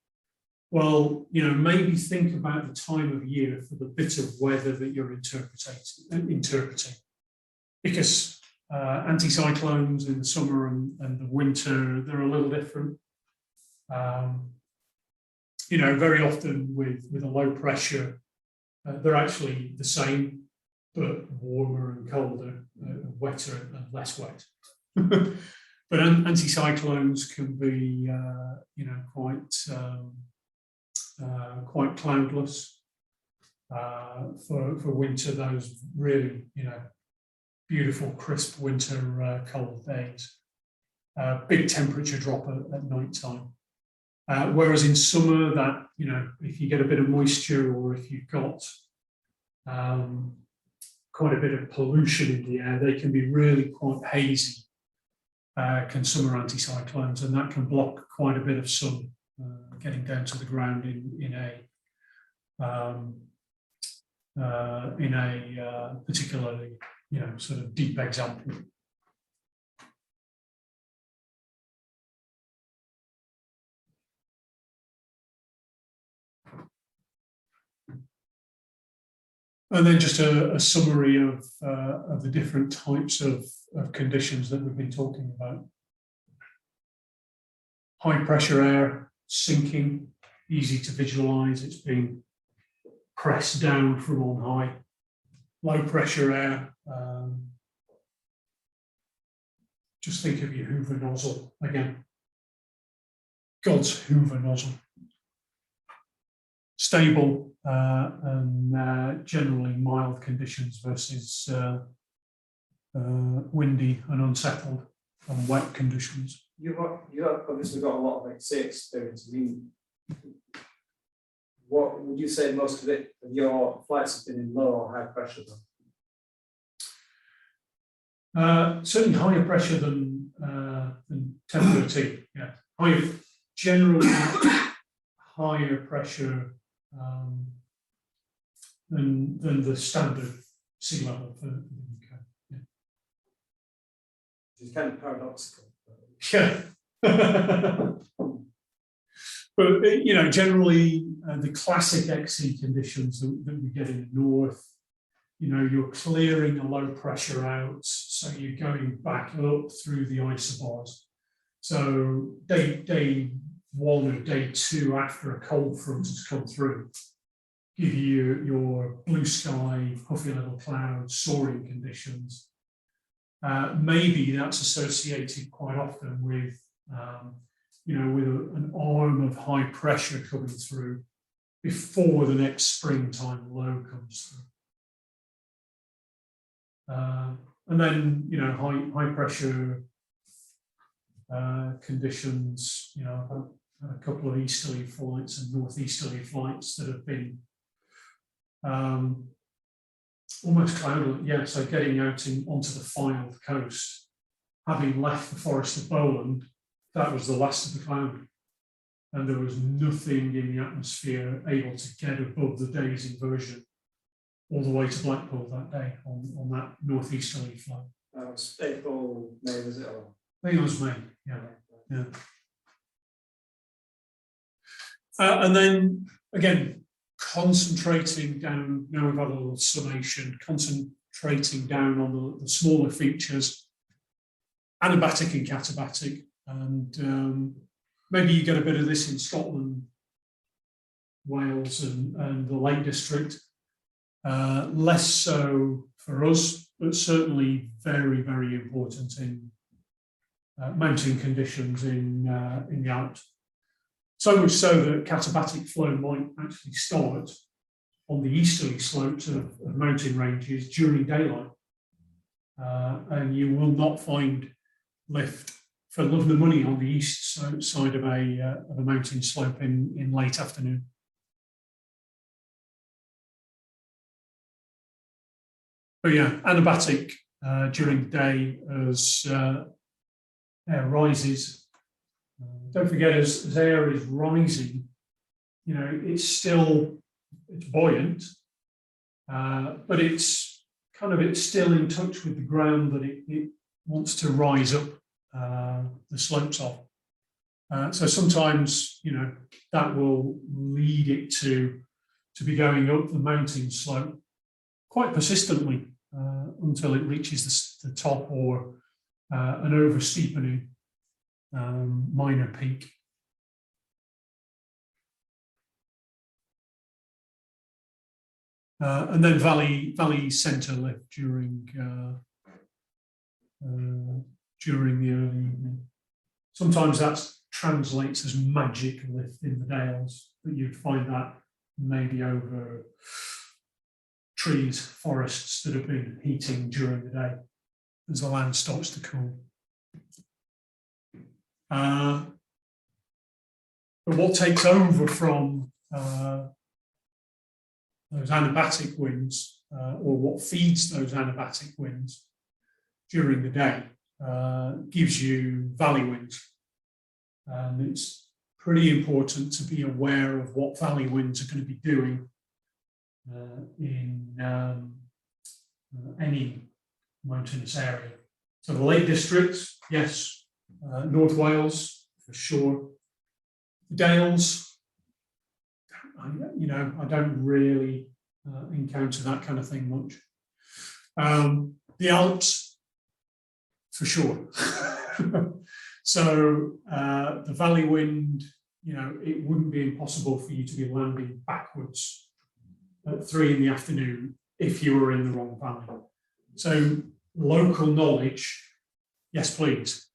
Well, you know, maybe think about the time of year for the bit of weather that you're interpreting. Because anticyclones in the summer and the winter, they're a little different. You know, very often with a low pressure, they're actually the same, but warmer and colder, wetter and less wet. But anticyclones can be, you know, quite cloudless. For winter, those really, you know, beautiful, crisp winter cold days. Big temperature drop at night time. Whereas in summer, that, you know, if you get a bit of moisture or if you've got quite a bit of pollution in the air, they can be really quite hazy. Can summer anticyclones, and that can block quite a bit of sun getting down to the ground in a particularly, you know, sort of deep example. And then just a summary of the different types of conditions that we've been talking about. High pressure air, sinking, easy to visualize, it's being pressed down from on high. Low pressure air, just think of your Hoover nozzle again. God's Hoover nozzle. Stable and generally mild conditions versus windy and unsettled and wet conditions. You've obviously got a lot of sea experience. I mean, what would you say most of your flights have been in low or high pressure then? Certainly higher pressure than 1013. Yeah, generally higher pressure than the standard sea level for the UK. Yeah. It's kind of paradoxical. Yeah. But you know, generally the classic XC conditions that we get in the north, you know, you're clearing a low pressure out, so you're going back up through the isobars. So day one or day two after a cold front has come through, give you your blue sky, puffy little clouds, soaring conditions. Maybe that's associated quite often with, you know, with an arm of high pressure coming through before the next springtime low comes through. And then, you know, high pressure conditions, you know, I've had a couple of easterly flights and northeasterly flights that have been almost cloudless, yeah, so getting out onto the Fylde coast, having left the Forest of Bowland, that was the last of the cloud. And there was nothing in the atmosphere able to get above the day's inversion all the way to Blackpool that day on that northeasterly flight. That was April, May, was it? Or? I think it was May, yeah. And then, again, concentrating down, now we've had a little summation, concentrating down on the smaller features, anabatic and katabatic, and maybe you get a bit of this in Scotland, Wales and the Lake District, less so for us, but certainly very, very important in mountain conditions in the Alps. So much so that katabatic flow might actually start on the easterly slopes of mountain ranges during daylight. And you will not find lift for love nor money on the east side of a mountain slope in late afternoon. But yeah, anabatic during the day as air rises. Don't forget, as air is rising, you know, it's buoyant, but it's still in touch with the ground that it wants to rise up the slopes of. So sometimes, you know, that will lead it to be going up the mountain slope quite persistently until it reaches the top or an oversteepening minor peak. And then valley centre lift during the early evening. Sometimes that translates as magic lift in the Dales, but you'd find that maybe over trees, forests that have been heating during the day. as the land starts to cool. But what takes over from those anabatic winds, or what feeds those anabatic winds during the day, gives you valley winds. And it's pretty important to be aware of what valley winds are going to be doing in any mountainous area. So the Lake Districts, yes, North Wales for sure. The Dales, I don't really encounter that kind of thing much. The Alps, for sure. So the valley wind, it wouldn't be impossible for you to be landing backwards at 3 in the afternoon if you were in the wrong valley. So local knowledge, yes, please.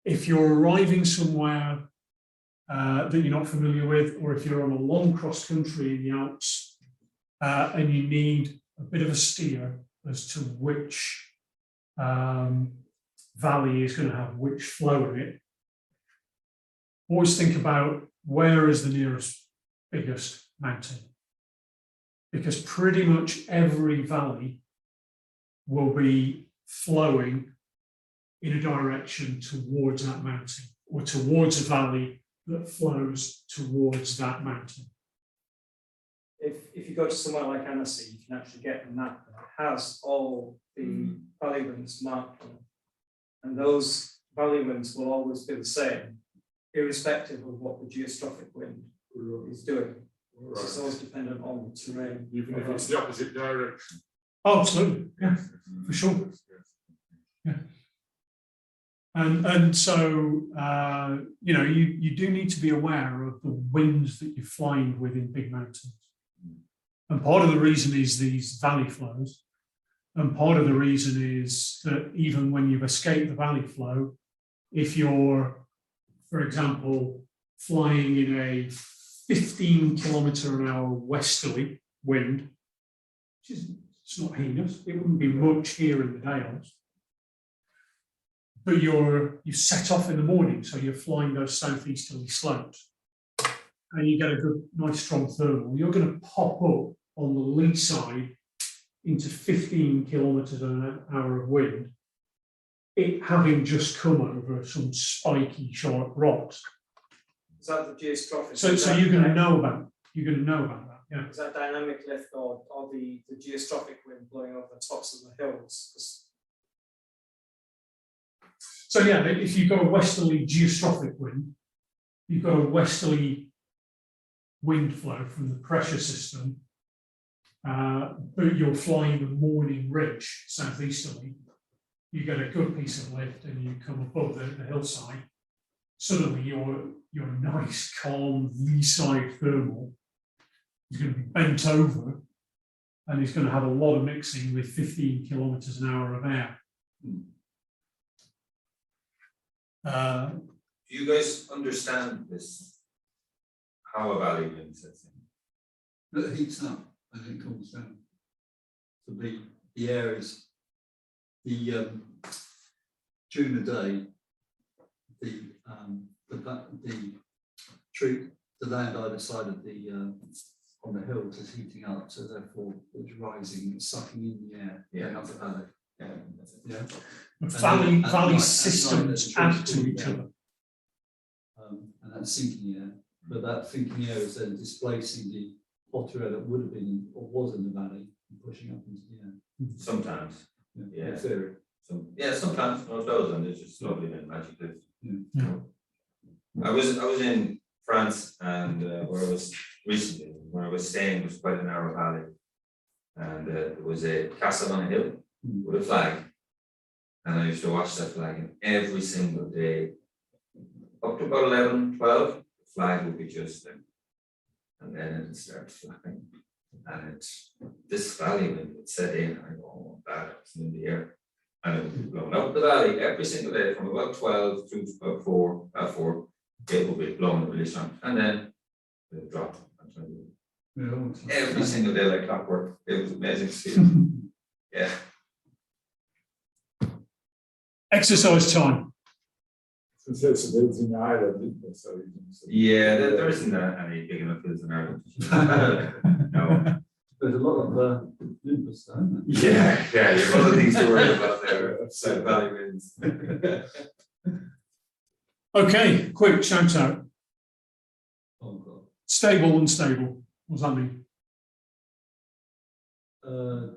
If you're arriving somewhere that you're not familiar with, or if you're on a long cross country in the Alps and you need a bit of a steer as to which valley is going to have which flow in it, always think about where is the nearest biggest mountain, because pretty much every valley will be flowing in a direction towards that mountain, or towards a valley that flows towards that mountain. If you go to somewhere like Annecy, you can actually get a map that has all the valley winds marked on it. And those valley winds will always be the same, irrespective of what the geostrophic wind is doing. Right. It's always dependent on the terrain. Even if it's the opposite direction. Oh, absolutely, yeah, for sure. Yeah. And so, you do need to be aware of the winds that you're flying with in big mountains. And part of the reason is these valley flows. And part of the reason is that even when you've escaped the valley flow, if you're, for example, flying in a 15-kilometre-an-hour westerly wind, which is, it's not heinous, it wouldn't be much here in the Dales, but you set off in the morning, so you're flying those southeasterly slopes, and you get a good, nice, strong thermal. You're going to pop up on the lee side into 15 kilometres an hour of wind, it having just come over some spiky, sharp rocks. Is that the geostrophic? So you're going to know about that, yeah. Is that dynamic lift or the geostrophic wind blowing over the tops of the hills? So yeah, if you've got a westerly geostrophic wind, you've got a westerly wind flow from the pressure system, but you're flying the morning ridge southeasterly, you get a good piece of lift and you come above the hillside, suddenly your nice, calm lee side thermal is going to be bent over and it's going to have a lot of mixing with 15 kilometres an hour of air. Do you guys understand this? How a valley wind sets in? But it heats up and then cools down. So the air is during the day, the land either side of the on the hills is heating up, so therefore it's rising, it's sucking in the air, going up the valley. Yeah, that's it. Yeah. Valley systems add to each other. And that's sinking air, but that sinking air is then displacing the hotter air that would have been or was in the valley and pushing up into the air. Sometimes. Yeah. In theory. Sometimes, not those, and it's just lovely and magic lift. Yeah. I was in France, and where I was recently, where I was staying was quite a narrow valley, and there was a castle on a hill with a flag, and I used to watch that flag, and every single day, up to about 11, 12, the flag would be just there, and then it would start flapping, and this valley wind would set in, and I go, oh, bad, it's in the air. And it would be blown up the valley every single day from about 12 through to about 4, it would be blown really strong. And then it would drop. Every single day like clockwork. It was amazing to see. Yeah. Exercise time. Since there's a building in Ireland, isn't there? So you can sort of- Yeah, there isn't any big enough hills in Ireland. No. There's a lot of Nimbus there, isn't there? Yeah, you have other things to worry about there. South Valley winds. Okay, quick shout out. Oh, God. Stable, unstable. What does that mean?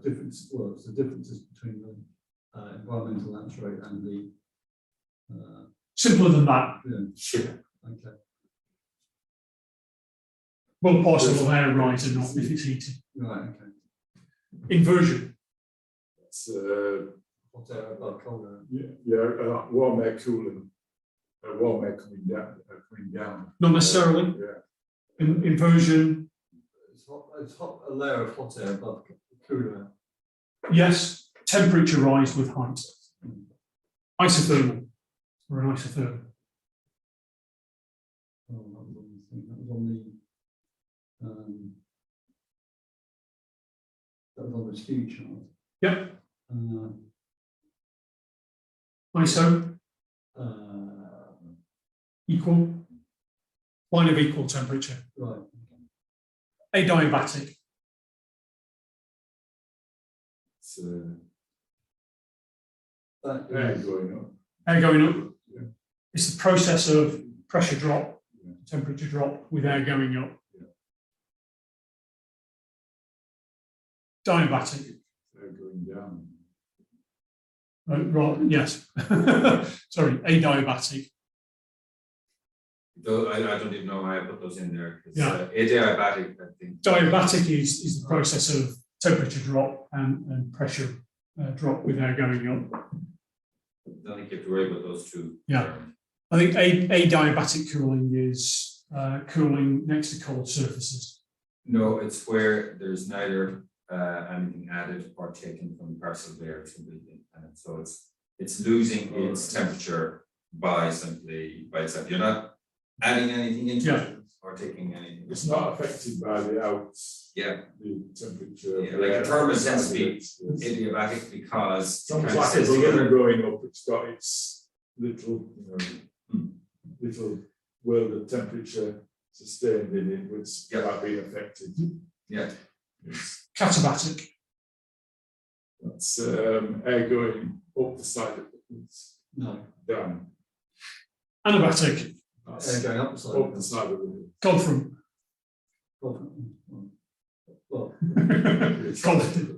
Difference, well, it's the differences between the environmental lapse rate and the Simpler than that. yeah. Okay. Will parcel of air rise or not if it's heated. Right. Okay. Inversion. It's, Hot air above cold air. warm air cooling, warm air coming down. Not necessarily. Yeah. Inversion. It's hot. A layer of hot air above cool air. Yes. Temperature rise with height. Isothermal. Or an isotherm. Oh, that was on the thing. That was on the skew chart. Yep. Uh, ISO. uh, Equal. Line of equal temperature. right. Adiabatic. It's That air is, going up. Air going up. Yeah. It's the process of pressure drop, Yeah. temperature drop with air going up. Yeah. Diabatic. Air going down. Right, yes. Sorry, adiabatic. Though I don't even know why I put those in there. Yeah. Adiabatic, I think. Diabatic is the process of temperature drop and pressure drop with air going up. I don't think you have to worry about those two. Yeah. I think adiabatic cooling is cooling next to cold surfaces. No, it's where there's neither anything added or taken from the parcel of air to breathing. And so it's losing its temperature by itself. You're not adding anything into Yeah. it or taking anything. It's not affected by the outs. Yeah. The temperature. Yeah, like a thermos tends to be Yes. adiabatic because It's it almost kind of like a stays balloon together. going up. It's got its little, little world of temperature sustained in it, which Yeah. without being affected. Yeah. Yes. Catabatic. That's air going up the side of the hills, no. down. Anabatic. That's Air going up the side. up the side of the hill. Godfrey. Well,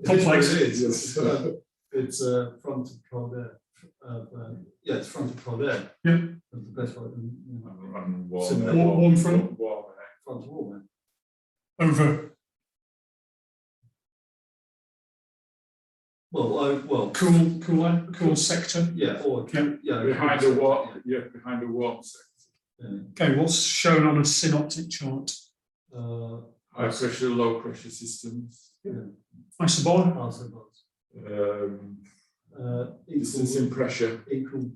Complex. It is, yes. it's front of cold air. Yeah, it's front of cold air. Yeah. That's the best way. And warm, Similar. Warm front. warm air. Front of warm air. Over. Well, Cool sector. yeah, or Yeah. Behind a warm, behind a warm sector. Okay, what's shown on a synoptic chart? High pressure, low pressure systems. Isobar. Isobars. Distance in pressure. Equal.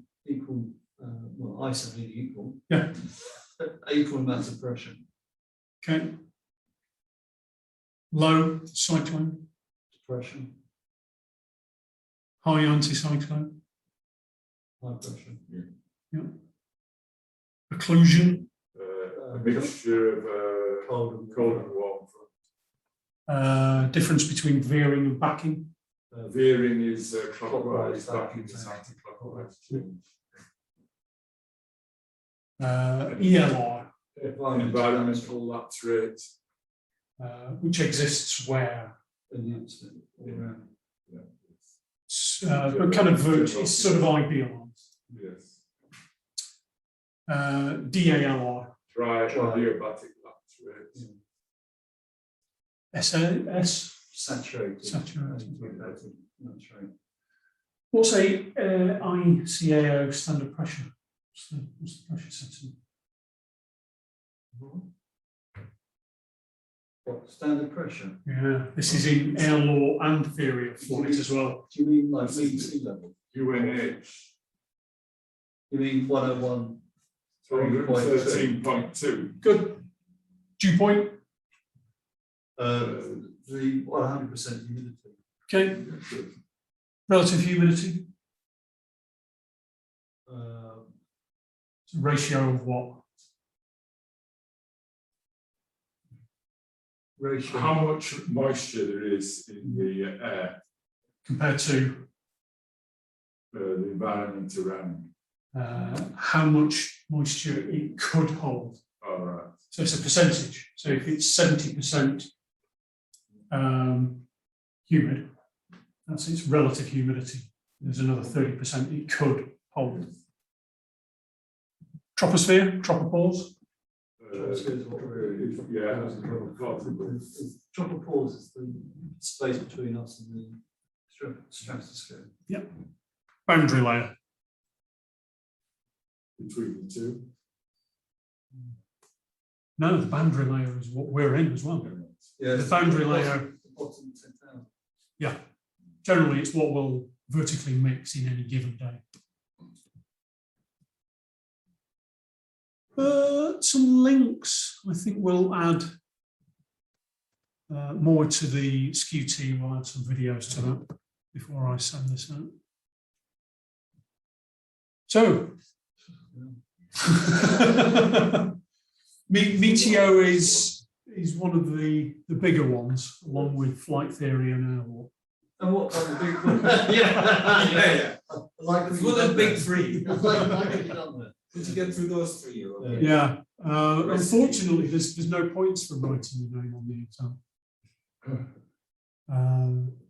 Well, iso meaning equal. Yeah. Equal amounts of pressure. Okay. Low cyclone. Depression. High anticyclone. High pressure. Occlusion. A mixture of Cold and cold and warm. Difference between veering and backing. Veering is clockwise, Clockwise, backing is backing. anti-clockwise change. ELR, Environmental lapse rate. which exists where, in the atmosphere. All around. but kind of it's sort of idealized. Yes. DALR, Dry Dry. adiabatic lapse rate. SAS. Saturated. Saturated. That's right. What's a ICAO standard pressure? What's the pressure setting? What, standard pressure? Yeah, this is in air law and theory of flight as well. Do you mean like mean sea level? UNH You mean 101? 213.2. Good. Dew point. The 100% humidity. Okay. Relative humidity. a ratio of what? Ratio. How much moisture there is in the air, Compared to the environment around. how much moisture it could hold. All right. So it's a percentage. So if it's 70% humid, that's its relative humidity. There's another 30% it could hold. Troposphere, tropopause. Yeah. Tropopause is the space between us and the stratosphere. Boundary layer. Between the two. No, the boundary layer is what we're in as well. Yeah. The boundary layer, Bottom 10,000. generally it's what will vertically mix in any given day. Some links, I think we'll add more to the skew-t. We'll add some videos to that before I send this out. So, Meteo is one of the bigger ones, along with flight theory and air walk. And what kind of big one? Yeah. Like It's one of the big three. Like what you've done there. Did you get through those three? You're okay. Yeah, unfortunately, there's no points for writing your name on the exam.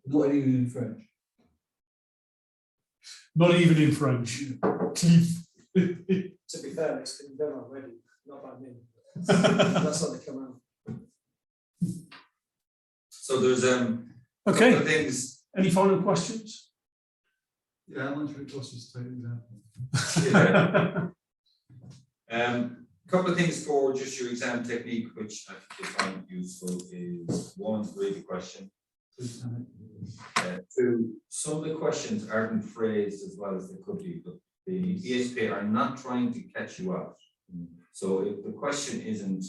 Not even in French. Not even in French. To be fair, it's been done already, not by me. That's how they come out. So there's Okay, couple of things. any final questions? Yeah, how much would it cost you to take an example? Couple of things for just your exam technique, which I think you find useful, is one, read the question. Two, some of the questions aren't phrased as well as they could be, but the BHPA are not trying to catch you out. So if the question isn't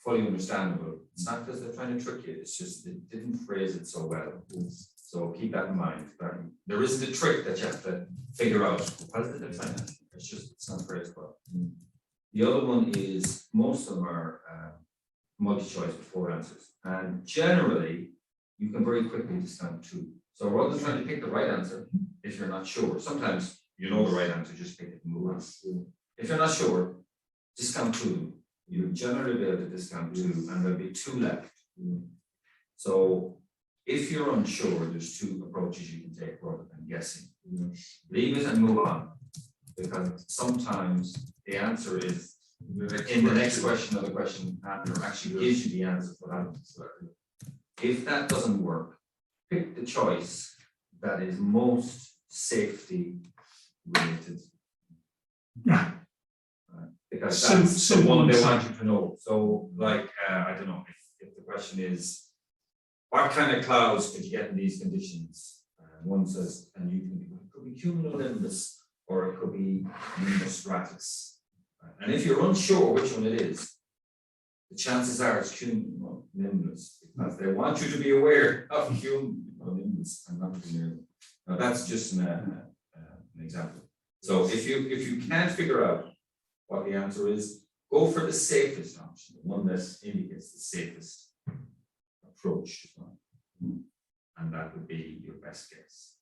fully understandable, it's not because they're trying to trick you, it's just they didn't phrase it so well. So keep that in mind. There isn't a trick that you have to figure out. How did they find it? It's not phrased well. The other one is most of them are multi-choice with 4 answers, and generally you can very quickly discount 2. So rather than trying to pick the right answer, if you're not sure, sometimes you know the right answer, just pick it and move on. If you're not sure, discount 2. You'll generally be able to discount 2, and there'll be 2 left. So if you're unsure, there's 2 approaches you can take rather than guessing. Leave it and move on, because sometimes the answer is in the next question or the question after actually gives you the answer for that. If that doesn't work, pick the choice that is most safety related. Yeah. Because that's the Simple one they and want you to know. So like, I don't know, if the question is, what kind of clouds could you get in these conditions? One says, and you can, it could be cumulonimbus or it could be nimbus stratus. And if you're unsure which one it is, the chances are it's cumulonimbus, because they want you to be aware of cumulonimbus and not to be near them. Now that's just an example. So if you can't figure out what the answer is, go for the safest option, the one that indicates the safest approach, and that would be your best guess.